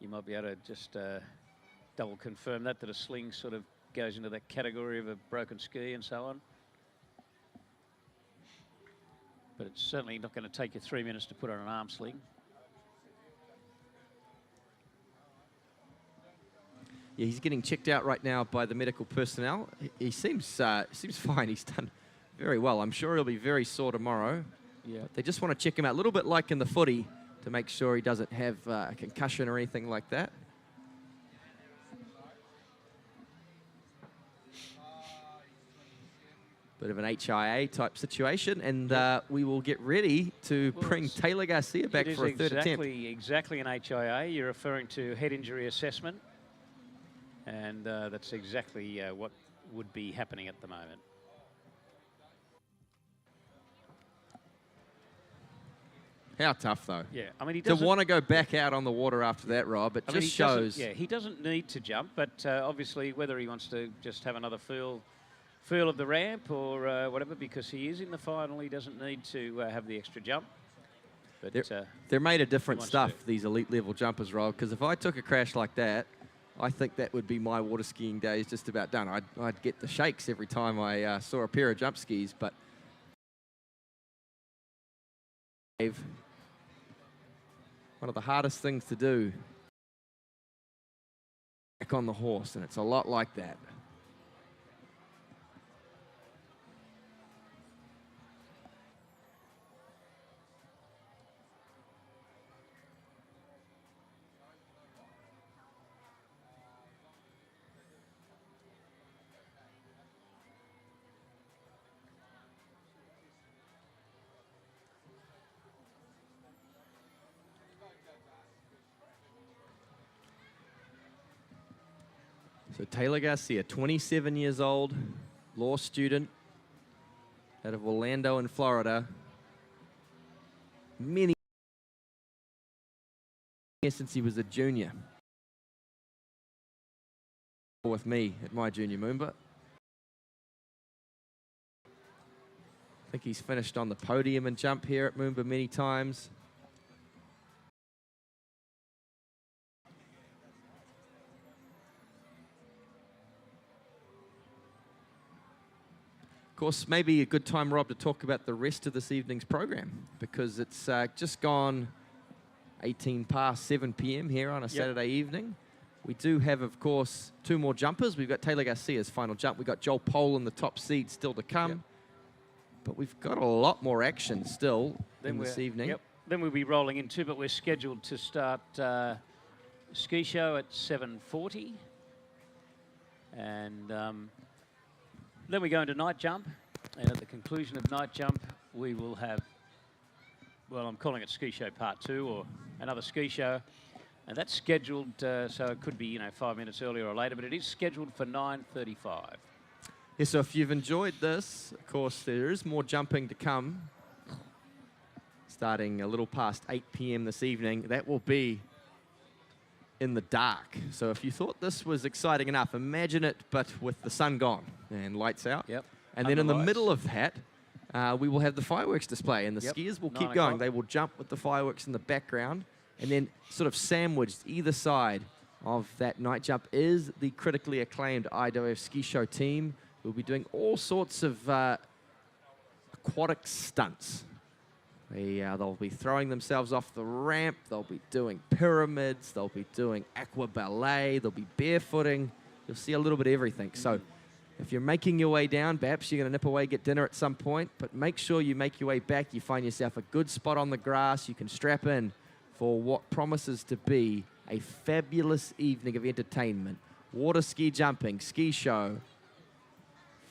you might be able to just double confirm that a sling sort of goes into that category of a broken ski and so on. But it's certainly not going to take you 3 minutes to put on an arm sling.
Yeah, he's getting checked out right now by the medical personnel. He seems fine. He's done very well. I'm sure he'll be very sore tomorrow.
Yeah.
But they just want to check him out, a little bit like in the footy, to make sure he doesn't have a concussion or anything like that. Bit of an HIA type situation, and we will get ready to bring Taylor Garcia back for a third attempt.
Exactly an HIA. You're referring to head injury assessment, and that's exactly what would be happening at the moment.
How tough, though.
Yeah, I mean, he
to want to go back out on the water after that, Rob, it just shows.
Yeah, he doesn't need to jump, but obviously whether he wants to just have another feel of the ramp or whatever, because he is in the final, he doesn't need to have the extra jump. But
they're made of different stuff, these elite level jumpers, Rob, because if I took a crash like that, I think that would be my water skiing days just about done. I'd get the shakes every time I saw a pair of jump skis, but one of the hardest things to do back on the horse, and it's a lot like that. So Taylor Garcia, 27 years old, law student out of Orlando in Florida. Many years since he was a junior with me at my junior MOOMBA. I think he's finished on the podium and jump here at MOOMBA many times. Of course, maybe a good time, Rob, to talk about the rest of this evening's program, because it's just gone 18 past 7 p.m. here on a Saturday evening. We do have, of course, 2 more jumpers. We've got Taylor Garcia's final jump. We've got Joel Pole in the top seed still to come. But we've got a lot more action still in this evening.
Then we'll be rolling in too, but we're scheduled to start ski show at 7:40. And then we go into night jump. And at the conclusion of night jump, we will have, well, I'm calling it ski show part 2 or another ski show. And that's scheduled, so it could be, you know, 5 minutes earlier or later, but it is scheduled for 9:35.
Yeah, so if you've enjoyed this, of course, there is more jumping to come. Starting a little past 8 p.m. this evening. That will be in the dark. So if you thought this was exciting enough, imagine it, but with the sun gone and lights out.
Yep.
And then in the middle of that, we will have the fireworks display, and the
Yep.
skiers will
9
keep going.
o'clock.
They will jump with the fireworks in the background, and then sort of sandwiched either side of that night jump is the critically acclaimed IWF ski show team. We'll be doing all sorts of aquatic stunts. They'll be throwing themselves off the ramp. They'll be doing pyramids. They'll be doing aqua ballet. They'll be barefooting. You'll see a little bit of everything. So if you're making your way down, perhaps you're going to nip away, get dinner at some point, but make sure you make your way back. You find yourself a good spot on the grass. You can strap in for what promises to be a fabulous evening of entertainment. Water ski jumping, ski show,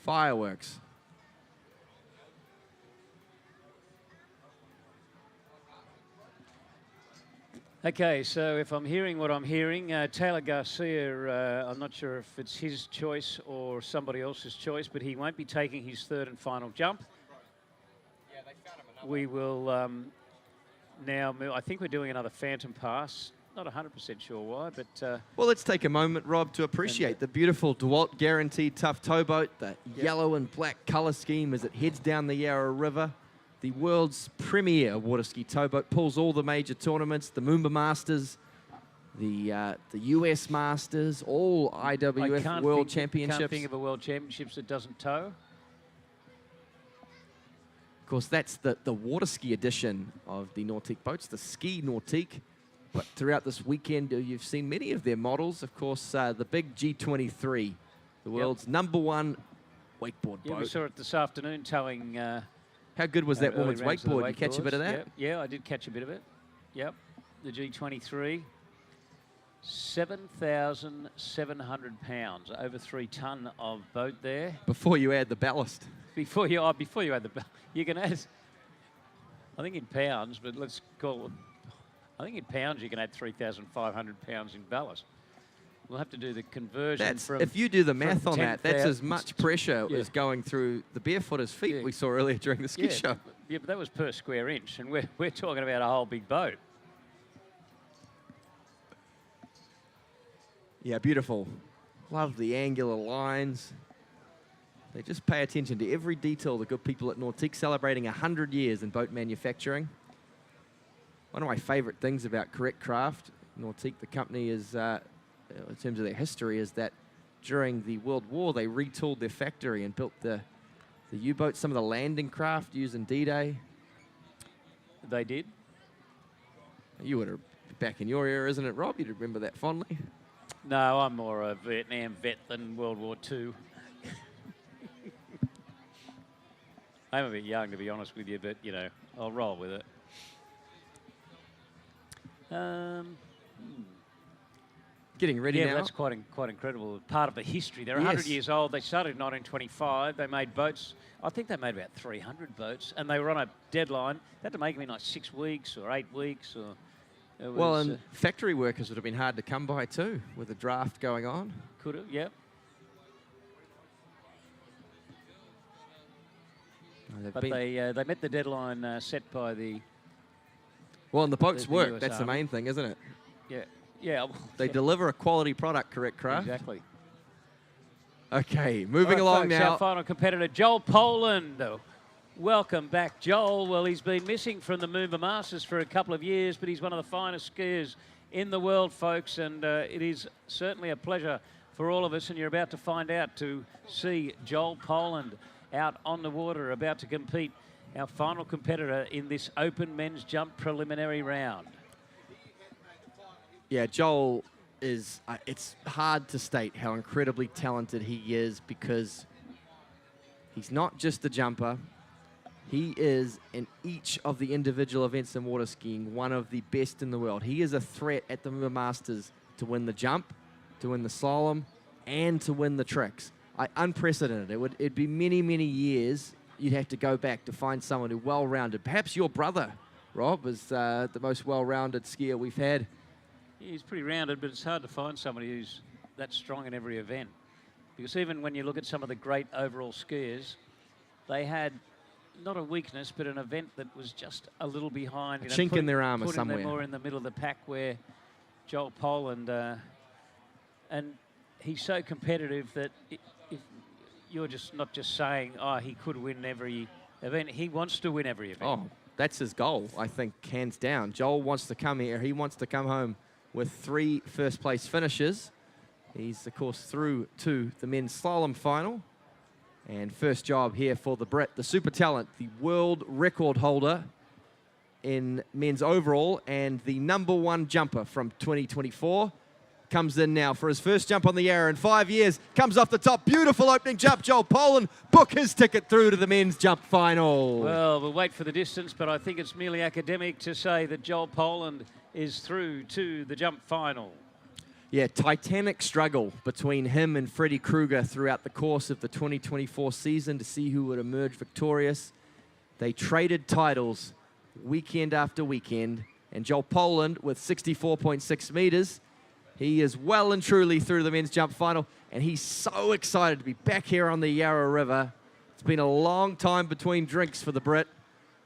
fireworks.
Okay, so if I'm hearing what I'm hearing, Taylor Garcia, I'm not sure if it's his choice or somebody else's choice, but he won't be taking his third and final jump. We will now move. I think we're doing another phantom pass. Not 100% sure why, but...
Well, let's take a moment, Rob, to appreciate the beautiful DeWalt Guaranteed Tough Towboat, the yellow and black colour scheme as it heads down the Yarra River. The world's premier water ski towboat, pulls all the major tournaments, the MOOMBA Masters, the US Masters, all IWF World Championships.
Can't think of a World Championships that doesn't tow.
Of course, that's the water ski edition of the Nautique boats, the Ski Nautique. But throughout this weekend, you've seen many of their models. Of course, the big G23, the world's #1 wakeboard
Yeah,
boat.
we saw it this afternoon towing...
How good was that
early
women's
rounds of the
wakeboard? You catch a bit of that?
Yep. Yeah, I did catch a bit of it. Yep, the G23. 7,700 pounds, over 3 ton of boat there.
Before you add the ballast.
Before you add the, you can add, I think in pounds, but let's call it, I think in pounds you can add 3,500 pounds in ballast. We'll have to do the conversion
If you do the math on that, that's
10,000
as much pressure as going through the barefooter's feet we saw earlier during the ski show.
Yeah, but that was per square inch, and we're talking about a whole big boat.
Yeah, beautiful. Love the angular lines. They just pay attention to every detail, the good people at Nautique, celebrating 100 years in boat manufacturing. One of my favorite things about Correct Craft, Nautique, the company, is in terms of their history, is that during the World War, they retooled their factory and built the U-boats, some of the landing craft used in D-Day.
They did.
You would have, back in your era, isn't it, Rob? You'd remember that fondly.
No, I'm more a Vietnam vet than World War II. I'm a bit young, to be honest with you, but, you know, I'll roll with it.
Getting ready now.
Yeah, that's quite incredible. Part of the history. They're 100 years old. They started in 1925. They made boats. I think they made about 300 boats, and they were on a deadline. They had to make them in like 6 weeks or 8 weeks. Or
well, and factory workers would have been hard to come by too, with the draft going on.
Could have, yep. But they met the deadline set by the...
Well, and the boats
the
work.
US
That's the
Army.
main thing, isn't it?
Yeah. Yeah.
They deliver a quality product, Correct Craft.
Exactly.
Okay, moving
All right,
along
folks,
now.
Our final competitor, Joel Poland. Welcome back, Joel. Well, he's been missing from the MOOMBA Masters for a couple of years, but he's one of the finest skiers in the world, folks, and it is certainly a pleasure for all of us, and you're about to find out to see Joel Poland out on the water, about to compete, our final competitor in this open men's jump preliminary round.
Yeah, Joel is, it's hard to state how incredibly talented he is, because he's not just a jumper. He is, in each of the individual events in water skiing, one of the best in the world. He is a threat at the MOOMBA Masters to win the jump, to win the slalom, and to win the tricks. Unprecedented. It'd be many, many years you'd have to go back to find someone who well-rounded. Perhaps your brother, Rob, is the most well-rounded skier we've had.
He's pretty rounded, but it's hard to find somebody who's that strong in every event. Because even when you look at some of the great overall skiers, they had not a weakness, but an event that was just a little behind.
A chink in their armour
putting
somewhere.
them more in the middle of the pack, where Joel Poland, and he's so competitive that if you're just not just saying, oh, he could win every event. He wants to win every event.
Oh, that's his goal, I think, hands down. Joel wants to come here. He wants to come home with 3 first-place finishes. He's, of course, through to the men's slalom final. And first job here for the Brit, the super talent, the world record holder in men's overall and the #1 jumper from 2024. Comes in now for his first jump on the air in 5 years. Comes off the top. Beautiful opening jump. Joel Poland book his ticket through to the men's jump final.
Well, we'll wait for the distance, but I think it's merely academic to say that Joel Poland is through to the jump final.
Yeah, titanic struggle between him and Freddie Kruger throughout the course of the 2024 season to see who would emerge victorious. They traded titles weekend after weekend, and Joel Poland with 64.6 meters. He is well and truly through the men's jump final, and he's so excited to be back here on the Yarra River. It's been a long time between drinks for the Brit,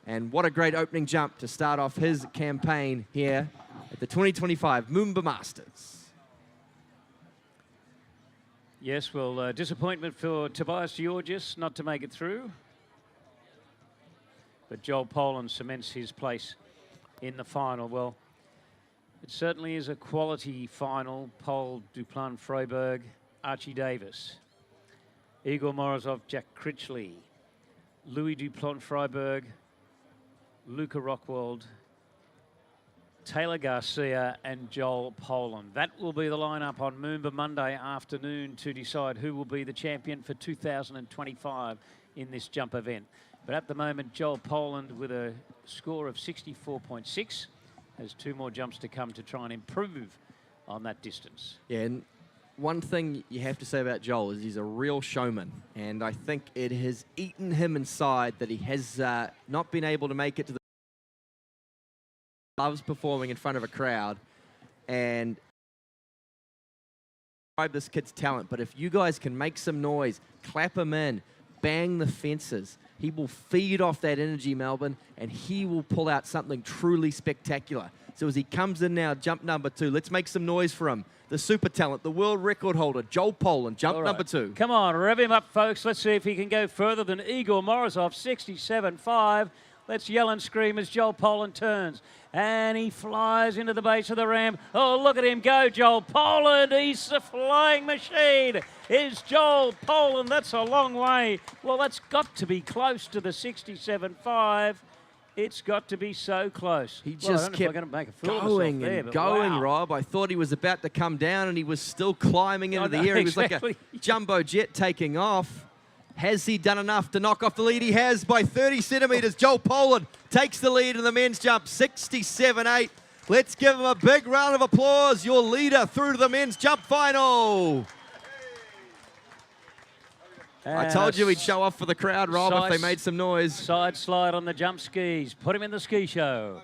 and what a great opening jump to start off his campaign here at the 2025 MOOMBA Masters.
Yes, well, disappointment for Tobias Georgis not to make it through. But Joel Poland cements his place in the final. Well, it certainly is a quality final. Paul Duplan Freiberg, Archie Davis, Igor Morozov, Jack Critchley, Louis Duplan Freiberg, Luca Rockwald, Taylor Garcia and Joel Poland. That will be the lineup on MOOMBA Monday afternoon to decide who will be the champion for 2025 in this jump event. But at the moment, Joel Poland with a score of 64.6 has 2 more jumps to come to try and improve on that distance.
Yeah, and one thing you have to say about Joel is he's a real showman, and I think it has eaten him inside that he has not been able to make it to the loves performing in front of a crowd, and this kid's talent. But if you guys can make some noise, clap him in, bang the fences, he will feed off that energy, Melbourne, and he will pull out something truly spectacular. So as he comes in now, jump #2, let's make some noise for him. The super talent, the world record holder, Joel Poland, jump #2.
Come on, rev him up, folks. Let's see if he can go further than Igor Morozov, 67.5. Let's yell and scream as Joel Poland turns. And he flies into the base of the ramp. Oh, look at him go, Joel Poland. He's a flying machine. Is Joel Poland. That's a long way. Well, that's got to be close to the 67.5. It's got to be so close.
He just kept going and going,
wow.
Rob. I thought he was about to come down, and he was still climbing into the air. He was like a jumbo jet taking off. Has he done enough to knock off the lead? He has by 30 centimetres. Joel Poland takes the lead in the men's jump, 67.8. Let's give him a big round of applause. Your leader through to the men's jump final. I told you he'd show off for the crowd, Rob, if they made some noise.
Side slide on the jump skis. Put him in the ski show.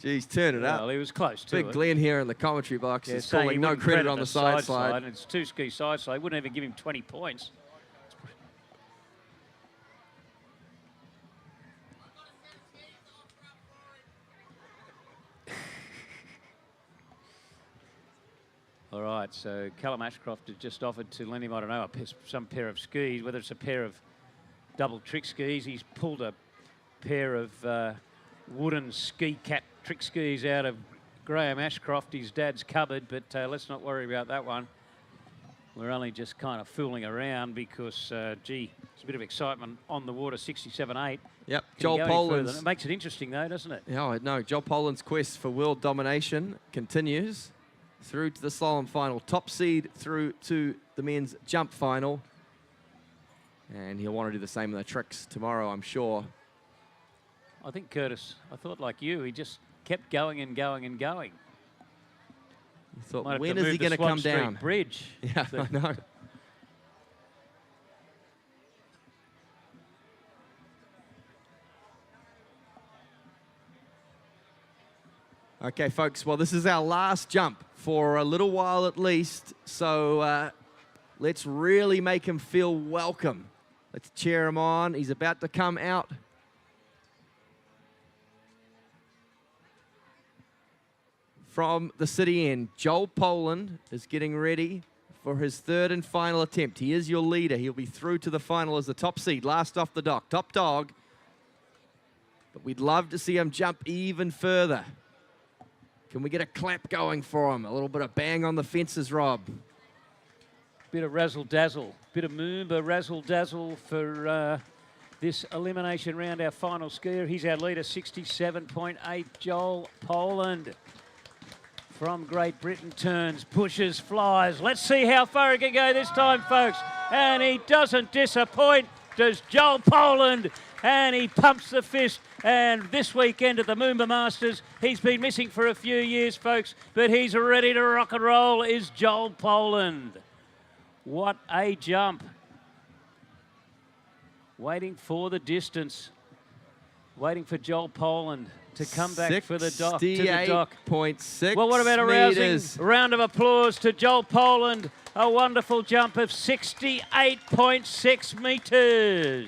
Geez, turn it up.
Well, he was close to
Big
it.
Glenn here in the commentary box
Yeah,
is
saying
calling
he
no
wouldn't
credit on the side slide.
It's 2 ski side slide. Wouldn't even give him 20 points. All right, so Callum Ashcroft has just offered to lend him, I don't know, some pair of skis, whether it's a pair of double trick skis. He's pulled a pair of wooden ski cat trick skis out of Graham Ashcroft, his dad's cupboard, but let's not worry about that one. We're only just kind of fooling around because, gee, there's a bit of excitement on the water, 67.8.
Yep, Joel Poland's...
It makes it interesting, though, doesn't it?
Yeah, no, Joel Poland's quest for world domination continues through to the slalom final. Top seed through to the men's jump final. And he'll want to do the same in the tricks tomorrow, I'm sure.
I think, Curtis, I thought like you, he just kept going and going and going.
You thought,
Might have
when
to
is he
move
going to
Swan
come
Street
down?
Bridge.
Yeah, I know. Okay, folks, well, this is our last jump for a little while at least, so let's really make him feel welcome. Let's cheer him on. He's about to come out. From the city end, Joel Poland is getting ready for his third and final attempt. He is your leader. He'll be through to the final as the top seed, last off the dock, top dog. But we'd love to see him jump even further. Can we get a clap going for him? A little bit of bang on the fences, Rob.
Bit of razzle-dazzle, bit of MOOMBA razzle-dazzle for this elimination round, our final skier. He's our leader, 67.8, Joel Poland. From Great Britain turns, pushes, flies. Let's see how far he can go this time, folks. And he doesn't disappoint, does Joel Poland. And he pumps the fist. And this weekend at the MOOMBA Masters, he's been missing for a few years, folks, but he's ready to rock and roll, is Joel Poland. What a jump. Waiting for the distance. Waiting for Joel Poland to come back for the dock. To the dock.
68.6
Well, what about a rousing round of applause to Joel Poland? A wonderful jump of 68.6 metres.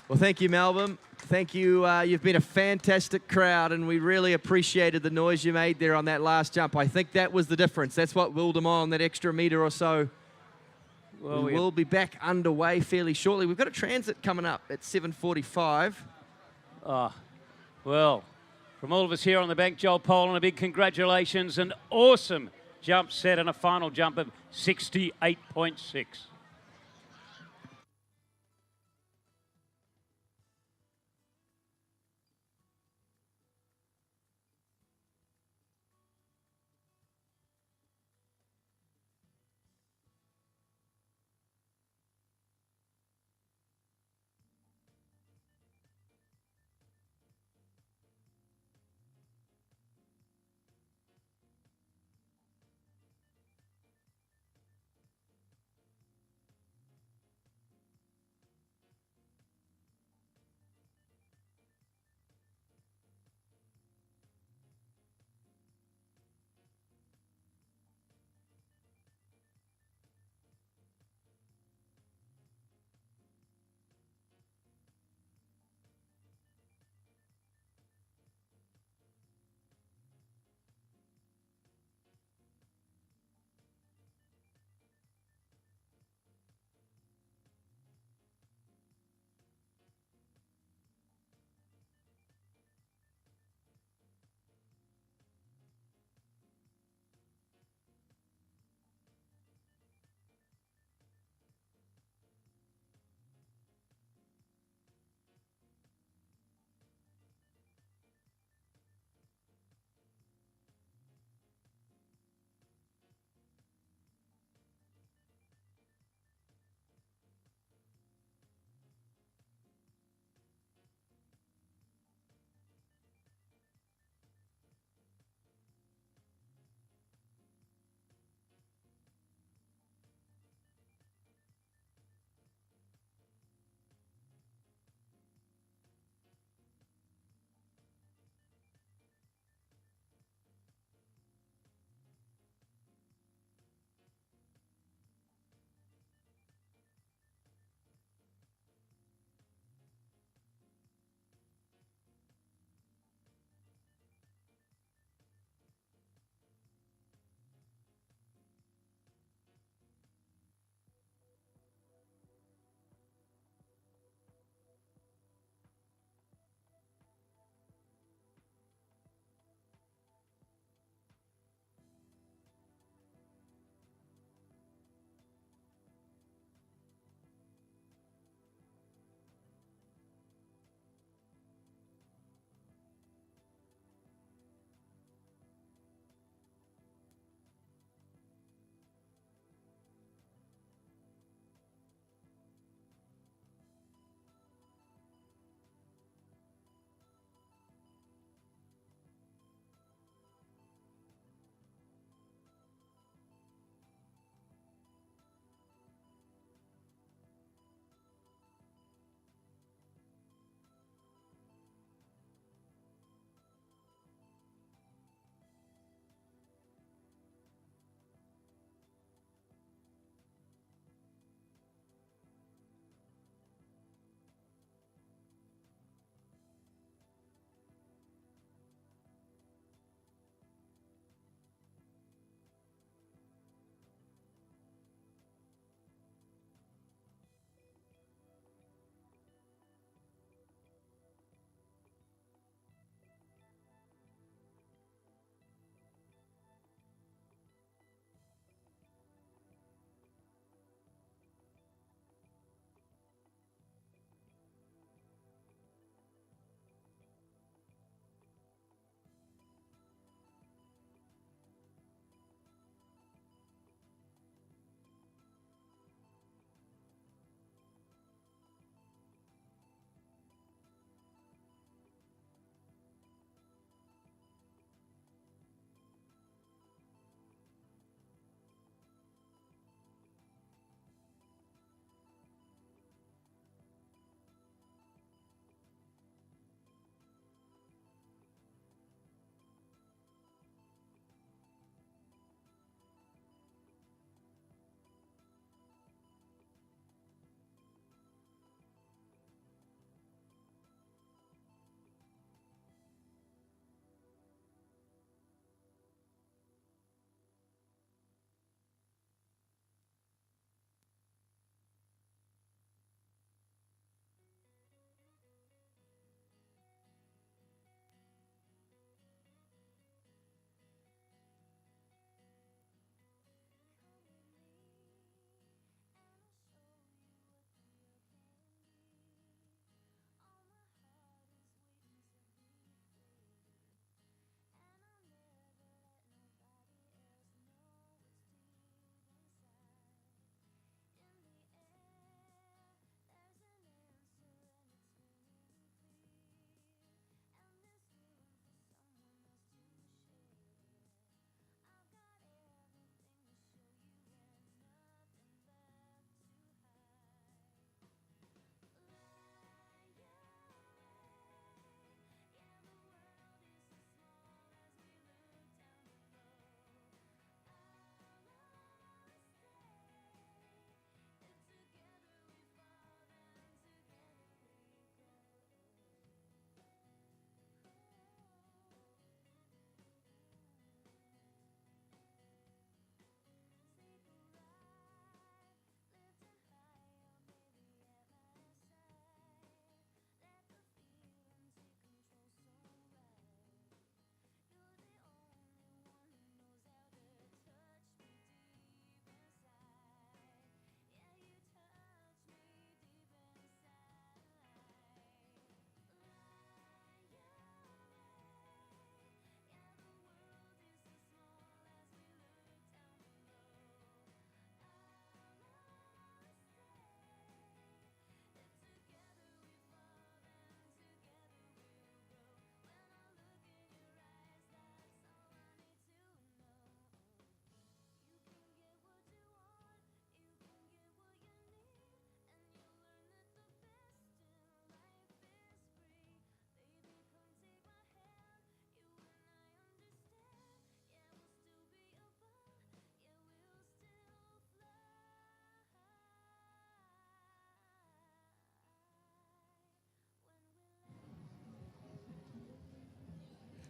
Well, thank you, Melbourne. Thank you. You've been a fantastic crowd, and we really appreciated the noise you made there on that last jump. I think that was the difference. That's what willed them on, that extra metre or so.
Well,
we will be back underway fairly shortly. We've got a transit coming up at 7:45.
Well, from all of us here on the bank, Joel Poland, a big congratulations. An awesome jump set and a final jump of 68.6.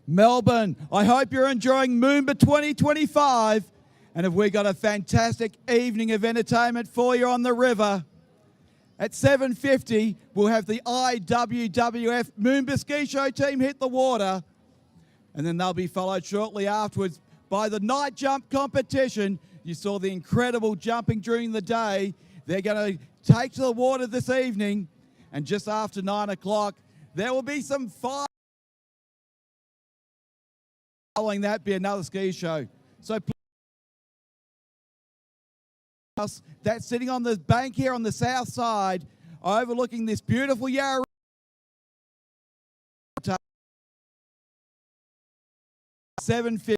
Melbourne, I hope you're enjoying MOOMBA 2025, and have we got a fantastic evening of entertainment for you on the river. At 7:50, we'll have the IWWF MOOMBA Ski Show team hit the water, and then they'll be followed shortly afterwards by the night jump competition. You saw the incredible jumping during the day. They're going to take to the water this evening, and just after 9 o'clock, there will be some fire. Following that, be another ski show. So that's sitting on the bank here on the south side, overlooking this beautiful Yarra. 7:50.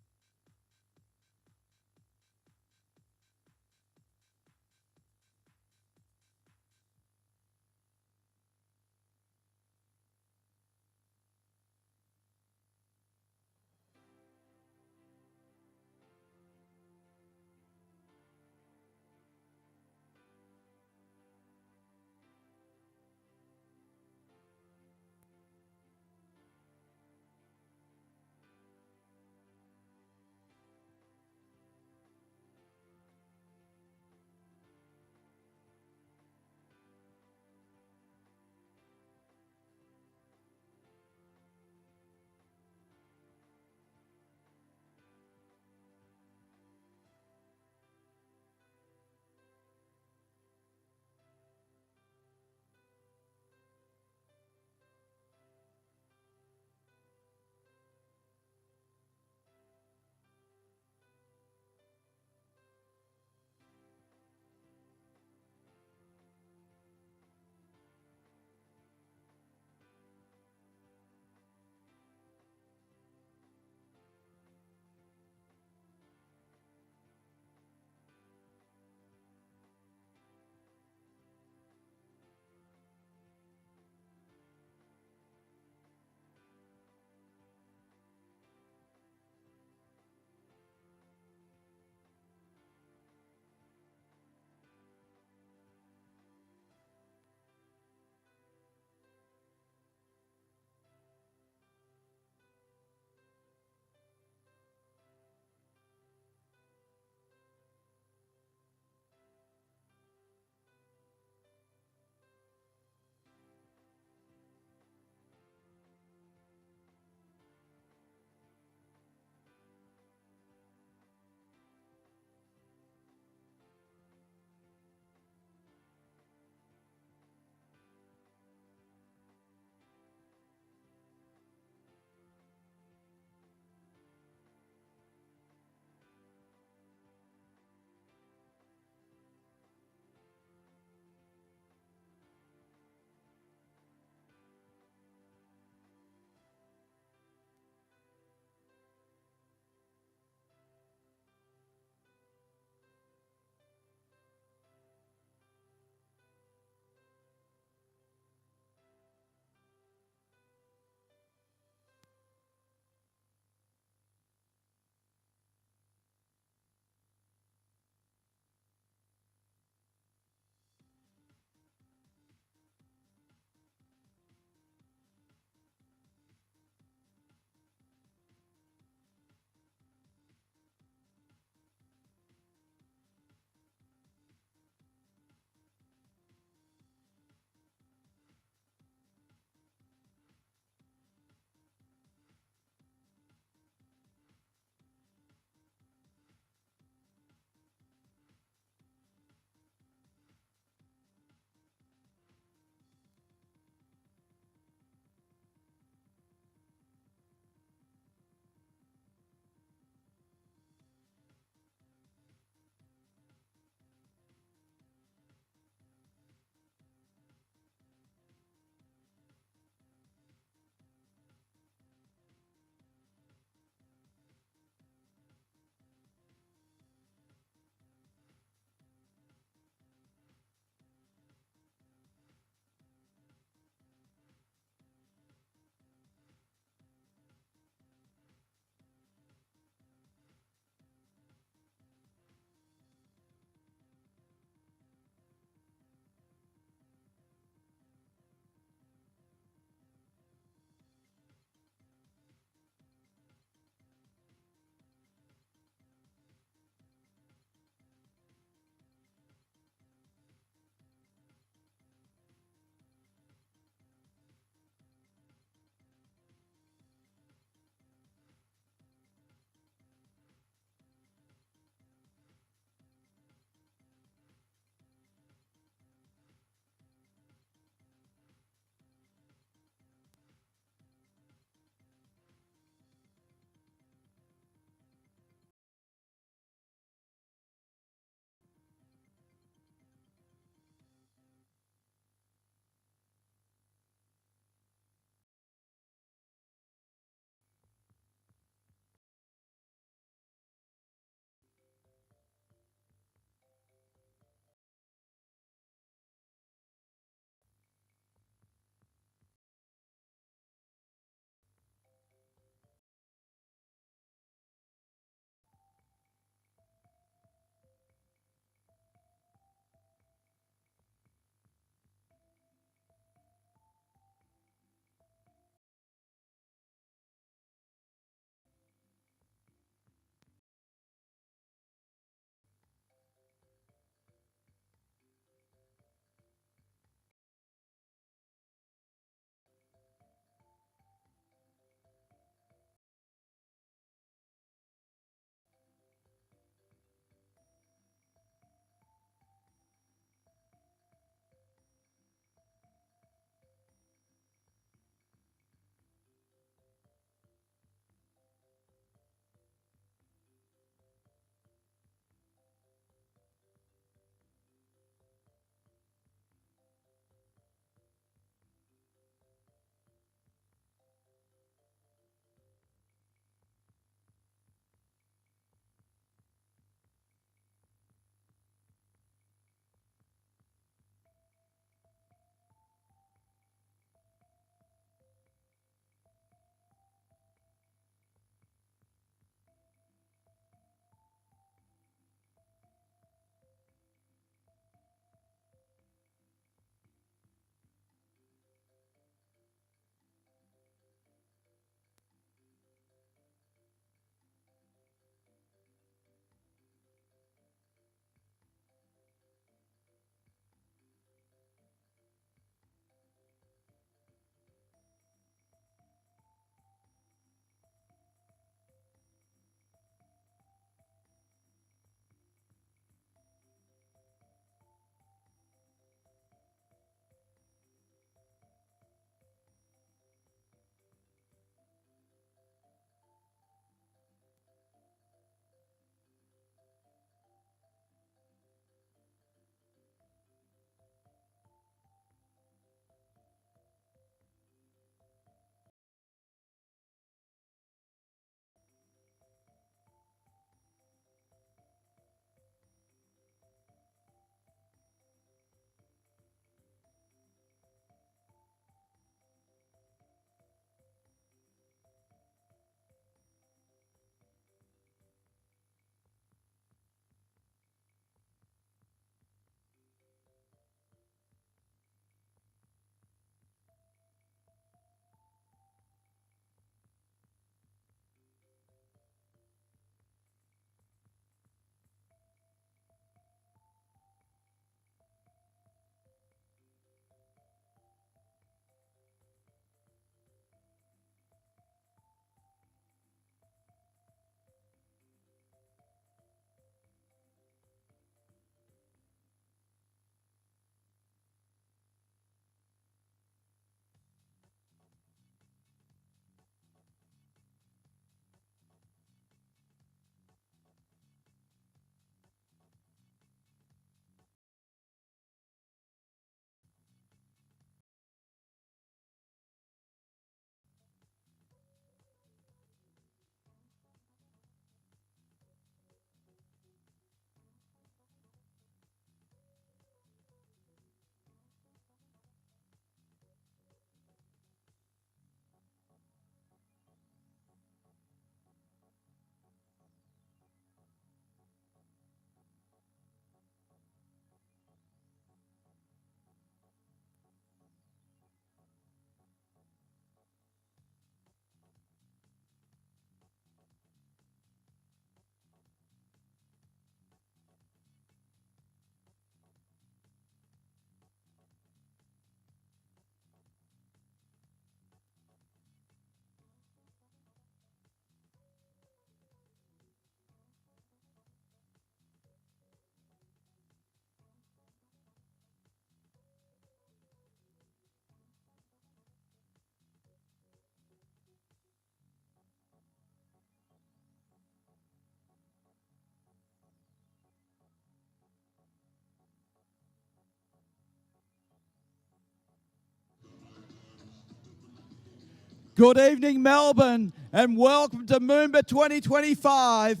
Good evening, Melbourne, and welcome to MOOMBA 2025.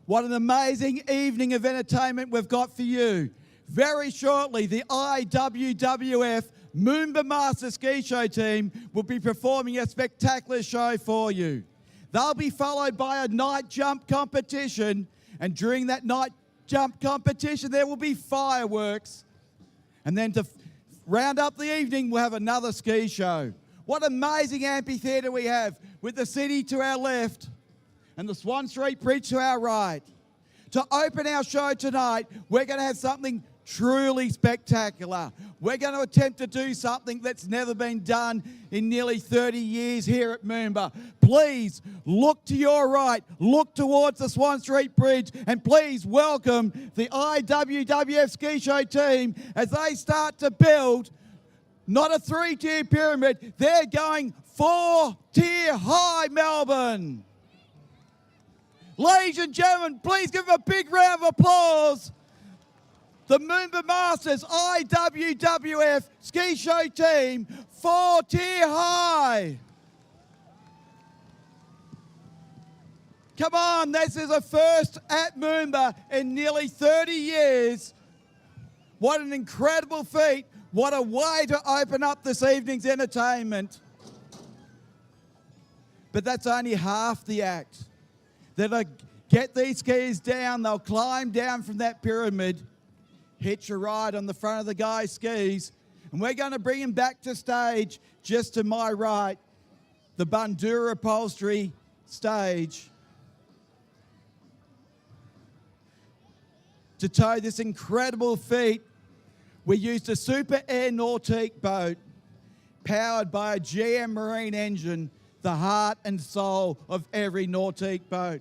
What an amazing evening of entertainment we've got for you. Very shortly, the IWWF MOOMBA Master Ski Show team will be performing a spectacular show for you. They'll be followed by a night jump competition, and during that night jump competition, there will be fireworks. And then to round up the evening, we'll have another ski show. What amazing amphitheatre we have with the city to our left and the Swan Street Bridge to our right. To open our show tonight, we're going to have something truly spectacular. We're going to attempt to do something that's never been done in nearly 30 years here at MOOMBA. Please look to your right, look towards the Swan Street Bridge, and please welcome the IWWF Ski Show team as they start to build not a 3-tier pyramid, they're going 4-tier high, Melbourne. Ladies and gentlemen, please give them a big round of applause. The MOOMBA Masters IWWF Ski Show team, 4-tier high. Come on, this is a first at MOOMBA in nearly 30 years. What an incredible feat. What a way to open up this evening's entertainment. But that's only half the act. They'll get these skiers down, they'll climb down from that pyramid, hitch a ride on the front of the guy's skis, and we're going to bring him back to stage just to my right, the Bandura upholstery stage, to tow this incredible feat. We used a Super Air Nautique boat powered by a GM Marine engine, the heart and soul of every Nautique boat.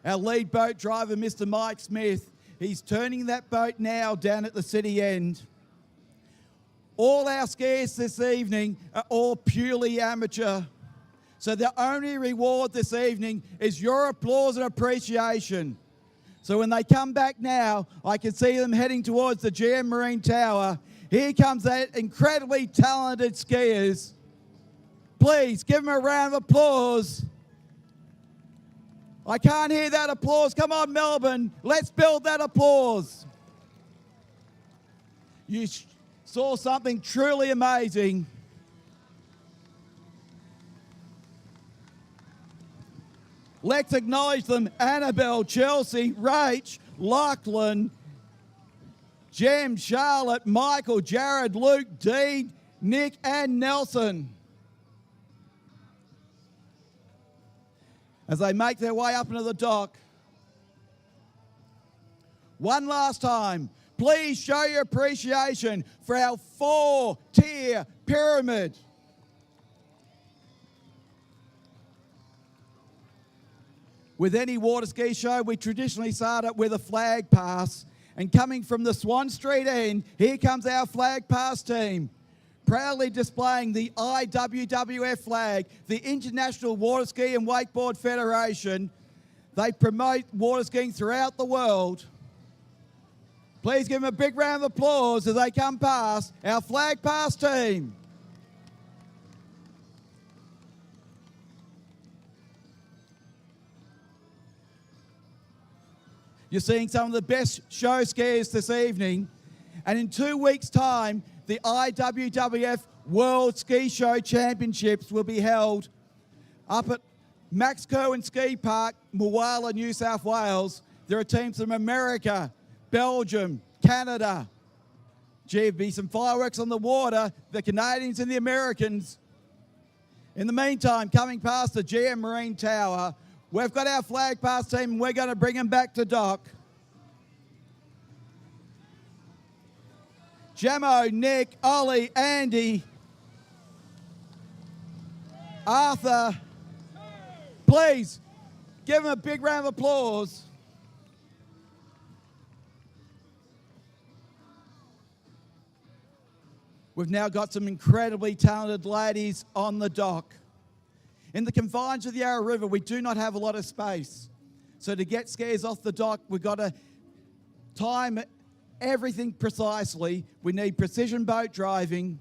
Our lead boat driver, Mr. Mike Smith, he's turning that boat now down at the city end. All our skiers this evening are all purely amateur. So the only reward this evening is your applause and appreciation. So when they come back now, I can see them heading towards the GM Marine Tower. Here comes that incredibly talented skiers. Please give them a round of applause. I can't hear that applause. Come on, Melbourne. Let's build that applause. You saw something truly amazing. Let's acknowledge them. Annabelle, Chelsea, Rach, Lachlan, Jem, Charlotte, Michael, Jared, Luke, Dean, Nick, and Nelson. As they make their way up into the dock. One last time, please show your appreciation for our 4-tier pyramid. With any water ski show, we traditionally start it with a flag pass. And coming from the Swan Street end, here comes our flag pass team. Proudly displaying the IWWF flag, the International Water Ski and Wakeboard Federation. They promote water skiing throughout the world. Please give them a big round of applause as they come past our flag pass team. You're seeing some of the best show skiers this evening. And in 2 weeks' time, the IWWF World Ski Show Championships will be held up at Max Kerwin Ski Park, Moala, New South Wales. There are teams from America, Belgium, Canada. Gee, there'll be some fireworks on the water, the Canadians and the Americans. In the meantime, coming past the GM Marine Tower, we've got our flag pass team and we're going to bring them back to dock. Jamo, Nick, Ollie, Andy, Arthur, please give them a big round of applause. We've now got some incredibly talented ladies on the dock. In the confines of the Yarra River, we do not have a lot of space. So to get skiers off the dock, we've got to time everything precisely. We need precision boat driving.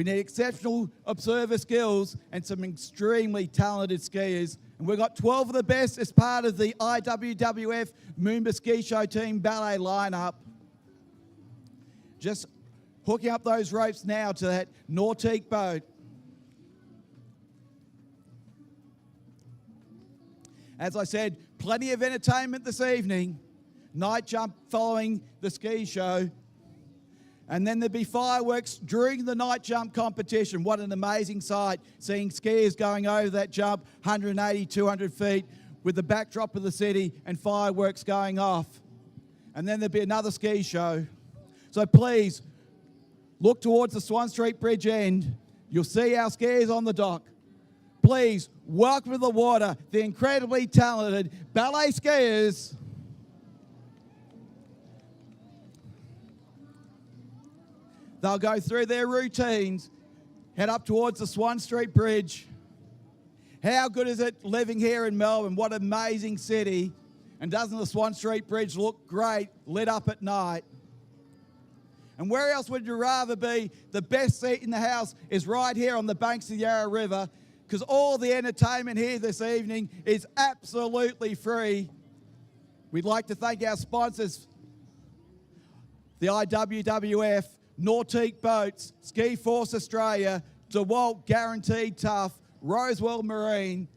We need exceptional observer skills and some extremely talented skiers. And we've got 12 of the best as part of the IWWF MOOMBA Ski Show Team Ballet lineup. Just hooking up those ropes now to that Nautique boat. As I said, plenty of entertainment this evening. Night jump following the ski show. And then there'll be fireworks during the night jump competition. What an amazing sight, seeing skiers going over that jump, 180, 200 feet, with the backdrop of the city and fireworks going off. And then there'll be another ski show. So please, look towards the Swan Street Bridge end. You'll see our skiers on the dock. Please, welcome to the water, the incredibly talented ballet skiers. They'll go through their routines, head up towards the Swan Street Bridge. How good is it living here in Melbourne? What an amazing city. And doesn't the Swan Street Bridge look great, lit up at night? And where else would you rather be? The best seat in the house is right here on the banks of the Yarra River, because all the entertainment here this evening is absolutely free. We'd like to thank our sponsors, the IWWF, Nautique Boats, Ski Force Australia, DeWalt Guaranteed Tough, Rosewell Marine,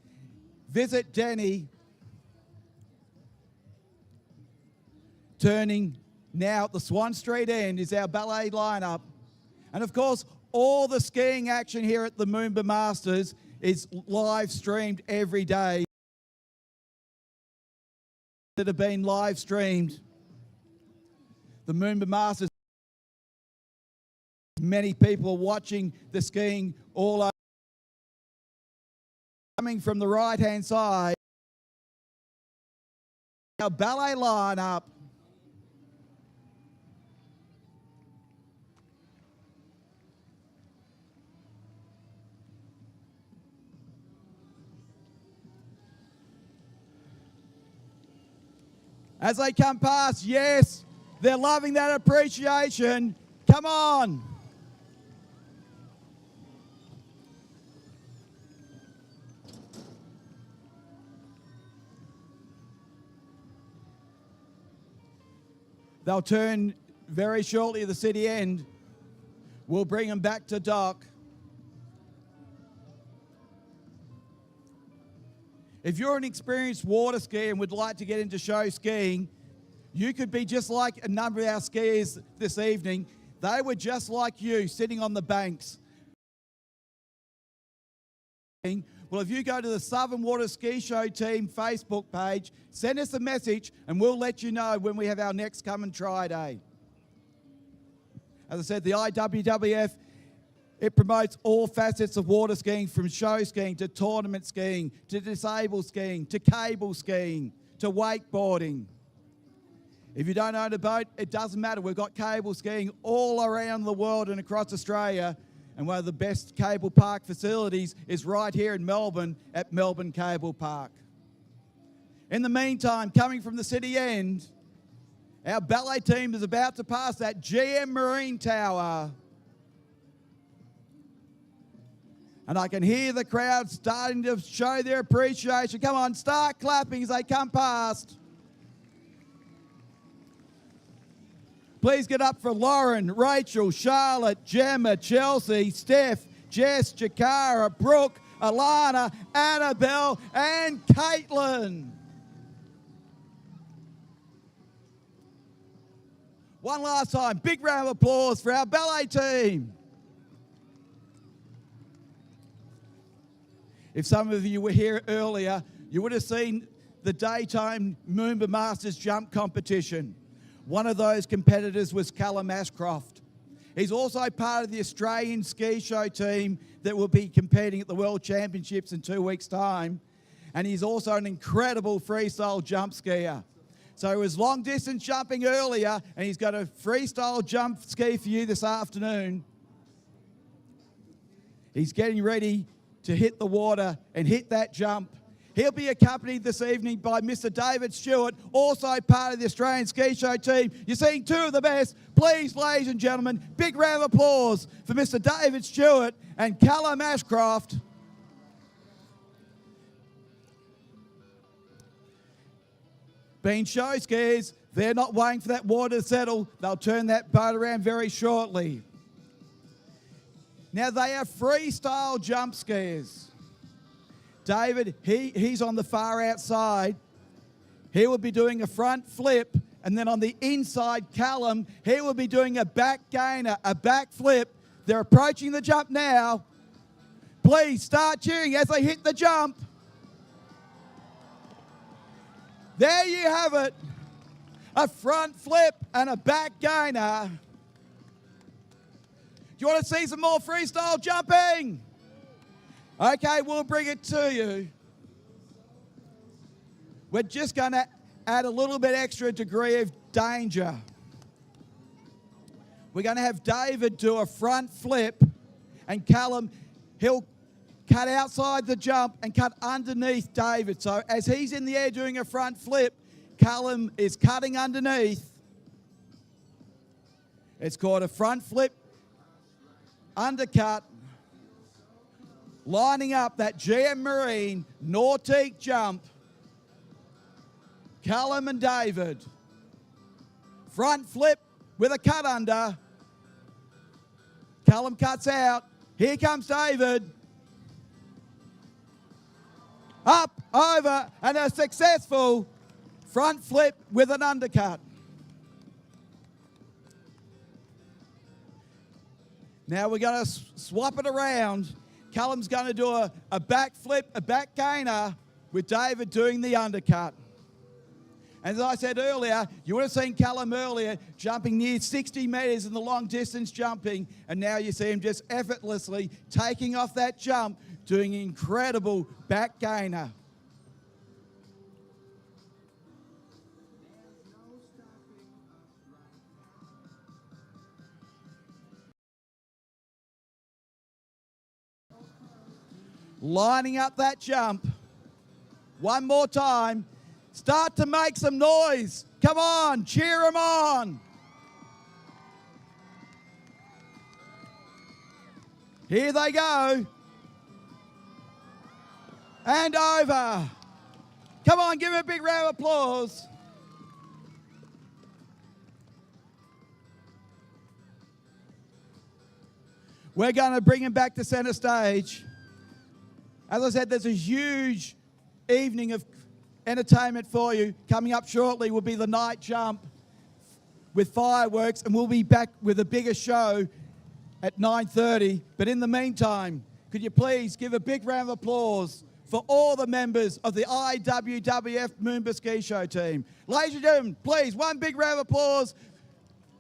Visit Denny. Turning now at the Swan Street end is our ballet lineup. And of course, all the skiing action here at the MOOMBA Masters is live streamed every day. That have been live streamed. The MOOMBA Masters. Many people are watching the skiing all over. Coming from the right-hand side, our ballet lineup. As they come past, yes, they're loving that appreciation. Come on. They'll turn very shortly at the city end. We'll bring them back to dock. If you're an experienced water skier and would like to get into show skiing, you could be just like a number of our skiers this evening. They were just like you, sitting on the banks. Well, if you go to the Southern Water Ski Show Team Facebook page, send us a message and we'll let you know when we have our next come and try day. As I said, the IWWF, it promotes all facets of water skiing, from show skiing to tournament skiing, to disabled skiing, to cable skiing, to wakeboarding. If you don't own a boat, it doesn't matter. We've got cable skiing all around the world and across Australia. And one of the best cable park facilities is right here in Melbourne at Melbourne Cable Park. In the meantime, coming from the city end, our ballet team is about to pass that GM Marine Tower. And I can hear the crowd starting to show their appreciation. Come on, start clapping as they come past. Please get up for Lauren, Rachel, Charlotte, Gemma, Chelsea, Steph, Jess, Jakara, Brooke, Alana, Annabelle, and Caitlin. One last time, big round of applause for our ballet team. If some of you were here earlier, you would have seen the daytime MOOMBA Masters jump competition. One of those competitors was Callum Ashcroft. He's also part of the Australian ski show team that will be competing at the World Championships in 2 weeks' time. And he's also an incredible freestyle jump skier. So he was long distance jumping earlier, and he's got a freestyle jump ski for you this afternoon. He's getting ready to hit the water and hit that jump. He'll be accompanied this evening by Mr. David Stewart, also part of the Australian Ski Show team. You're seeing two of the best. Please, ladies and gentlemen, big round of applause for Mr. David Stewart and Callum Ashcroft. Being show skiers, they're not waiting for that water to settle. They'll turn that boat around very shortly. Now they are freestyle jump skiers. David, he's on the far outside. He will be doing a front flip, and then on the inside, Callum, he will be doing a back gainer, a back flip. They're approaching the jump now. Please start cheering as they hit the jump. There you have it. A front flip and a back gainer. Do you want to see some more freestyle jumping? Okay, we'll bring it to you. We're just going to add a little bit extra degree of danger. We're going to have David do a front flip, and Callum, he'll cut outside the jump and cut underneath David. So as he's in the air doing a front flip, Callum is cutting underneath. It's called a front flip, undercut, lining up that GM Marine Nautique jump. Callum and David. Front flip with a cut under. Callum cuts out. Here comes David. Up, over, and a successful front flip with an undercut. Now we're going to swap it around. Callum's going to do a back flip, a back gainer, with David doing the undercut. And as I said earlier, you would have seen Callum earlier jumping near 60 metres in the long distance jumping, and now you see him just effortlessly taking off that jump, doing an incredible back gainer. Lining up that jump. One more time. Start to make some noise. Come on, cheer them on. Here they go. And over. Come on, give him a big round of applause. We're going to bring him back to centre stage. As I said, there's a huge evening of entertainment for you. Coming up shortly will be the night jump with fireworks, and we'll be back with a bigger show at 9:30. But in the meantime, could you please give a big round of applause for all the members of the IWWF MOOMBA Ski Show team. Ladies and gentlemen, please, one big round of applause.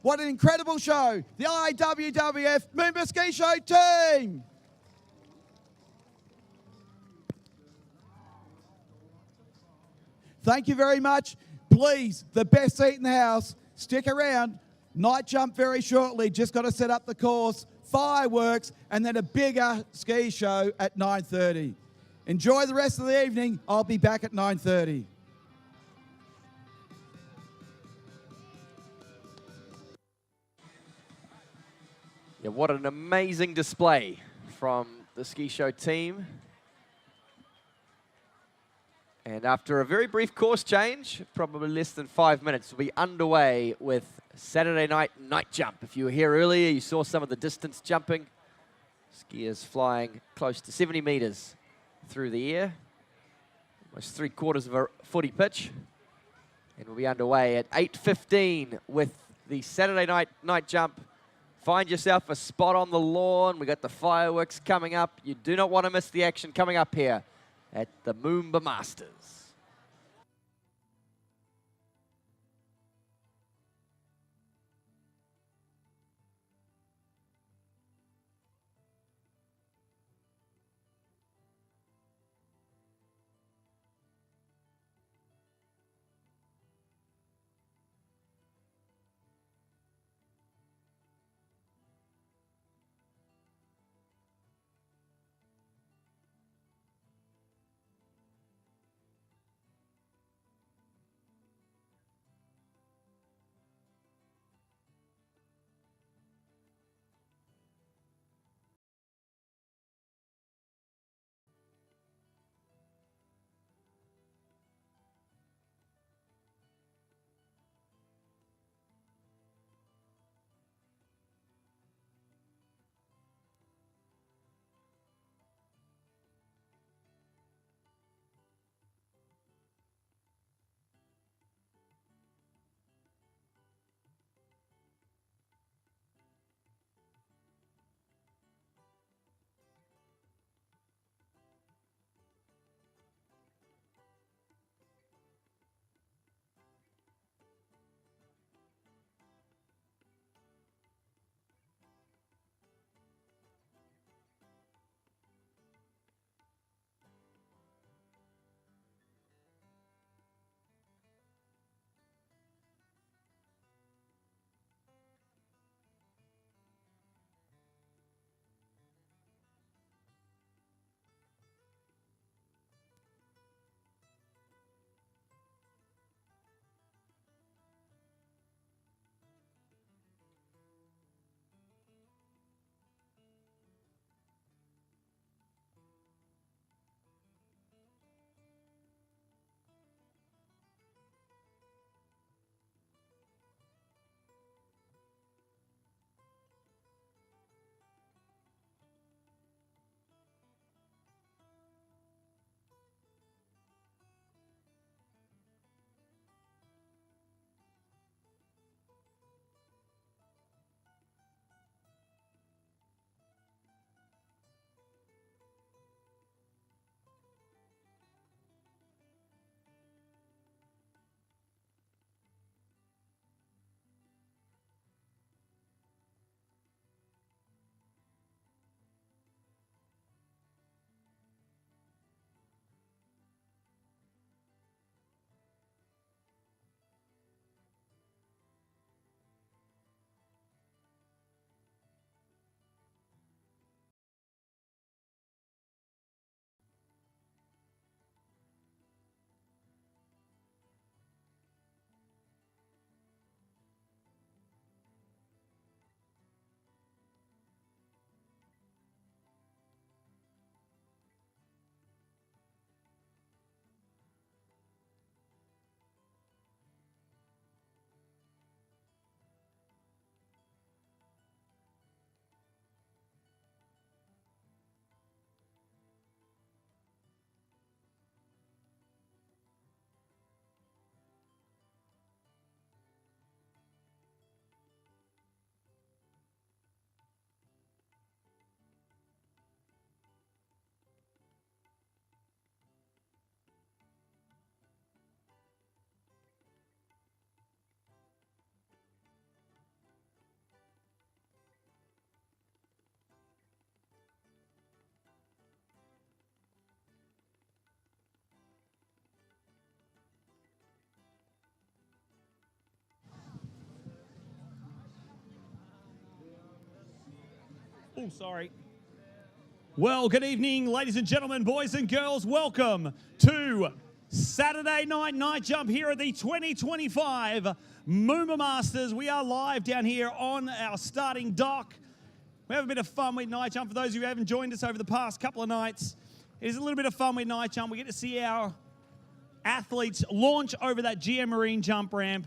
What an incredible show. The IWWF MOOMBA Ski Show team. Thank you very much. Please, the best seat in the house, stick around. Night jump very shortly. Just got to set up the course. Fireworks, and then a bigger ski show at 9:30. Enjoy the rest of the evening. I'll be back at 9:30.
Yeah, what an amazing display from the ski show team. And after a very brief course change, probably less than 5 minutes, we'll be underway with Saturday night jump. If you were here earlier, you saw some of the distance jumping. Skiers flying close to 70 meters through the air. Almost 3/4 of a footy pitch. And we'll be underway at 8:15 with the Saturday night jump. Find yourself a spot on the lawn. We got the fireworks coming up. You do not want to miss the action coming up here at the MOOMBA Masters.
Oh, sorry. Well, good evening, ladies and gentlemen, boys and girls. Welcome to Saturday night jump here at the 2025 MOOMBA Masters. We are live down here on our starting dock. We have a bit of fun with night jump. For those of you who haven't joined us over the past couple of nights, it is a little bit of fun with night jump. We get to see our athletes launch over that GM Marine jump ramp.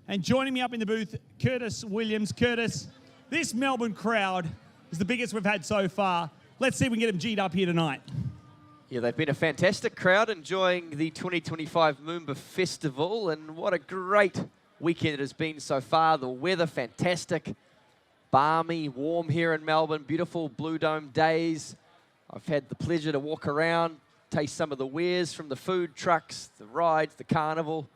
And joining me up in the booth, Curtis Williams. Curtis, this Melbourne crowd is the biggest we've had so far. Let's see if we can get them G'd up here tonight.
Yeah, they've been a fantastic crowd enjoying the 2025 MOOMBA Festival, and what a great weekend it has been so far. The weather fantastic, balmy, warm here in Melbourne, beautiful Blue Dome days. I've had the pleasure to walk around, taste some of the wares from the food trucks, the rides, the carnival,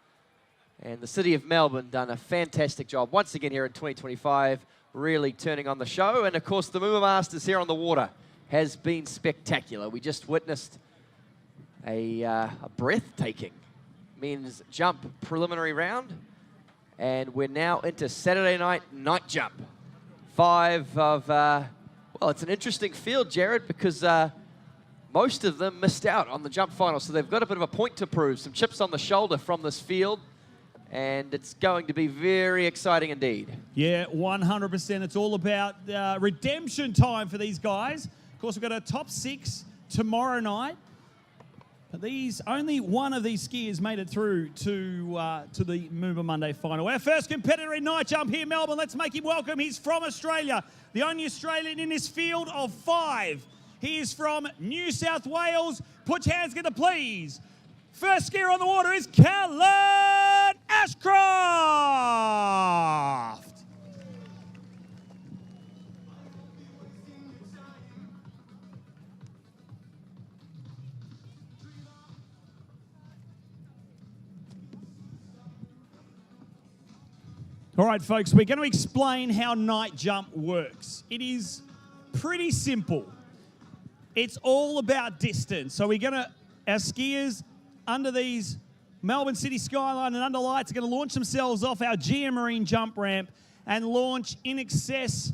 and the city of Melbourne done a fantastic job once again here in 2025, really turning on the show. And of course the MOOMBA Masters here on the water has been spectacular. We just witnessed a breathtaking men's jump preliminary round, and we're now into Saturday night jump. 5 of, well, it's an interesting field, Jared, because most of them missed out on the jump final, so they've got a bit of a point to prove, some chips on the shoulder from this field, and it's going to be very exciting indeed.
Yeah, 100%. It's all about redemption time for these guys. Of course, we've got a top 6 tomorrow night. But only one of these skiers made it through to the MOOMBA Monday final. Our first competitor in night jump here in Melbourne. Let's make him welcome. He's from Australia, the only Australian in this field of 5. He is from New South Wales. Put your hands together, please. First skier on the water is Callan Ashcroft. All right, folks, we're going to explain how night jump works. It is pretty simple. It's all about distance. So our skiers under these Melbourne City skyline and under lights are going to launch themselves off our GM Marine jump ramp and launch in excess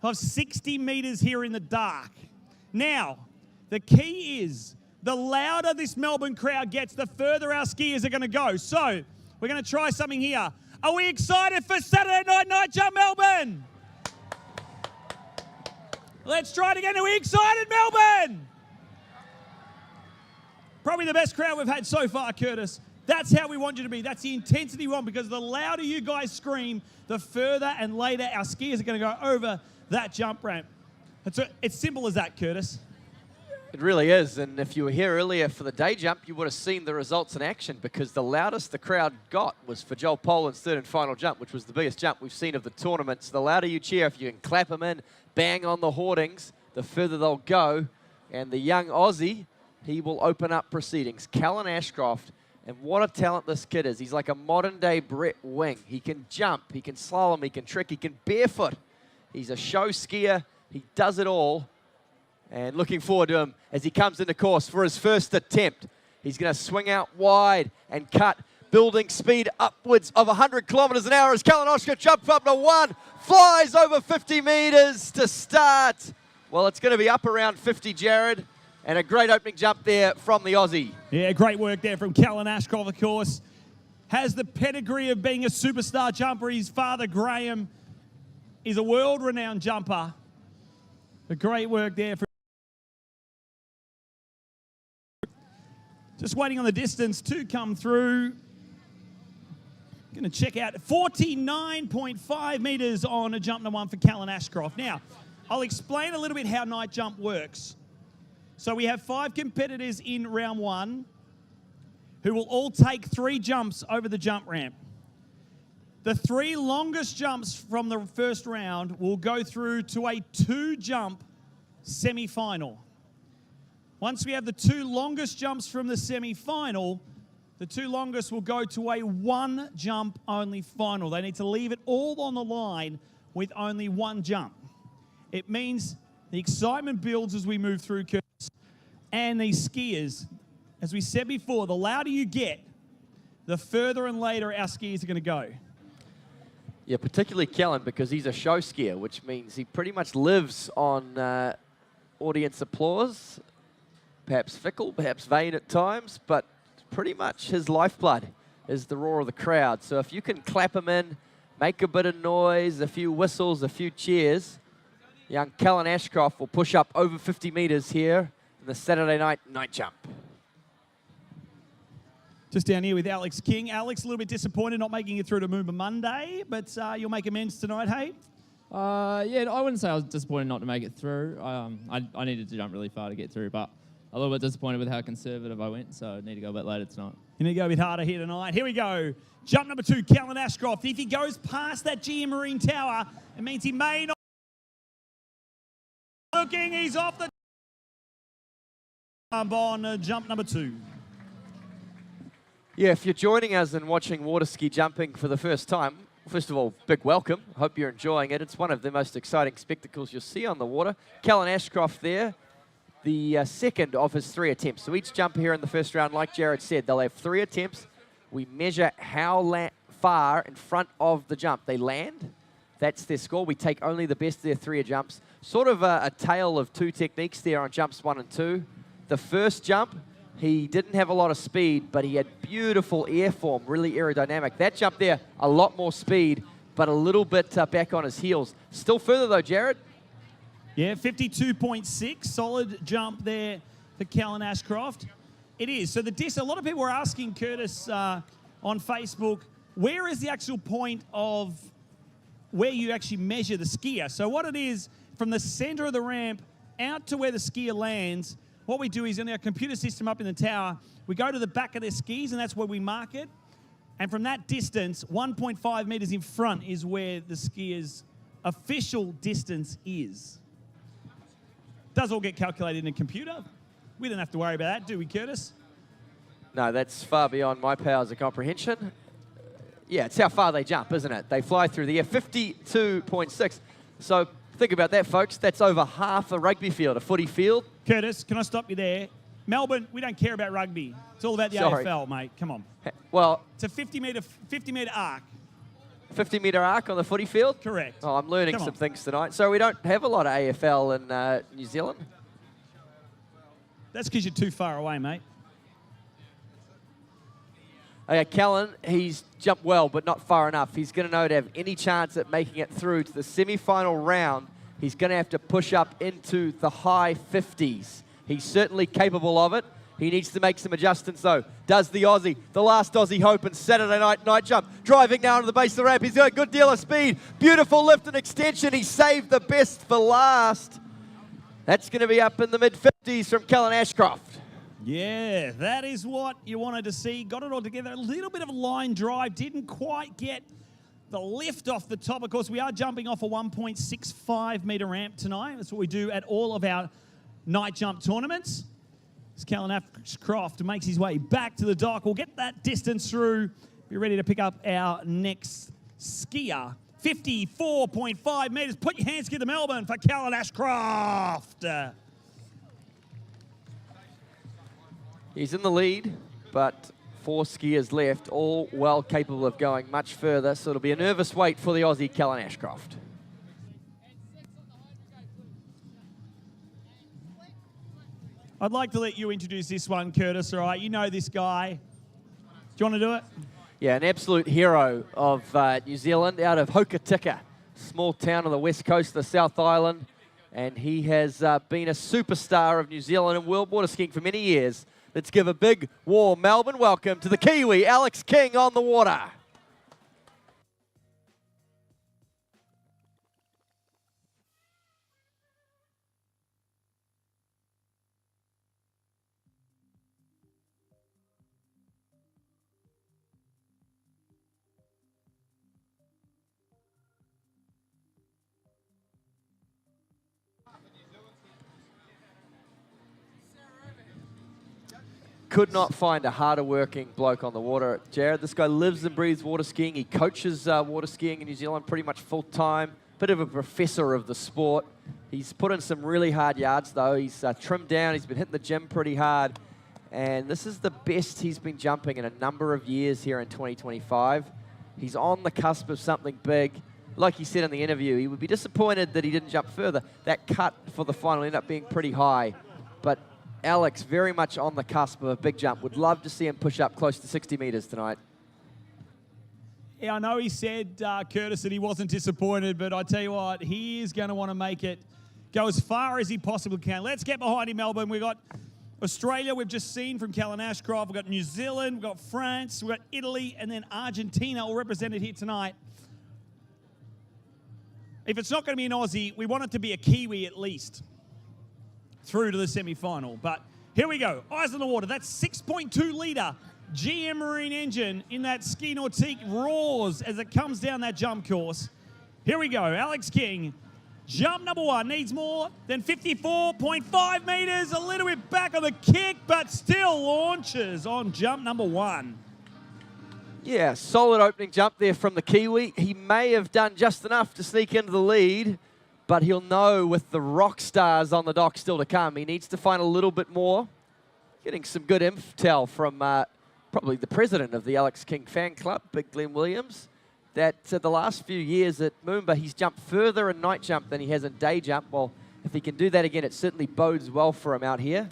of 60 meters here in the dark. Now, the key is the louder this Melbourne crowd gets, the further our skiers are going to go. So we're going to try something here. Are we excited for Saturday night jump, Melbourne? Let's try it again. Are we excited, Melbourne? Probably the best crowd we've had so far, Curtis. That's how we want you to be. That's the intensity we want, because the louder you guys scream, the further and later our skiers are going to go over that jump ramp. It's simple as that, Curtis.
It really is, and if you were here earlier for the day jump, you would have seen the results in action, because the loudest the crowd got was for Joel Poland's third and final jump, which was the biggest jump we've seen of the tournament. So the louder you cheer, if you can clap them in, bang on the hoardings, the further they'll go. And the young Aussie, he will open up proceedings. Callan Ashcroft, and what a talent this kid is. He's like a modern-day Brett Wing. He can jump, he can slalom, he can trick, he can barefoot. He's a show skier. He does it all. And looking forward to him as he comes into course for his first attempt. He's going to swing out wide and cut, building speed upwards of 100 kilometers an hour as Callan Ashcroft jumps up to 1, flies over 50 meters to start. Well, it's going to be up around 50, Jared, and a great opening jump there from the Aussie.
Yeah, great work there from Callan Ashcroft, of course. Has the pedigree of being a superstar jumper. His father, Graham, is a world-renowned jumper. But great work there from just waiting on the distance to come through. Going to check out 49.5 meters on a jump number 1 for Callan Ashcroft. Now, I'll explain a little bit how night jump works. So we have 5 competitors in round 1 who will all take 3 jumps over the jump ramp. The 3 longest jumps from the first round will go through to a 2-jump semi-final. Once we have the 2 longest jumps from the semi-final, the 2 longest will go to a 1-jump only final. They need to leave it all on the line with only 1 jump. It means the excitement builds as we move through, Curtis, and these skiers, as we said before, the louder you get, the further and later our skiers are going to go.
Yeah, particularly Kellen, because he's a show skier, which means he pretty much lives on audience applause. Perhaps fickle, perhaps vain at times, but pretty much his lifeblood is the roar of the crowd. So if you can clap him in, make a bit of noise, a few whistles, a few cheers, young Kellen Ashcroft will push up over 50 meters here in the Saturday night jump.
Just down here with Alex King. Alex, a little bit disappointed not making it through to MOOMBA Monday, but you'll make amends tonight, hey?
Yeah, I wouldn't say I was disappointed not to make it through. I needed to jump really far to get through, but a little bit disappointed with how conservative I went, so I need to go a bit later tonight.
You need to go a bit harder here tonight. Here we go. Jump number 2, Kellen Ashcroft. If he goes past that GM Marine Tower, it means he may not. Looking, he's off the on jump number 2.
Yeah, if you're joining us and watching water ski jumping for the first time, first of all, big welcome. Hope you're enjoying it. It's one of the most exciting spectacles you'll see on the water. Kellen Ashcroft there, the second of his 3 attempts. So each jump here in the first round, like Jared said, they'll have 3 attempts. We measure how far in front of the jump they land. That's their score. We take only the best of their 3 jumps. Sort of a tale of 2 techniques there on jumps 1 and 2. The first jump, he didn't have a lot of speed, but he had beautiful air form, really aerodynamic. That jump there, a lot more speed, but a little bit back on his heels. Still further though, Jared.
Yeah, 52.6, solid jump there for Kellen Ashcroft. It is. So a lot of people were asking Curtis on Facebook, where is the actual point of where you actually measure the skier? So what it is, from the center of the ramp out to where the skier lands, what we do is in our computer system up in the tower, we go to the back of their skis and that's where we mark it. And from that distance, 1.5 meters in front is where the skier's official distance is. Does all get calculated in a computer. We don't have to worry about that, do we, Curtis?
No, that's far beyond my powers of comprehension. Yeah, it's how far they jump, isn't it? They fly through the air, 52.6. So think about that, folks. That's over half a rugby field, a footy field.
Curtis, can I stop you there? Melbourne, we don't care about rugby. It's all about the AFL, mate. Come on.
Well,
it's a 50-meter arc.
50-meter arc on the footy field?
Correct.
Oh, I'm learning some things tonight. So we don't have a lot of AFL in New Zealand?
That's because you're too far away, mate.
Okay, Kellen, he's jumped well, but not far enough. He's going to know to have any chance at making it through to the semi-final round, he's going to have to push up into the high 50s. He's certainly capable of it. He needs to make some adjustments, though. Does the Aussie, the last Aussie hope in Saturday night jump. Driving now to the base of the ramp. He's got a good deal of speed. Beautiful lift and extension. He saved the best for last. That's going to be up in the mid-50s from Kellen Ashcroft.
Yeah, that is what you wanted to see. Got it all together. A little bit of a line drive. Didn't quite get the lift off the top. Of course, we are jumping off a 1.65 meter ramp tonight. That's what we do at all of our night jump tournaments. As Kellen Ashcroft makes his way back to the dock, we'll get that distance through. Be ready to pick up our next skier. 54.5 meters. Put your hands together, Melbourne, for Kellen Ashcroft.
He's in the lead, but 4 skiers left, all well capable of going much further. So it'll be a nervous wait for the Aussie, Kellen Ashcroft.
I'd like to let you introduce this one, Curtis, all right? You know this guy. Do you want to do it?
Yeah, an absolute hero of New Zealand, out of Hokitika, small town on the west coast of the South Island. And he has been a superstar of New Zealand and world water skiing for many years. Let's give a big warm Melbourne welcome to the Kiwi, Alex King, on the water. Could not find a harder working bloke on the water. Jared, this guy lives and breathes water skiing. He coaches water skiing in New Zealand pretty much full time. Bit of a professor of the sport. He's put in some really hard yards though. He's trimmed down. He's been hitting the gym pretty hard. And this is the best he's been jumping in a number of years here in 2025. He's on the cusp of something big. Like he said in the interview, he would be disappointed that he didn't jump further. That cut for the final ended up being pretty high. But Alex, very much on the cusp of a big jump. Would love to see him push up close to 60 meters tonight.
Yeah, I know he said, Curtis, that he wasn't disappointed, but I tell you what, he is going to want to make it go as far as he possibly can. Let's get behind him, Melbourne. We've got Australia, we've just seen from Callan Ashcroft. We've got New Zealand, we've got France, we've got Italy, and then Argentina all represented here tonight. If it's not going to be an Aussie, we want it to be a Kiwi at least through to the semi-final. But here we go. Eyes on the water. That's 6.2 litre GM Marine engine in that Ski Nautique roars as it comes down that jump course. Here we go. Alex King. Jump number 1 needs more than 54.5 metres. A little bit back on the kick, but still launches on jump number 1.
Yeah, solid opening jump there from the Kiwi. He may have done just enough to sneak into the lead, but he'll know with the rock stars on the dock still to come. He needs to find a little bit more. Getting some good intel from probably the president of the Alex King fan club, Big Glenn Williams, that the last few years at Moomba, he's jumped further in night jump than he has in day jump. Well, if he can do that again, it certainly bodes well for him out here.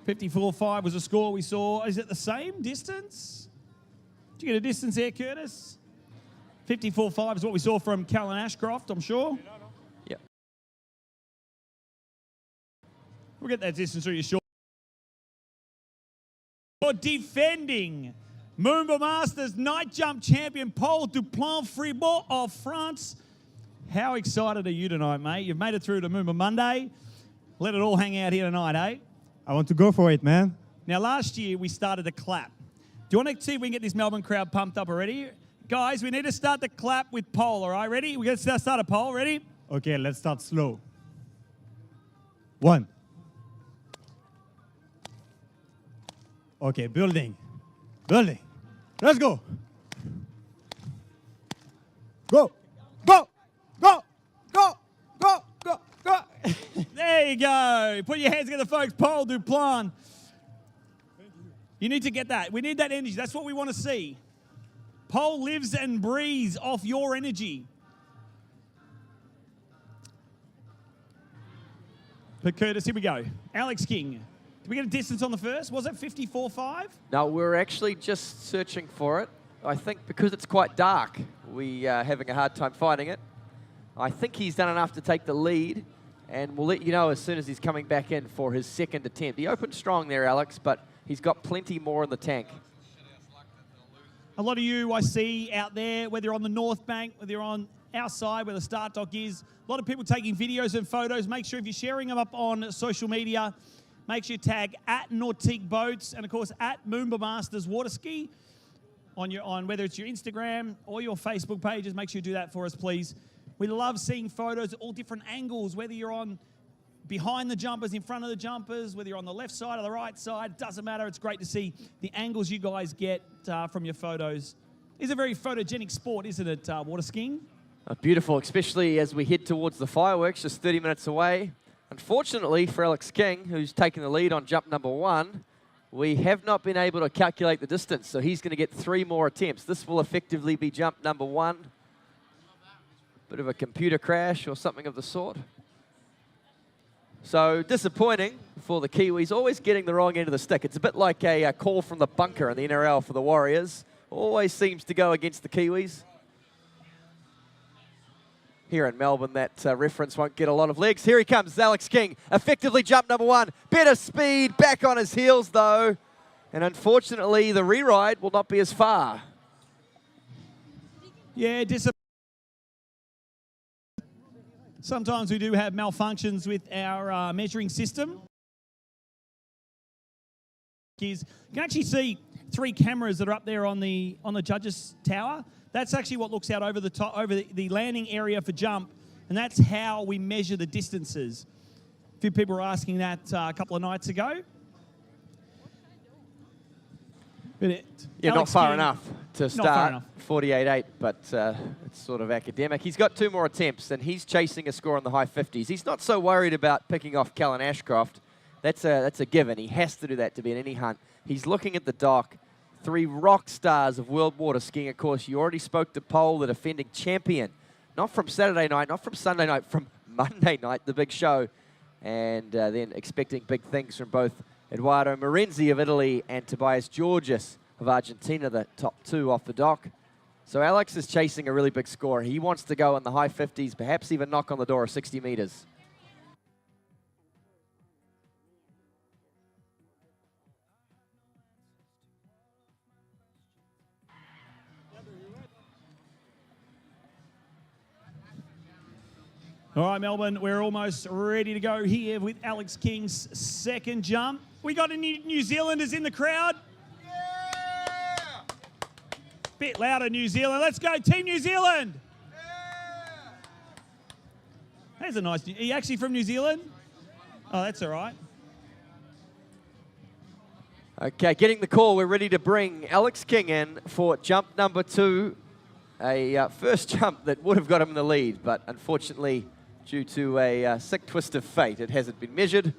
54.5 was a score we saw. Is it the same distance? Did you get a distance there, Curtis? 54.5 is what we saw from Callan Ashcroft, I'm sure.
Yeah.
We'll get that distance through your short. For defending Moomba Masters night jump champion Paul Duplan-Fribourg of France. How excited are you tonight, mate? You've made it through to Moomba Monday. Let it all hang out here tonight, eh?
I want to go for it, man.
Now, last year we started a clap. Do you want to see if we can get this Melbourne crowd pumped up already? Guys, we need to start the clap with Paul, all right? Ready? We're going to start a poll. Ready?
Okay, let's start slow. 1. Okay, building. Building. Let's go. Go. Go. Go. Go. Go. Go. Go.
There you go. Put your hands together, folks. Paul Duplan. You need to get that. We need that energy. That's what we want to see. Paul lives and breathes off your energy. But Curtis, here we go. Alex King. Did we get a distance on the first? Was it 54.5?
No, we're actually just searching for it. I think because it's quite dark, we are having a hard time finding it. I think he's done enough to take the lead, and we'll let you know as soon as he's coming back in for his second attempt. He opened strong there, Alex, but he's got plenty more in the tank.
A lot of you I see out there, whether you're on the North Bank, whether you're on our side where the start dock is, a lot of people taking videos and photos. Make sure if you're sharing them up on social media, make sure you tag at Nautique Boats and, of course, at Moomba Masters Water Ski on whether it's your Instagram or your Facebook pages. Make sure you do that for us, please. We love seeing photos at all different angles, whether you're on behind the jumpers, in front of the jumpers, whether you're on the left side or the right side, doesn't matter. It's great to see the angles you guys get from your photos. It's a very photogenic sport, isn't it, water skiing?
Beautiful, especially as we head towards the fireworks, just 30 minutes away. Unfortunately for Alex King, who's taken the lead on jump number 1, we have not been able to calculate the distance, so he's going to get 3 more attempts. This will effectively be jump number 1. Bit of a computer crash or something of the sort. So disappointing for the Kiwis, always getting the wrong end of the stick. It's a bit like a call from the bunker in the NRL for the Warriors. Always seems to go against the Kiwis. Here in Melbourne, that reference won't get a lot of legs. Here he comes, Alex King, effectively jump number 1. Better speed, back on his heels though. And unfortunately, the re-ride will not be as far.
Yeah, sometimes we do have malfunctions with our measuring system. You can actually see 3 cameras that are up there on the judges' tower. That's actually what looks out over the top, over the landing area for jump, and that's how we measure the distances. A few people were asking that a couple of nights ago. But
yeah, not far enough to start 48.8, but it's sort of academic. He's got 2 more attempts, and he's chasing a score in the high 50s. He's not so worried about picking off Callan Ashcroft. That's a given. He has to do that to be in any hunt. He's looking at the dock, three rock stars of world water skiing. Of course, you already spoke to Pole, the defending champion. Not from Saturday night, not from Sunday night, from Monday night, the big show. And then expecting big things from both Eduardo Morenzi of Italy and Tobias Georgis of Argentina, the top two off the dock. So Alex is chasing a really big score. He wants to go in the high 50s, perhaps even knock on the door of 60 meters.
All right, Melbourne, we're almost ready to go here with Alex King's second jump. We got any New Zealanders in the crowd? Yeah! Bit louder, New Zealand. Let's go, Team New Zealand. Yeah! There's a nice... Are you actually from New Zealand? Oh, that's all right.
Okay, getting the call. We're ready to bring Alex King in for jump number 2. A first jump that would have got him in the lead, but unfortunately, due to a sick twist of fate, it hasn't been measured.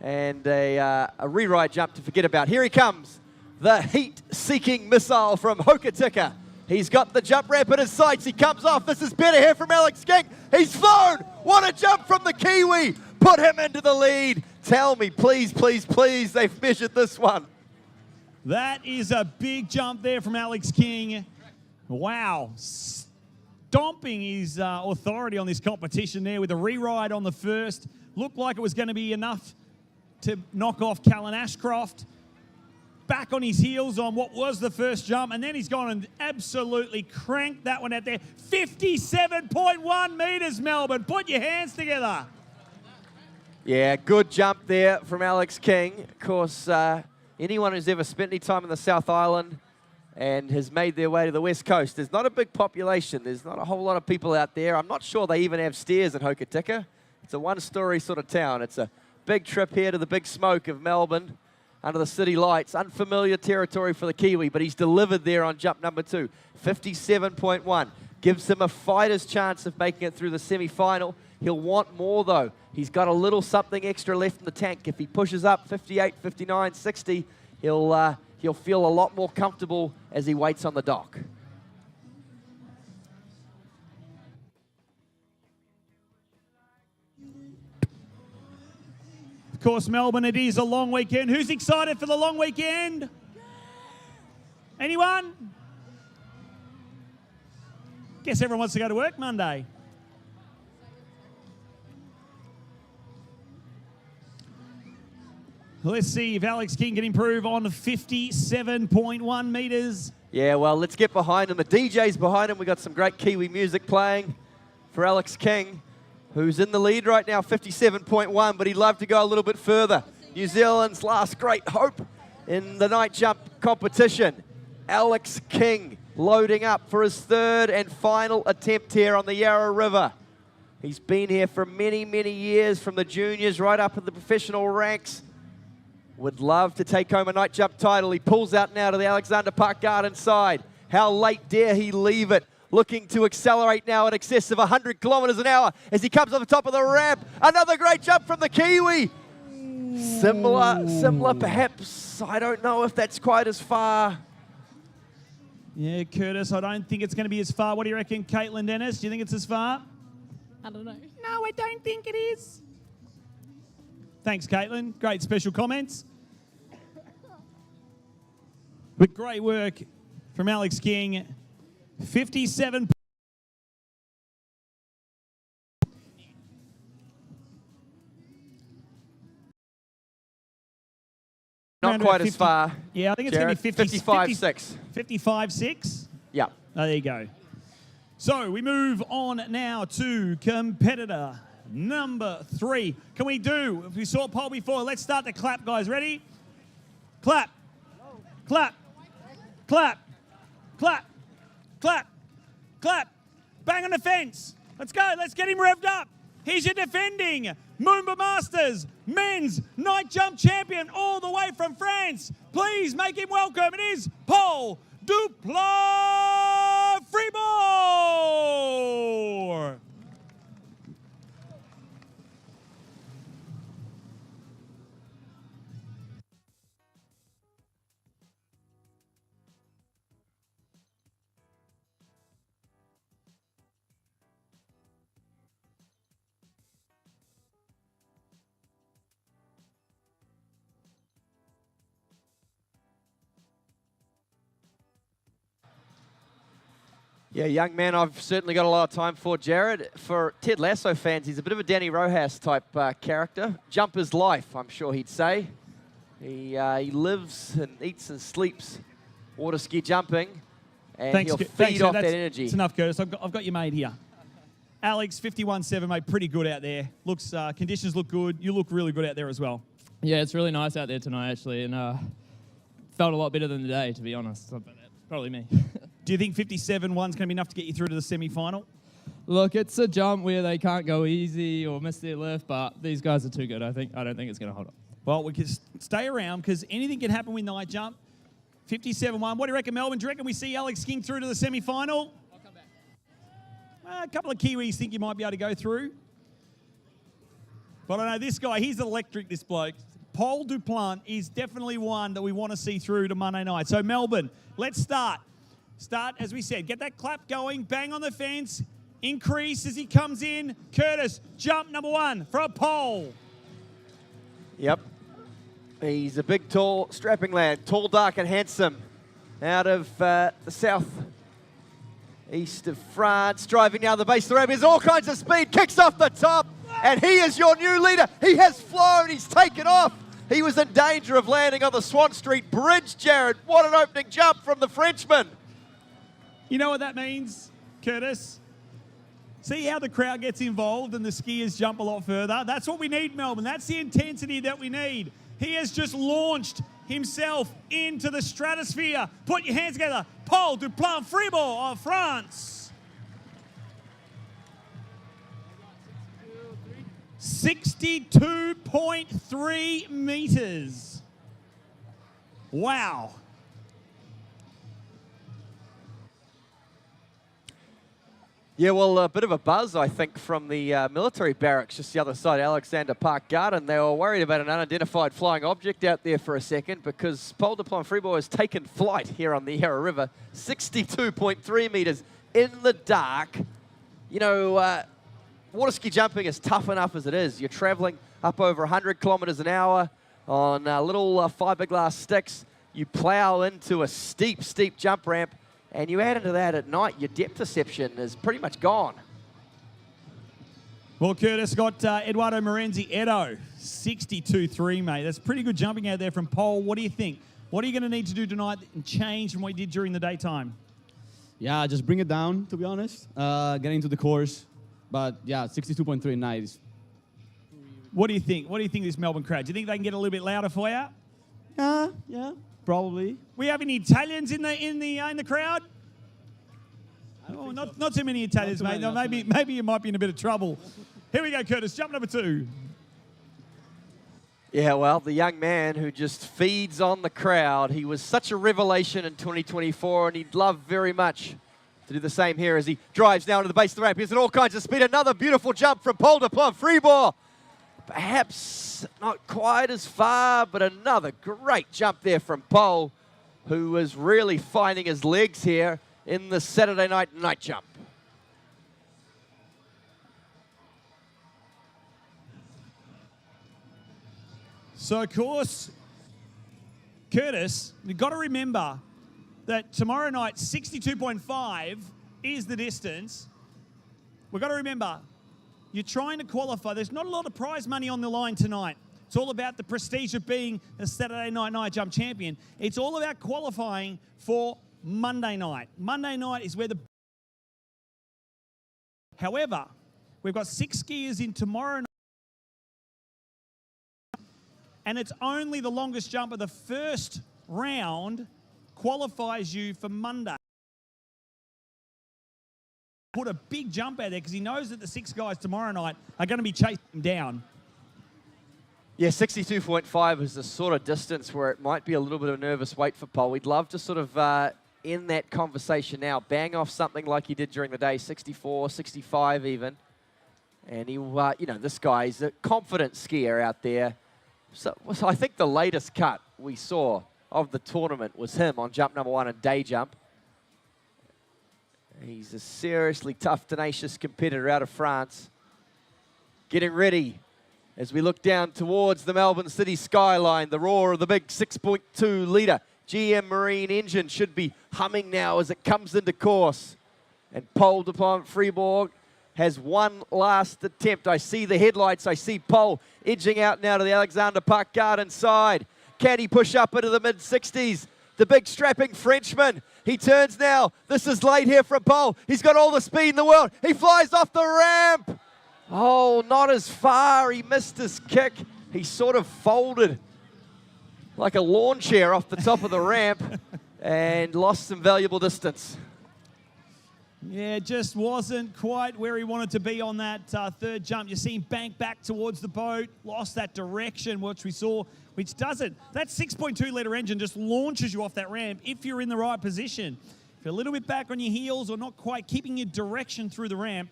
And a rewrite jump to forget about. Here he comes, the heat-seeking missile from Hokitika. He's got the jump ramp in his sights. He comes off. This is better here from Alex King. He's flown. What a jump from the Kiwi. Put him into the lead. Tell me, please, please, please, they've measured this one.
That is a big jump there from Alex King. Wow. Stomping his authority on this competition there with a rewrite on the first. Looked like it was going to be enough to knock off Callan Ashcroft. Back on his heels on what was the first jump, and then he's gone and absolutely cranked that one out there. 57.1 meters, Melbourne. Put your hands together.
Yeah, good jump there from Alex King. Of course, anyone who's ever spent any time in the South Island and has made their way to the West Coast, there's not a big population. There's not a whole lot of people out there. I'm not sure they even have stairs in Hokitika. It's a one-story sort of town. It's a big trip here to the big smoke of Melbourne under the city lights. Unfamiliar territory for the Kiwi, but he's delivered there on jump number 2. 57.1. Gives him a fighter's chance of making it through the semi-final. He'll want more, though. He's got a little something extra left in the tank. If he pushes up 58, 59, 60, he'll feel a lot more comfortable as he waits on the dock.
Of course, Melbourne, it is a long weekend. Who's excited for the long weekend? Anyone? Guess everyone wants to go to work Monday. Let's see if Alex King can improve on 57.1 meters.
Yeah, well, let's get behind him. The DJ's behind him. We've got some great Kiwi music playing for Alex King, who's in the lead right now, 57.1, but he'd love to go a little bit further. New Zealand's last great hope in the night jump competition. Alex King loading up for his third and final attempt here on the Yarra River. He's been here for many, many years, from the juniors right up in the professional ranks. Would love to take home a night jump title. He pulls out now to the Alexander Park Garden side. How late dare he leave it? Looking to accelerate now in excess of 100 kilometers an hour as he comes on the top of the ramp. Another great jump from the Kiwi. Similar perhaps. I don't know if that's quite as far.
Yeah, Curtis, I don't think it's going to be as far. What do you reckon, Caitlin Dennis? Do you think it's as far?
I don't know.
No, I don't think it is. Thanks, Caitlin. Great special comments. But great work from Alex King. 57.
Not quite as far.
Yeah, I think it's
Jared.
going to be
55.6.
55.6?
Yeah.
Oh, there you go. So we move on now to competitor number 3. Can we do, if we saw Pole before, let's start the clap, guys. Ready? Clap. Clap. Clap. Clap. Clap. Clap. Bang on the fence. Let's go. Let's get him revved up. He's your defending MOOMBA Masters men's night jump champion all the way from France. Please make him welcome. It is Paul Dupla Freeboard.
Yeah, young man, I've certainly got a lot of time for Jared. For Ted Lasso fans, he's a bit of a Danny Rojas type character. Jumper's life, I'm sure he'd say. He lives and eats and sleeps water ski jumping, and he'll feed off that energy.
It's enough, Curtis. I've got your mate here. Alex, 51.7, mate, pretty good out there. Looks, conditions look good. You look really good out there as well.
Yeah, it's really nice out there tonight, actually, and felt a lot better than today, to be honest. But that's probably me.
Do you think 57.1's going to be enough to get you through to the semi-final?
Look, it's a jump where they can't go easy or miss their lift, but these guys are too good. I don't think it's going to hold up.
Well, we can stay around because anything can happen with night jump. 57.1. What do you reckon, Melbourne? Do you reckon we see Alex skiing through to the semi-final? I'll come back. A couple of Kiwis think you might be able to go through. But I know this guy, he's electric, this bloke. Paul Duplant is definitely one that we want to see through to Monday night. So, Melbourne, let's start. Start, as we said, get that clap going, bang on the fence, increase as he comes in. Curtis, jump number 1 for a pole.
Yep. He's a big, tall, strapping lad, tall, dark, and handsome. Out of the south east of France, driving down the base of the ramp. He has all kinds of speed, kicks off the top, and he is your new leader. He has flown, he's taken off. He was in danger of landing on the Swan Street Bridge, Jared. What an opening jump from the Frenchman.
You know what that means, Curtis? See how the crowd gets involved and the skiers jump a lot further? That's what we need, Melbourne. That's the intensity that we need. He has just launched himself into the stratosphere. Put your hands together. Paul Duplant Fribourg of France. 62.3 meters. Wow.
Yeah, well, a bit of a buzz, I think, from the military barracks just the other side, Alexander Park Garden. They were worried about an unidentified flying object out there for a second because Paul Duplant Fribourg has taken flight here on the Yarra River. 62.3 meters in the dark. You know, water ski jumping is tough enough as it is. You're traveling up over 100 kilometers an hour on little fiberglass sticks. You plow into a steep, steep jump ramp. And you add into that at night, your depth perception is pretty much gone.
Well, Curtis got Eduardo Morenzi, Edo, 62.3, mate. That's pretty good jumping out there from Paul. What do you think? What are you going to need to do tonight and change from what you did during the daytime?
Yeah, just bring it down, to be honest. Get into the course. But, yeah, 62.3 nice.
What do you think? What do you think of this Melbourne crowd? Do you think they can get a little bit louder for you?
Yeah, probably.
We have any Italians in the crowd? Oh, not too many Italians, mate. No, maybe you might be in a bit of trouble. Here we go, Curtis. Jump number 2.
Yeah, well, the young man who just feeds on the crowd. He was such a revelation in 2024, and he'd love very much to do the same here as he drives down to the base of the ramp. He's at all kinds of speed. Another beautiful jump from Paul Duplant Fribourg. Perhaps not quite as far, but another great jump there from Paul, who was really finding his legs here in the Saturday night jump.
So, of course, Curtis, you've got to remember that tomorrow night, 62.5 is the distance. We've got to remember, you're trying to qualify. There's not a lot of prize money on the line tonight. It's all about the prestige of being a Saturday night jump champion. It's all about qualifying for Monday night. Monday night is where the... However, we've got 6 skiers in tomorrow night, and it's only the longest jump of the first round qualifies you for Monday. Put a big jump out there because he knows that the 6 guys tomorrow night are going to be chasing him down.
Yeah, 62.5 is the sort of distance where it might be a little bit of a nervous wait for Paul. We'd love to sort of end that conversation now, bang off something like he did during the day, 64, 65 even. And he, you know, this guy's a confident skier out there. So I think the latest cut we saw of the tournament was him on jump number 1 and day jump. He's a seriously tough, tenacious competitor out of France. Getting ready as we look down towards the Melbourne City skyline. The roar of the big 6.2 litre GM Marine engine should be humming now as it comes into course. And Pole Deployment Fribourg has one last attempt. I see the headlights. I see Pole edging out now to the Alexander Park Garden side. Can he push up into the mid-60s? The big strapping Frenchman. He turns now. This is late here from Pole. He's got all the speed in the world. He flies off the ramp. Oh, not as far. He missed his kick. He sort of folded like a lawn chair off the top of the ramp and lost some valuable distance.
Yeah, just wasn't quite where he wanted to be on that third jump. You see him bank back towards the boat, lost that direction, which we saw, which doesn't. That 6.2 litre engine just launches you off that ramp if you're in the right position. If you're a little bit back on your heels or not quite keeping your direction through the ramp,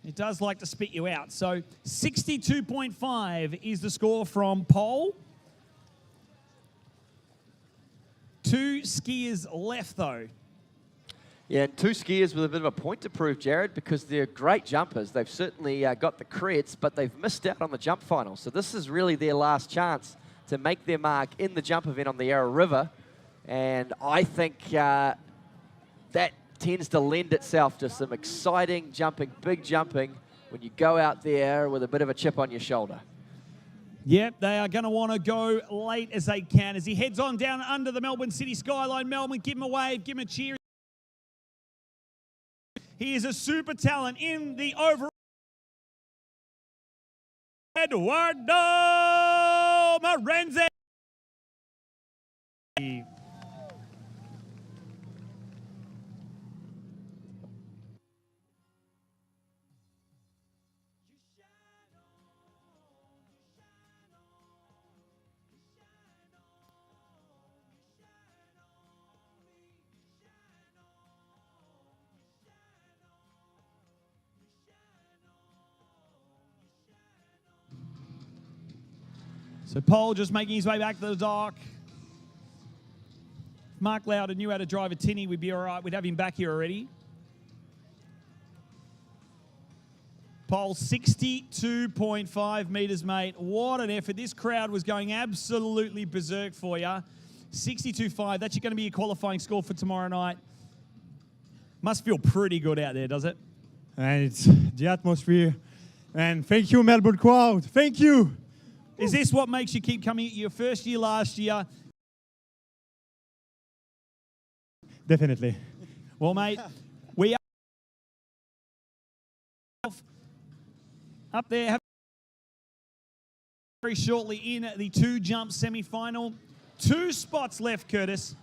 it does like to spit you out. So 62.5 is the score from Pole. 2 skiers left, though.
Yeah, and 2 skiers with a bit of a point to prove, Jared, because they're great jumpers. They've certainly got the creds, but they've missed out on the jump final. So this is really their last chance to make their mark in the jump event on the Yarra River. And I think that tends to lend itself to some exciting jumping, big jumping, when you go out there with a bit of a chip on your shoulder.
Yep, they are going to want to go late as they can. As he heads on down under the Melbourne city skyline, Melbourne, give him a wave, give him a cheer. He is a super talent in the overall. Eduardo Morenzi. So Pole just making his way back to the dock. If Mark Lauder knew how to drive a tinny, we'd be all right. We'd have him back here already. Pole 62.5 metres, mate. What an effort. This crowd was going absolutely berserk for you. 62.5. That's going to be your qualifying score for tomorrow night. Must feel pretty good out there, does it?
And it's the atmosphere. And thank you, Melbourne crowd. Thank you.
Is this what makes you keep coming? Your first year last year?
Definitely.
Well, mate, we are up there very shortly in the 2-jump semi-final. 2 spots left, Curtis.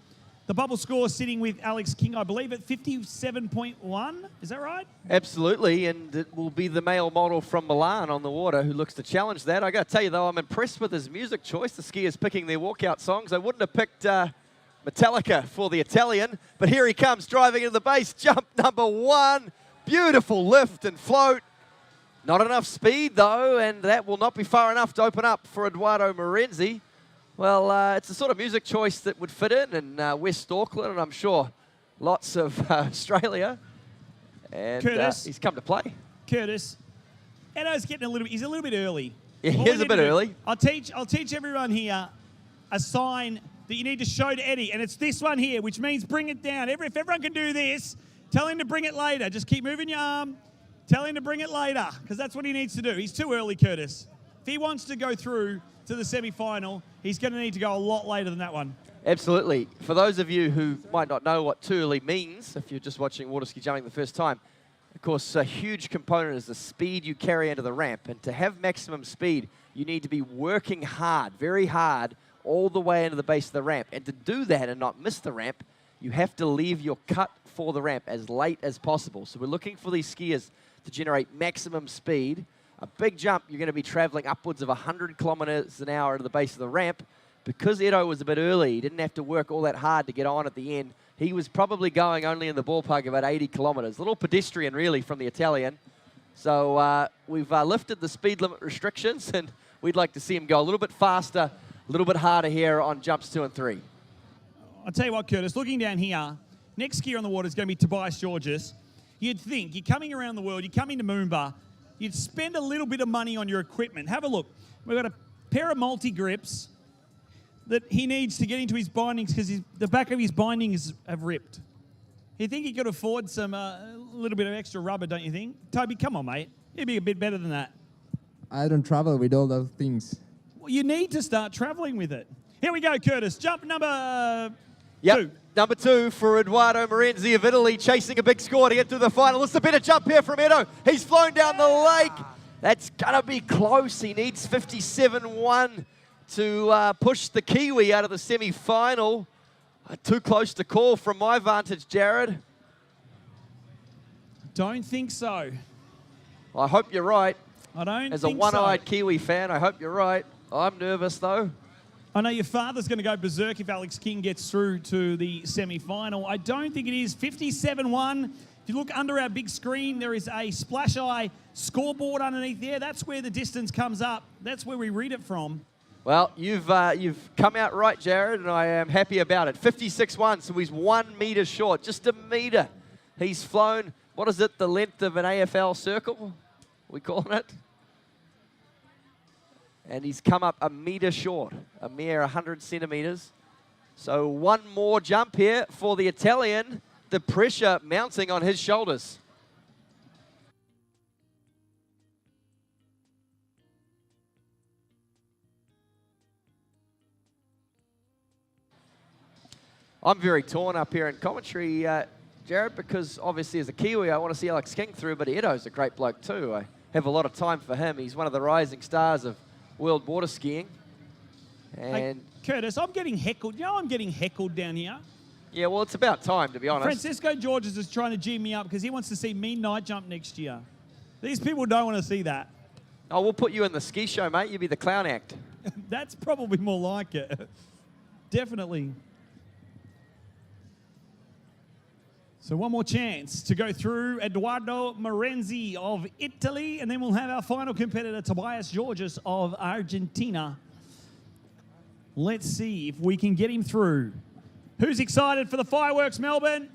The bubble score sitting with Alex King, I believe, at 57.1. Is that right?
Absolutely, and it will be the male model from Milan on the water who looks to challenge that. I got to tell you, though, I'm impressed with his music choice. The skiers picking their walkout songs. I wouldn't have picked Metallica for the Italian, but here he comes driving into the base. Jump number 1. Beautiful lift and float. Not enough speed, though, and that will not be far enough to open up for Eduardo Morenzi. Well, it's the sort of music choice that would fit in West Auckland, and I'm sure lots of Australia. And
Curtis,
he's come to play.
Curtis, Edo's getting he's a little bit early.
Yeah, he is a bit early.
I'll teach everyone here a sign that you need to show to Eddie, and it's this one here, which means bring it down. If everyone can do this, tell him to bring it later. Just keep moving your arm. Tell him to bring it later, because that's what he needs to do. He's too early, Curtis. If he wants to go through to the semi-final, he's going to need to go a lot later than that one.
Absolutely. For those of you who might not know what too early means, if you're just watching water ski jumping the first time, of course, a huge component is the speed you carry into the ramp. And to have maximum speed, you need to be working hard, very hard, all the way into the base of the ramp. And to do that and not miss the ramp, you have to leave your cut for the ramp as late as possible. So we're looking for these skiers to generate maximum speed. A big jump, you're going to be traveling upwards of 100 kilometers an hour to the base of the ramp. Because Edo was a bit early, he didn't have to work all that hard to get on at the end. He was probably going only in the ballpark about 80 kilometers. A little pedestrian, really, from the Italian. So we've lifted the speed limit restrictions, and we'd like to see him go a little bit faster, a little bit harder here on jumps 2 and 3.
I'll tell you what, Curtis, looking down here, next skier on the water is going to be Tobias Georges. You'd think, you're coming around the world, you're coming to MOOMBA, you'd spend a little bit of money on your equipment. Have a look. We've got a pair of multi-grips that he needs to get into his bindings because the back of his bindings have ripped. You think he could afford some little bit of extra rubber, don't you think? Toby, come on, mate. You'd be a bit better than that.
I don't travel with all those things.
Well, you need to start traveling with it. Here we go, Curtis. Jump number
Yep.
2.
Number 2 for Eduardo Morenzi of Italy, chasing a big score to get to the final. It's a better jump here from Edo. He's flown down the lake. That's going to be close. He needs 57.1 to push the Kiwi out of the semi-final. Too close to call from my vantage, Jared.
Don't think so.
I hope you're right.
I don't
As a
think
one-eyed
so.
Kiwi fan, I hope you're right. I'm nervous, though.
I know your father's going to go berserk if Alex King gets through to the semi-final. I don't think it is. 57.1. If you look under our big screen, there is a Splash Eye scoreboard underneath there. That's where the distance comes up. That's where we read it from.
Well, you've come out right, Jared, and I am happy about it. 56.1, so he's 1 metre short, just a metre. He's flown, what is it, the length of an AFL circle, we calling it? And he's come up a metre short, a mere 100 centimetres. So one more jump here for the Italian, the pressure mounting on his shoulders. I'm very torn up here in commentary, Jared, because obviously as a Kiwi, I want to see Alex King through, but Edo's a great bloke too. I have a lot of time for him. He's one of the rising stars of world water skiing. And
Hey, Curtis, I'm getting heckled. You know I'm getting heckled down here?
yeah, well, it's about time, to be honest.
Francisco Georges is trying to G me up because he wants to see me night jump next year. These people don't want to see that.
Oh, we'll put you in the ski show, mate. You'll be the clown act.
That's probably more like it. Definitely. So one more chance to go through Eduardo Morenzi of Italy, and then we'll have our final competitor, Tobias Georges of Argentina. Let's see if we can get him through. Who's excited for the fireworks, Melbourne?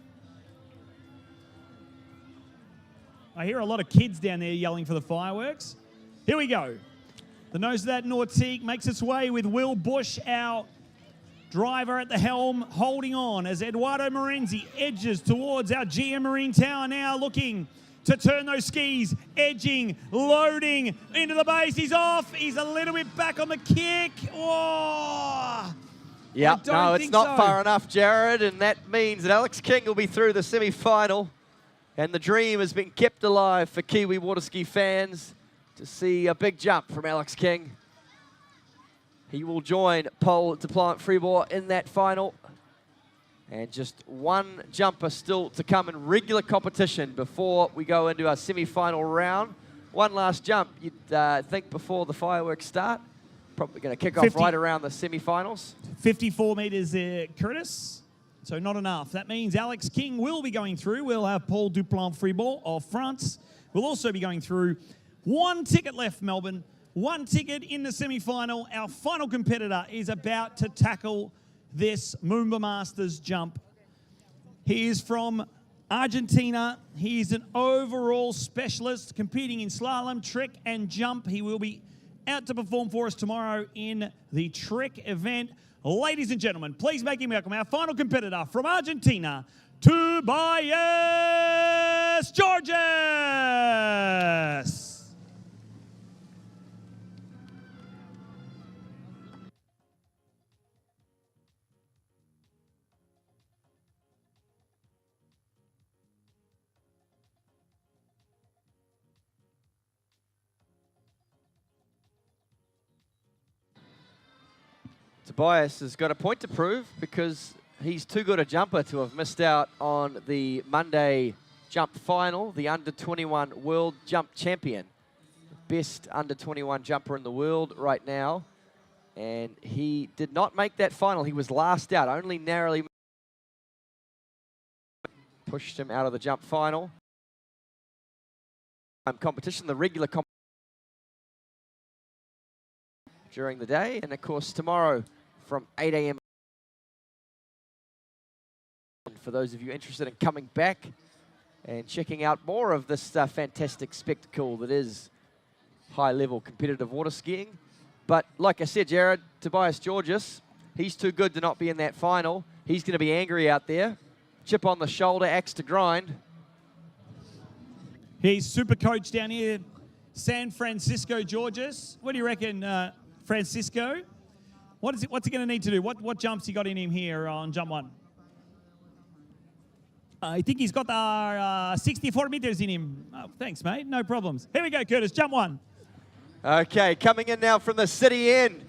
I hear a lot of kids down there yelling for the fireworks. Here we go. The nose of that Nautique makes its way with Will Bush, our driver at the helm, holding on as Eduardo Morenzi edges towards our GM Marine Tower now, looking to turn those skis, edging, loading into the base. He's off. He's a little bit back on the kick. Oh!
Yeah,
I don't
no, it's
think
not
so.
far enough, Jared, and that means that Alex King will be through the semi-final, and the dream has been kept alive for Kiwi water ski fans to see a big jump from Alex King. He will join Paul Duplant Freeboard in that final. And just one jumper still to come in regular competition before we go into our semi-final round. One last jump, you'd think before the fireworks start. Probably going to kick off
50.
right around the semi-finals.
54 metres there, Curtis. So not enough. That means Alex King will be going through. We'll have Paul Duplant Freeboard of France. We'll also be going through. One ticket left, Melbourne. One ticket in the semi-final. Our final competitor is about to tackle this MOOMBA Masters jump. He is from Argentina. He is an overall specialist competing in slalom, trek, and jump. He will be out to perform for us tomorrow in the trek event. Ladies and gentlemen, please make him welcome our final competitor from Argentina, Tobias Georges.
Tobias has got a point to prove because he's too good a jumper to have missed out on the Monday jump final, the under-21 world jump champion. Best under-21 jumper in the world right now. And he did not make that final. He was last out, only narrowly pushed him out of the jump final. Competition, the regular competition during the day, and of course tomorrow from 8 a.m. for those of you interested in coming back and checking out more of this fantastic spectacle that is high-level competitive water skiing. But like I said, Jared, Tobias Georges, he's too good to not be in that final. He's going to be angry out there. chip on the shoulder, axe to grind.
He's super coach down here, San Francisco, Georges. What do you reckon, Francisco? What's he going to need to do? What jumps he got in him here on jump 1? I think he's got the 64 meters in him. Oh, thanks, mate. No problems. Here we go, Curtis. Jump 1.
Okay, coming in now from the city end,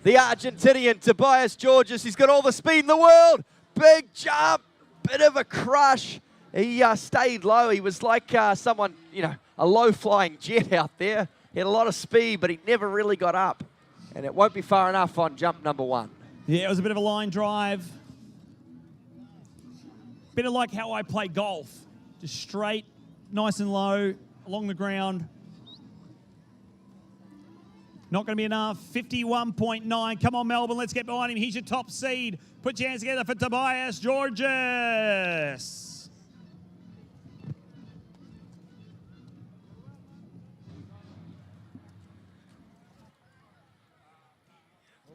the Argentinian Tobias Georges. He's got all the speed in the world. Big jump, bit of a crush. He stayed low. He was like someone, a low-flying jet out there. He had a lot of speed, but he never really got up. And it won't be far enough on jump number 1.
Yeah, it was a bit of a line drive. Bit of like how I play golf. Just straight, nice and low, along the ground. Not going to be enough. 51.9. Come on, Melbourne. Let's get behind him. He's your top seed. Put your hands together for Tobias Georges.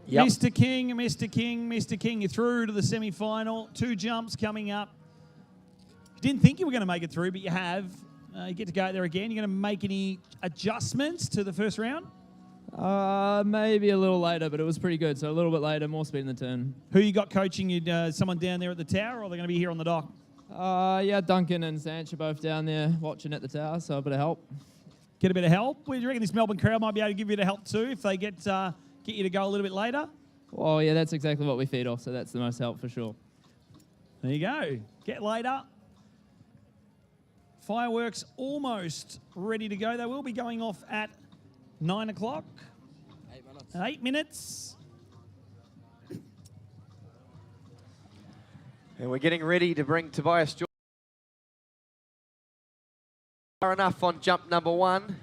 Yep.
Mr. King, Mr. King, Mr. King, you're through to the semi-final. 2 jumps coming up. You didn't think you were going to make it through, but you have. You get to go out there again. You're going to make any adjustments to the first round?
Maybe a little later, but it was pretty good. So a little bit later, more speed in the turn.
Who you got coaching you? Someone down there at the tower, or are they going to be here on the dock?
Yeah, Duncan and Sanch are both down there watching at the tower, so a bit of help.
Get a bit of help? Well, do you reckon this Melbourne crowd might be able to give you the help too if they get you to go a little bit later?
Oh, yeah, that's exactly what we feed off, so that's the most help for sure.
There you go. Get later. Fireworks almost ready to go. They will be going off at 9 o'clock.
8 minutes.
8 minutes.
And we're getting ready to bring Tobias Georges. Far enough on jump number 1.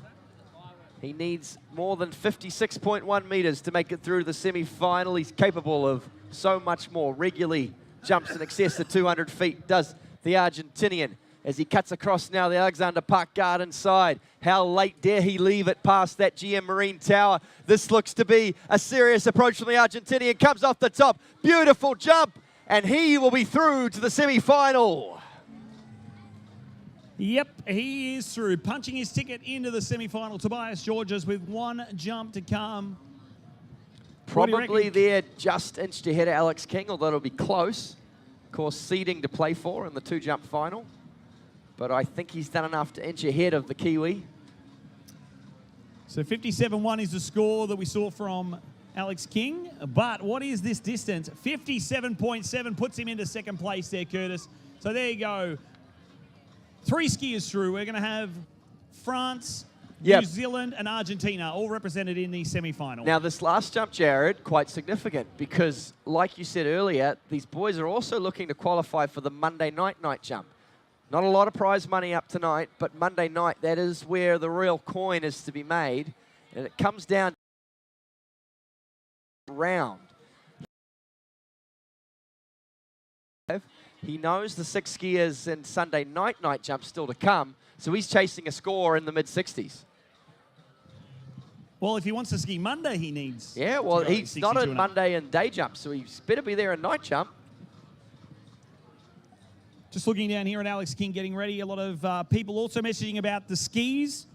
He needs more than 56.1 meters to make it through to the semi-final. He's capable of so much more. Regularly jumps in excess of 200 feet, does the Argentinian. As he cuts across now the Alexander Park Garden side. How late dare he leave it past that GM Marine Tower? This looks to be a serious approach from the Argentinian. Comes off the top. Beautiful jump. And he will be through to the semi-final.
Yep, he is through. Punching his ticket into the semi-final. Tobias Georges with 1 jump to come.
Probably there just inched ahead of Alex King, although it'll be close. Of course, seeding to play for in the 2-jump final. But I think he's done enough to inch ahead of the Kiwi.
So 57.1 is the score that we saw from Alex King. But what is this distance? 57.7 puts him into second place there, Curtis. So there you go. 3 skiers through. We're going to have France, New Zealand, and Argentina all represented in the semi-final.
Now, this last jump, Jared, quite significant because, like you said earlier, these boys are also looking to qualify for the Monday night jump. Not a lot of prize money up tonight, but Monday night, that is where the real coin is to be made. And it comes down round. He knows the 6 skiers in Sunday night jump still to come, so he's chasing a score in the mid-60s.
Well, if he wants to ski Monday, he needs.
Yeah, well, he's not in Monday and day jump, so he's better be there in night jump.
Just looking down here at Alex King getting ready. A lot of people also messaging about the skis.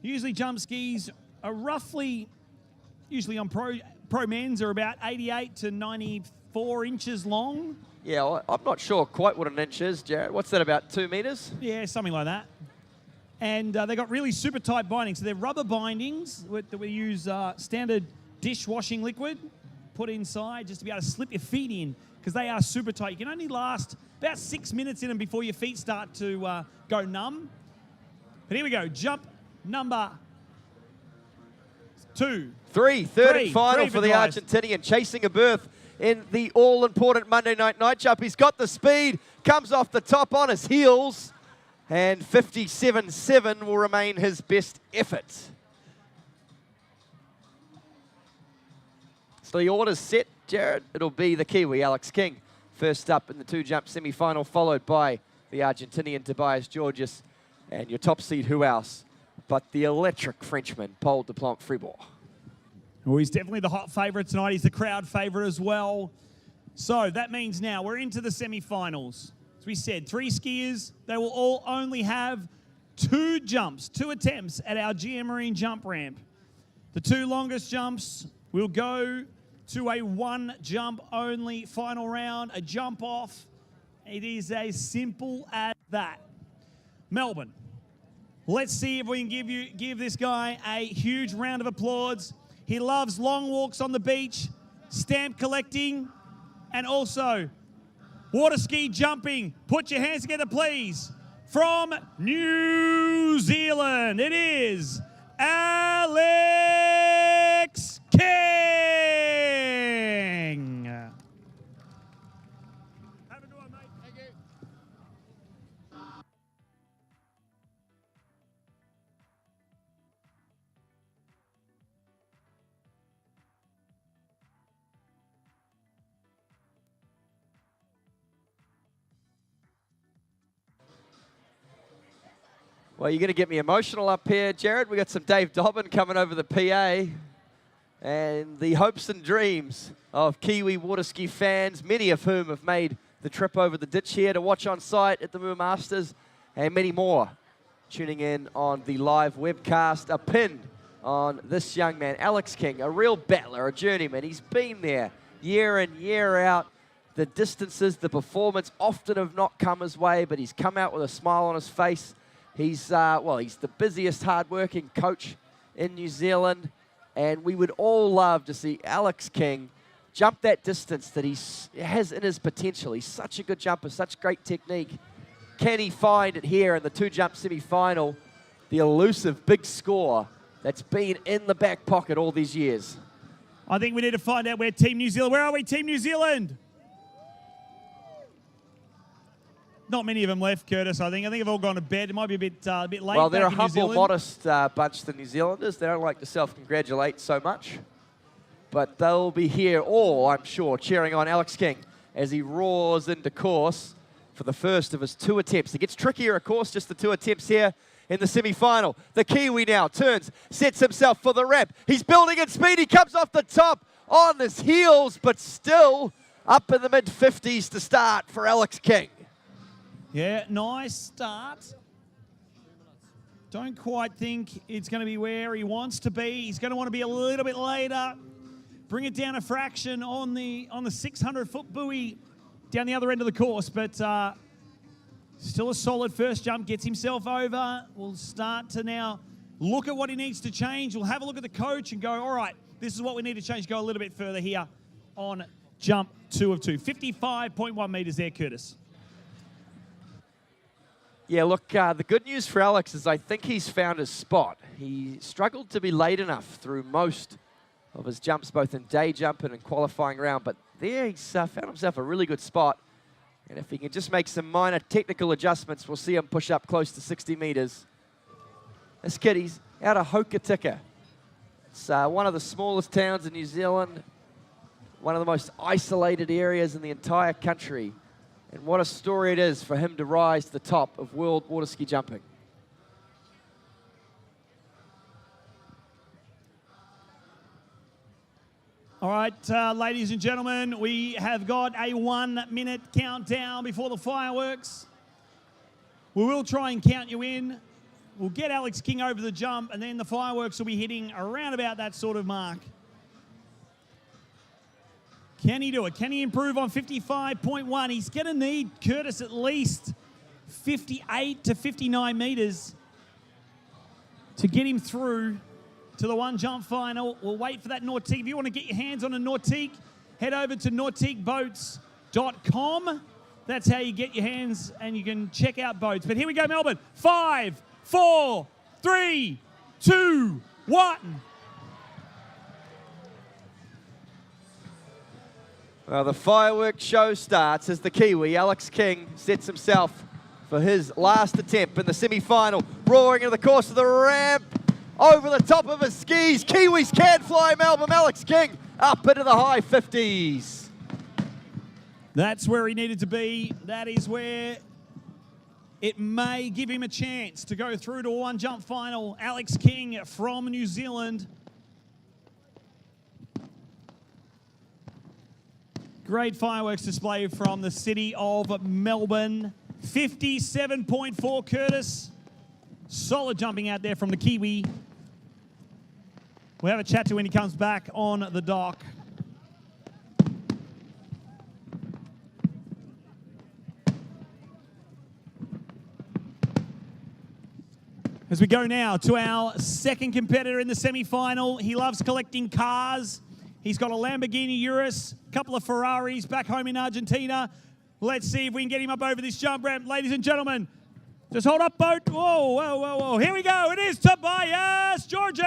Usually jump skis are roughly, usually on pro men's, are about 88 to 94 inches long.
Yeah, well, I'm not sure quite what an inch is, Jared. What's that, about 2 meters?
Yeah, something like that. And they got really super tight bindings. So they're rubber bindings that we use standard dishwashing liquid, put inside just to be able to slip your feet in because they are super tight. You can only last about 6 minutes in them before your feet start to go numb. But here we go. Jump number 2.
Third and final for the Argentinian, chasing a berth in the all-important Monday night jump. He's got the speed, comes off the top on his heels, and 57.7 will remain his best effort. So the order's set, Jared. It'll be the Kiwi, Alex King, first up in the 2-jump semi-final, followed by the Argentinian Tobias Georges, and your top seed, who else but the electric Frenchman, Paul Dupont-Fribourg.
Well, he's definitely the hot favourite tonight. He's the crowd favourite as well. So that means now we're into the semi-finals. we said, 3 skiers. They will all only have 2 jumps, 2 attempts at our GM Marine jump ramp. The 2 longest jumps will go to a 1 jump only final round, a jump off. It is as simple as that. Melbourne, let's see if we can give this guy a huge round of applause. He loves long walks on the beach, stamp collecting, and also water ski jumping. Put your hands together, please. From New Zealand, it is Alex King. Have a good one, mate. Thank you.
Well, you're going to get me emotional up here, Jared. We got some Dave Dobbin coming over the PA. And the hopes and dreams of Kiwi water ski fans, many of whom have made the trip over the ditch here to watch on site at the MOOMBA Masters, and many more tuning in on the live webcast, are pinned on this young man, Alex King, a real battler, a journeyman. He's been there year in, year out. The distances, the performance often have not come his way, but he's come out with a smile on his face. He's, well, he's the busiest, hard-working coach in New Zealand, and we would all love to see Alex King jump that distance that he has in his potential. He's such a good jumper, such great technique. Can he find it here in the 2-jump semi-final, the elusive big score that's been in the back pocket all these years?
I think we need to find out where Team New Zealand, where are we, Team New Zealand? Not many of them left, Curtis, I think. I think they've all gone to bed. It might be a bit late.
Well, they're a
back in New
humble,
Zealand.
modest bunch, the New Zealanders. They don't like to self-congratulate so much. But they'll be here all, I'm sure, cheering on Alex King as he roars into course for the first of his 2 attempts. It gets trickier, of course, just the 2 attempts here in the semi-final. The Kiwi now turns, sets himself for the ramp. He's building in speed. He comes off the top on his heels, but still up in the mid-50s to start for Alex King.
Yeah, nice start. Don't quite think it's going to be where he wants to be. He's going to want to be a little bit later. Bring it down a fraction on the 600-foot buoy down the other end of the course, but still a solid first jump. Gets himself over. We'll start to now look at what he needs to change. We'll have a look at the coach and go, all right, this is what we need to change. Go a little bit further here on jump 2 of 2. 55.1 meters there, Curtis.
Yeah, look, the good news for Alex is I think he's found his spot. He struggled to be late enough through most of his jumps, both in day jumping and qualifying round, but there he's found himself a really good spot. And if he can just make some minor technical adjustments, we'll see him push up close to 60 meters. This kid, he's out of Hokitika. It's one of the smallest towns in New Zealand, one of the most isolated areas in the entire country. And what a story it is for him to rise to the top of world water ski jumping.
All right, ladies and gentlemen, we have got a 1-minute countdown before the fireworks. We will try and count you in. We'll get Alex King over the jump, and then the fireworks will be hitting around about that sort of mark. Can he do it? Can he improve on 55.1? He's going to need, Curtis, at least 58 to 59 meters to get him through to the 1-jump final. We'll wait for that Nautique. If you want to get your hands on a Nautique, head over to nautiqueboats.com. That's how you get your hands and you can check out boats. But here we go, Melbourne. 5, 4, 3, 2, 1.
Well, the fireworks show starts as the Kiwi, Alex King, sets himself for his last attempt in the semi-final. Roaring into the course of the ramp, over the top of his skis. Kiwis can fly, Melbourne. Alex King up into the high 50s.
That's where he needed to be. That is where it may give him a chance to go through to a 1-jump final. Alex King from New Zealand. Great fireworks display from the city of Melbourne. 57.4, Curtis. Solid jumping out there from the Kiwi. We'll have a chat to when he comes back on the dock. As we go now to our second competitor in the semi-final. He loves collecting cars. He's got a Lamborghini Urus, a couple of Ferraris back home in Argentina. Let's see if we can get him up over this jump ramp. Ladies and gentlemen, just hold up, boat. Whoa, whoa, whoa, whoa. Here we go. It is Tobias Georges.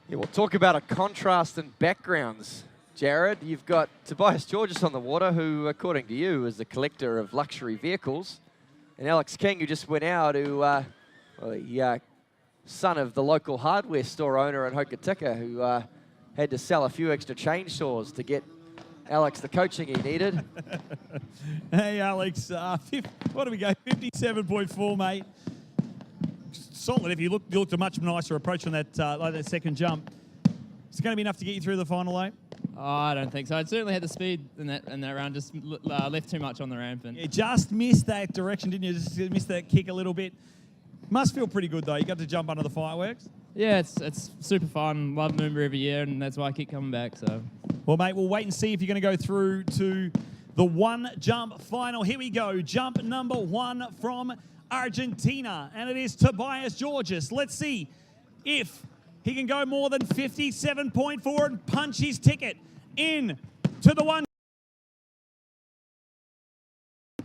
Yeah, we'll talk about a contrast in backgrounds. Jared, you've got Tobias Georges on the water, who, according to you, is a collector of luxury vehicles. And Alex King, who just went out, who, son of the local hardware store owner in Hokitika, who had to sell a few extra chainsaws to get Alex the coaching he needed.
Hey, Alex, what do we go? 57.4, mate. Solid. If you looked a much nicer approach on that like that second jump. Is it going to be enough to get you through the final, though?
Oh, I don't think so. I certainly had the speed in that round, just left too much on the ramp. And
You just missed that direction, didn't you? Just missed that kick a little bit. Must feel pretty good, though. You got to jump under the fireworks.
yeah, it's super fun. Love MOOMBA every year, and that's why I keep coming back. So,
Well, mate, we'll wait and see if you're going to go through to the one jump final. Here we go. Jump number 1 from Argentina, and it is Tobias Georges. Let's see if he can go more than 57.4 and punch his ticket in to the one.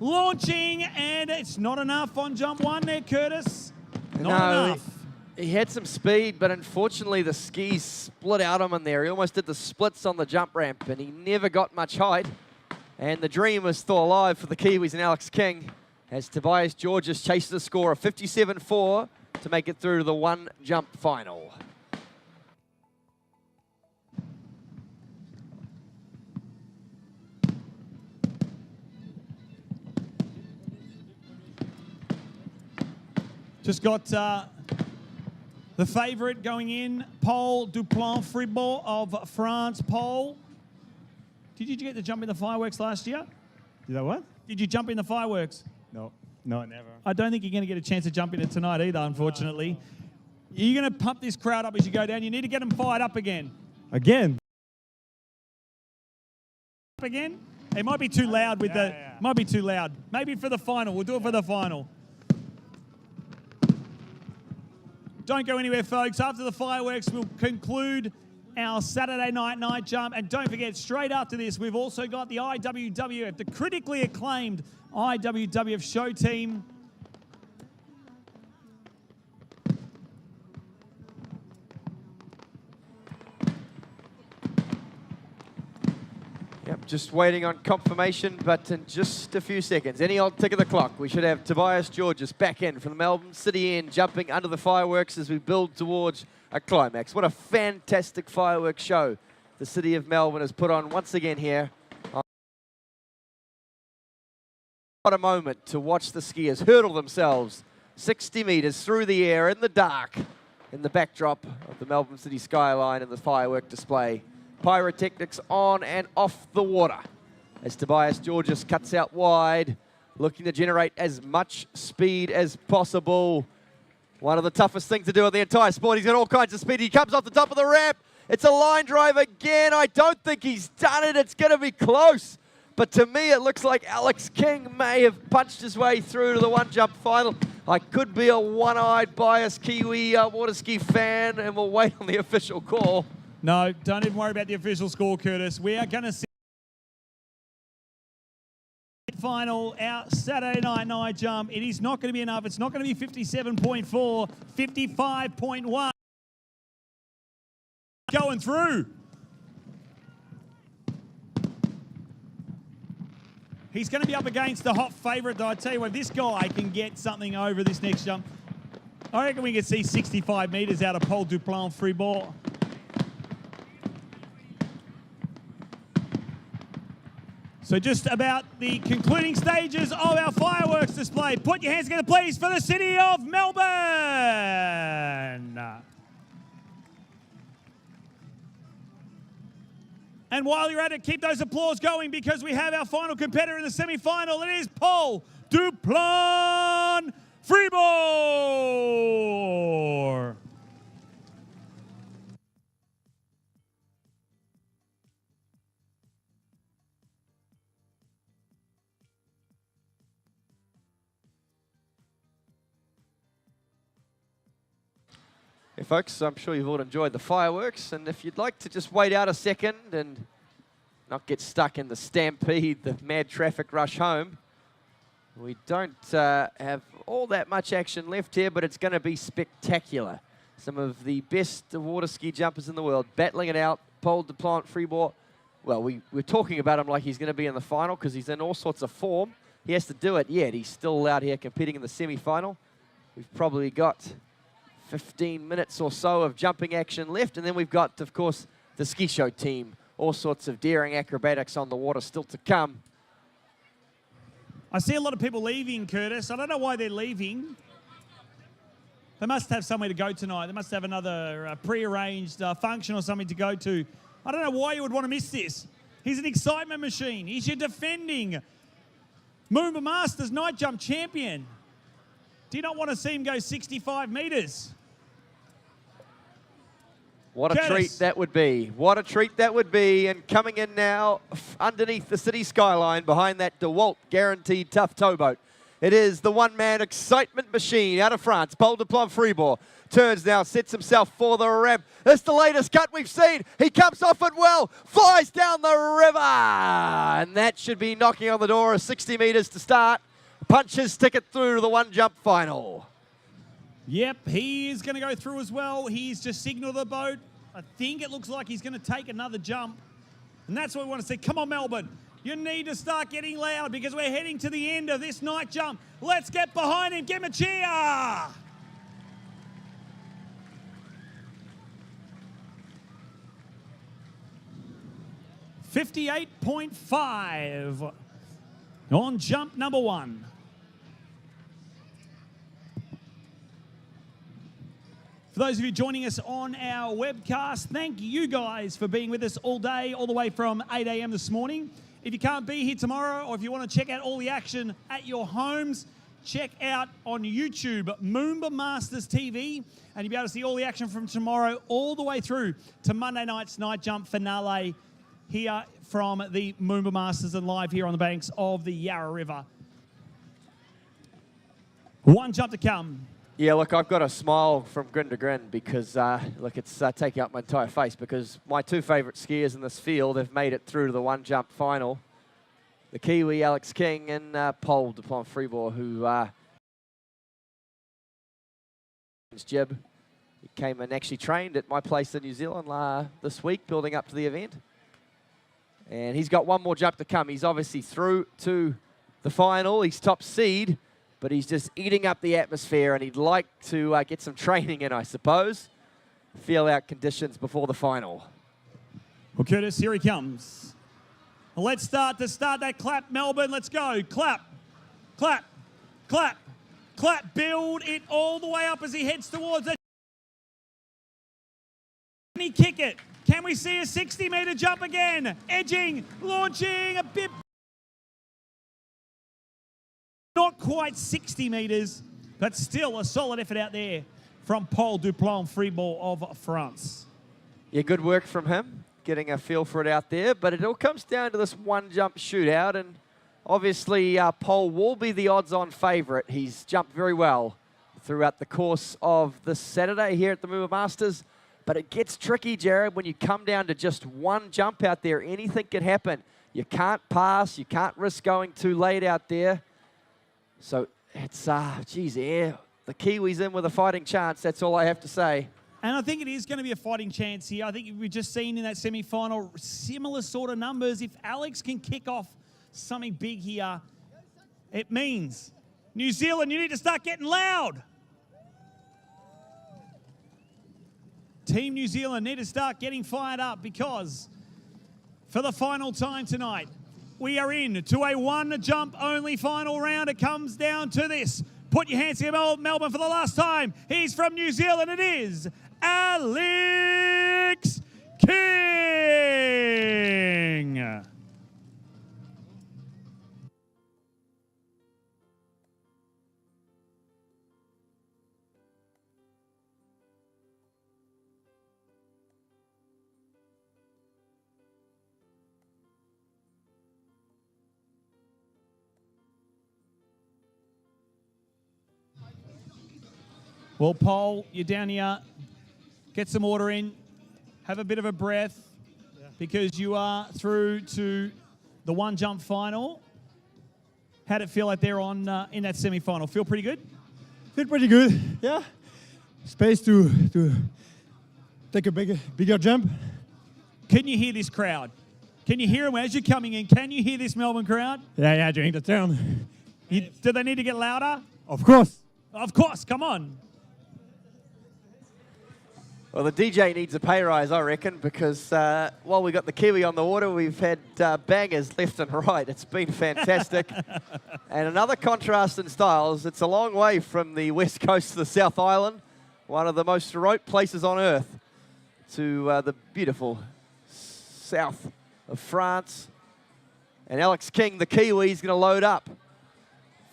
Launching, and it's not enough on jump 1 there, Curtis. Not enough.
He had some speed, but unfortunately the skis split out on him there. He almost did the splits on the jump ramp, and he never got much height. And the dream was still alive for the Kiwis and Alex King, as Tobias Georges chases a score of 57.4 to make it through to the one jump final.
Just got the favourite going in, Paul Duplan-Fribourg of France. Paul, did you get to jump in the fireworks last year?
Did I what?
Did you jump in the fireworks?
No, never.
I don't think you're going to get a chance to jump in it tonight either, unfortunately. You're going to pump this crowd up as you go down. You need to get them fired up again.
Again?
Up again? It might be too loud with the... Might be too loud. Maybe for the final. We'll do it for the final. Don't go anywhere, folks. After the fireworks, we'll conclude our Saturday night jump. And don't forget, straight after this, we've also got the IWWF, the critically acclaimed IWWF show team.
Yep, just waiting on confirmation, but in just a few seconds, any old tick of the clock, we should have Tobias Georges back in from the Melbourne City Inn, jumping under the fireworks as we build towards a climax. What a fantastic fireworks show the City of Melbourne has put on once again here. What a moment to watch the skiers hurdle themselves 60 metres through the air in the dark in the backdrop of the Melbourne City skyline and the firework display. Pyrotechnics on and off the water as Tobias Georges cuts out wide, looking to generate as much speed as possible. One of the toughest things to do in the entire sport. He's got all kinds of speed. He comes off the top of the ramp. It's a line drive again. I don't think he's done it. It's going to be close. But to me, it looks like Alex King may have punched his way through to the one jump final. I could be a one-eyed biased Kiwi water ski fan, and we'll wait on the official call.
No, don't even worry about the official score, Curtis. We are going to see final, our Saturday night jump. It is not going to be enough. It's not going to be 57.4, 55.1. Going through. He's going to be up against the hot favourite, though. I tell you what, this guy can get something over this next jump. I reckon we can see 65 metres out of Paul Duplan free ball. So just about the concluding stages of our fireworks display. Put your hands together, please, for the city of Melbourne. And while you're at it, keep those applause going because we have our final competitor in the semi-final. It is Paul Duplan Freeboard.
Hey folks, I'm sure you've all enjoyed the fireworks, and if you'd like to just wait out a second and not get stuck in the stampede, the mad traffic rush home, we don't have all that much action left here, but it's going to be spectacular. Some of the best water ski jumpers in the world battling it out. Paul Duplan Freeboard, well, we're talking about him like he's going to be in the final because he's in all sorts of form. He has to do it yet. He's still out here competing in the semi-final. We've probably got 15 minutes or so of jumping action left, and then we've got, of course, the ski show team. All sorts of daring acrobatics on the water still to come.
I see a lot of people leaving, Curtis. I don't know why they're leaving. They must have somewhere to go tonight. They must have another pre-arranged function or something to go to. I don't know why you would want to miss this. He's an excitement machine. He's your defending MOOMBA Masters night jump champion. Do you not want to see him go 65 metres?
What a treat that would be. What a treat that would be. And coming in now underneath the city skyline behind that DeWalt guaranteed tough towboat. It is the one-man excitement machine out of France, Paul Duplan Freeboard. Turns now, sets himself for the ramp. It's the latest cut we've seen. He comes off it well, flies down the river. And that should be knocking on the door of 60 metres to start. Punch his ticket through to the one-jump final.
Yep, he is going to go through as well. He's just signaled the boat. I think it looks like he's going to take another jump. And that's what we want to see. Come on, Melbourne. You need to start getting loud because we're heading to the end of this night jump. Let's get behind him. Give him a cheer. $58.5 on jump number one. For those of you joining us on our webcast, thank you guys for being with us all day, all the way from 8 a.m. this morning. If you can't be here tomorrow, or if you want to check out all the action at your homes, check out on YouTube, MOOMBA Masters TV, and you'll be able to see all the action from tomorrow all the way through to Monday night's night jump finale here from the MOOMBA Masters and live here on the banks of the Yarra River. One jump to come.
Yeah, look, I've got a smile from grin to grin because, look, it's taking up my entire face because my two favourite skiers in this field have made it through to the one-jump final. The Kiwi, Alex King, and Paul Duplan Freeboard, who jib. He came and actually trained at my place in New Zealand this week, building up to the event. And he's got one more jump to come. He's obviously through to the final. He's top seed, but he's just eating up the atmosphere, and he'd like to get some training in, I suppose. Feel out conditions before the final.
Well, Curtis, here he comes. Let's start that clap, Melbourne. Let's go. Clap, clap, clap, clap. Build it all the way up as he heads towards it. Can he kick it? Can we see a 60-metre jump again? Edging, launching, a bit. Not quite 60 metres, but still a solid effort out there from Paul Duplan Freeboard of France.
Yeah, good work from him, getting a feel for it out there. But it all comes down to this one-jump shootout, and obviously Paul will be the odds-on favourite. He's jumped very well throughout the course of this Saturday here at the MOOMBA Masters. But it gets tricky, Jared, when you come down to just one jump out there. Anything can happen. You can't pass. You can't risk going too late out there. So it's, geez, yeah, the Kiwis in with a fighting chance. That's all I have to say.
And I think it is going to be a fighting chance here. I think we've just seen in that semi-final similar sort of numbers. If Alex can kick off something big here. It means New Zealand, you need to start getting loud. Team New Zealand need to start getting fired up because for the final time tonight, we are in to a one jump only final round. It comes down to this. Put your hands together, Melbourne, for the last time. He's from New Zealand. It is Alex King. Well, Paul, you're down here. Get some water in. Have a bit of a breath because you are through to the one jump final. How'd it feel out there on in that semi-final? Feel pretty good?
Feel pretty good, yeah. Space to take a bigger jump.
Can you hear this crowd? Can you hear them as you're coming in? Can you hear this Melbourne crowd?
Yeah, during the turn.
Do they need to get louder?
Of course.
Of course, come on.
Well, the DJ needs a pay rise, I reckon, because while we got the Kiwi on the water, we've had bangers left and right. It's been fantastic. And another contrast in styles. It's a long way from the west coast to the South Island, one of the most remote places on earth, to the beautiful south of France. And Alex King, the Kiwi, is going to load up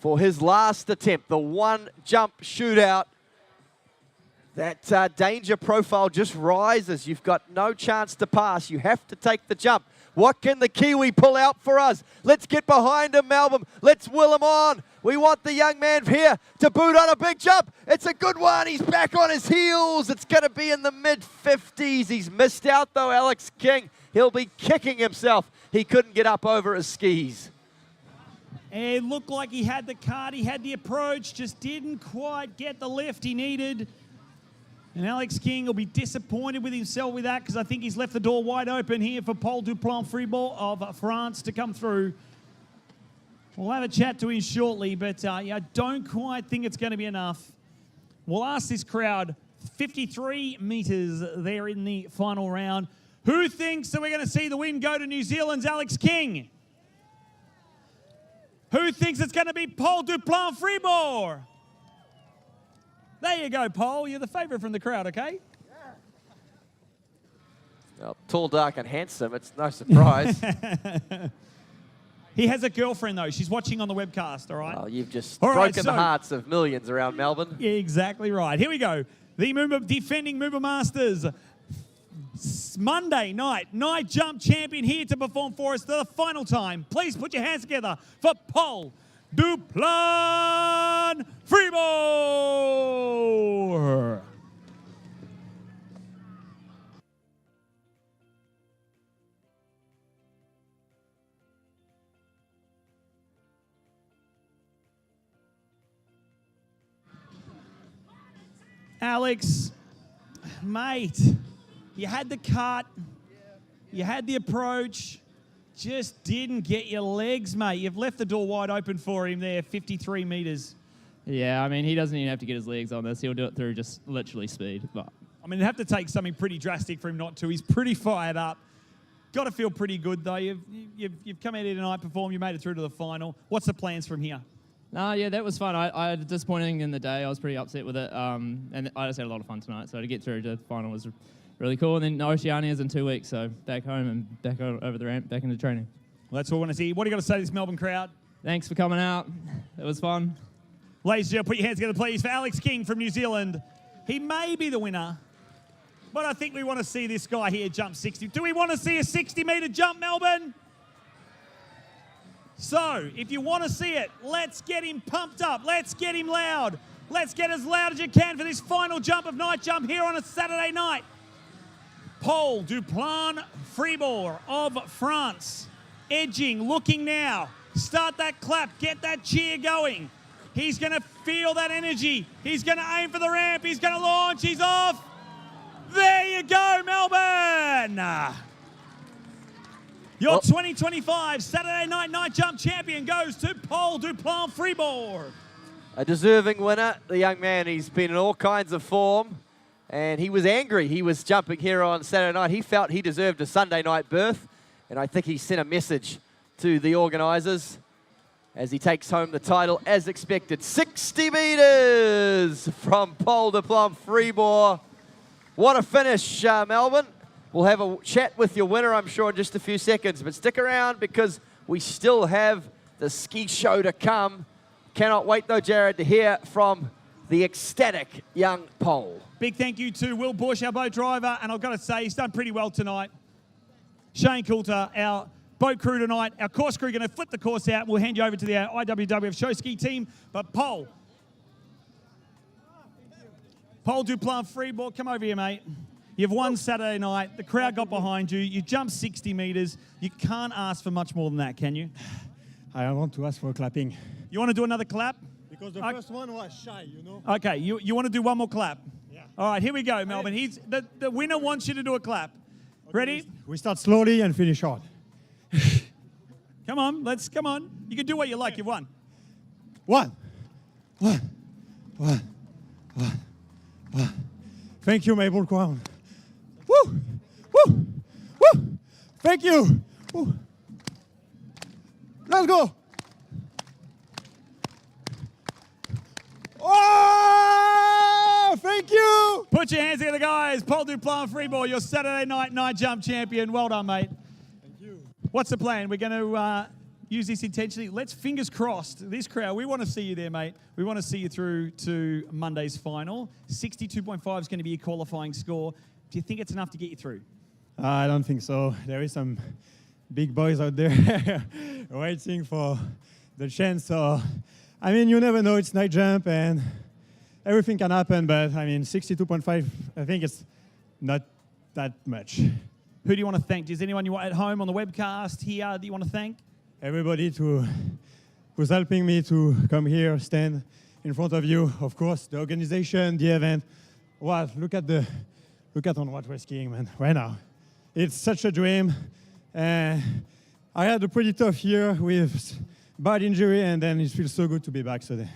for his last attempt, the one jump shootout. That danger profile just rises. You've got no chance to pass. You have to take the jump. What can the Kiwi pull out for us? Let's get behind him, Melbourne. Let's will him on. We want the young man here to boot on a big jump. It's a good one. He's back on his heels. It's going to be in the mid-50s. He's missed out, though, Alex King. He'll be kicking himself. He couldn't get up over his skis.
It looked like he had the cart. He had the approach. Just didn't quite get the lift he needed. And Alex King will be disappointed with himself with that because I think he's left the door wide open here for Paul Duplan-Fribourg of France to come through. We'll have a chat to him shortly, but I don't quite think it's going to be enough. We'll ask this crowd, 53 metres there in the final round. Who thinks that we're going to see the win go to New Zealand's Alex King? Who thinks it's going to be Paul Duplan-Fribourg? There you go, Paul. You're the favourite from the crowd, okay?
Well, tall, dark, and handsome. It's no surprise.
He has a girlfriend, though. She's watching on the webcast, all right?
Well, you've just
all right,
broken the hearts of millions around Melbourne.
Yeah, exactly right. Here we go. The MOOMBA, defending MOOMBA Masters. Monday night jump champion here to perform for us for the final time. Please put your hands together for Paul Duplan-Fribourg. Alex, mate, you had the cut, you had the approach, just didn't get your legs, mate. You've left the door wide open for him there, 53 metres.
Yeah, I mean, he doesn't even have to get his legs on this. He'll do it through just literally speed. But
I mean, it'd have to take something pretty drastic for him not to. He's pretty fired up. Got to feel pretty good, though. You've come out here tonight, performed, you made it through to the final. What's the plans from here?
Yeah, that was fun. I had disappointing in the day. I was pretty upset with it. And I just had a lot of fun tonight. So to get through to the final was really cool. And then Oceania's in 2 weeks, so back home and back over the ramp, back into training.
Well, that's what we want to see. What do you got to say to this Melbourne crowd?
Thanks for coming out. It was fun.
Ladies and gentlemen, put your hands together, please, for Alex King from New Zealand. He may be the winner, but I think we want to see this guy here jump 60. Do we want to see a 60-metre jump, Melbourne? So, if you want to see it, let's get him pumped up. Let's get him loud. Let's get as loud as you can for this final jump of night jump here on a Saturday night. Paul Duplan-Fribourg of France. Edging, looking now. Start that clap, get that cheer going. He's going to feel that energy. He's going to aim for the ramp. He's going to launch. He's off. There you go, Melbourne. Your 2025 Saturday night jump champion goes to Paul Duplan Freeboard.
A deserving winner, the young man. He's been in all kinds of form, and he was angry. He was jumping here on Saturday night. He felt he deserved a Sunday night berth, and I think he sent a message to the organisers as he takes home the title as expected. 60 metres from Paul Duplan Freeboard. What a finish, Melbourne. We'll have a chat with your winner, I'm sure, in just a few seconds, but stick around because we still have the ski show to come. Cannot wait, though, Jared, to hear from the ecstatic young Paul.
Big thank you to Will Bush, our boat driver, and I've got to say, he's done pretty well tonight. Shane Coulter, our boat crew tonight. Our course crew are going to flip the course out. We'll hand you over to the IWWF show ski team. But Paul Duplan Freeboard, come over here, mate. You've won Saturday night. The crowd got behind you. You jumped 60 metres. You can't ask for much more than that, can you?
I want to ask for clapping.
You want to do another clap?
Because the first one was shy, you know.
Okay, you want to do one more clap?
Yeah.
All right, here we go, Melbourne. The winner wants you to do a clap.
Okay,
Ready?
We start slowly and finish hard.
Come on. You can do what you like. You've won.
One. Thank you, Mabel Crown. Woo! Woo! Woo! Thank you. Woo. Let's go. Oh! Thank you.
Put your hands together, guys. Paul Duplan Freeboard, your Saturday night jump champion. Well done, mate.
Thank you.
What's the plan? We're going to use this intentionally. Let's fingers crossed. This crowd, we want to see you there, mate. We want to see you through to Monday's final. 62.5 is going to be your qualifying score. Do you think it's enough to get you through?
I don't think so. There is some big boys out there waiting for the chance. So, I mean, you never know. It's night jump and everything can happen. But, I mean, 62.5, I think it's not that much.
Who do you want to thank? Is anyone you want at home on the webcast here that you want to thank?
Everybody who's helping me to come here, stand in front of you. Of course, the organization, the event. Wow, look at on what we're skiing, man, right now. It's such a dream. I had a pretty tough year with bad injury, and then it feels so good to be back today.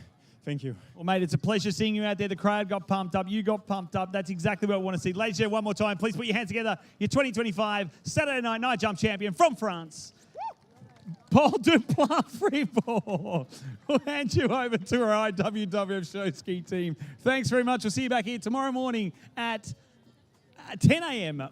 Thank you.
Well, mate, it's a pleasure seeing you out there. The crowd got pumped up. You got pumped up. That's exactly what we want to see. Ladies and gentlemen, one more time, please put your hands together. Your 2025 Saturday night jump champion from France, Paul Duplan Freeboard. We'll hand you over to our IWWF show ski team. Thanks very much. We'll see you back here tomorrow morning at 10 a.m.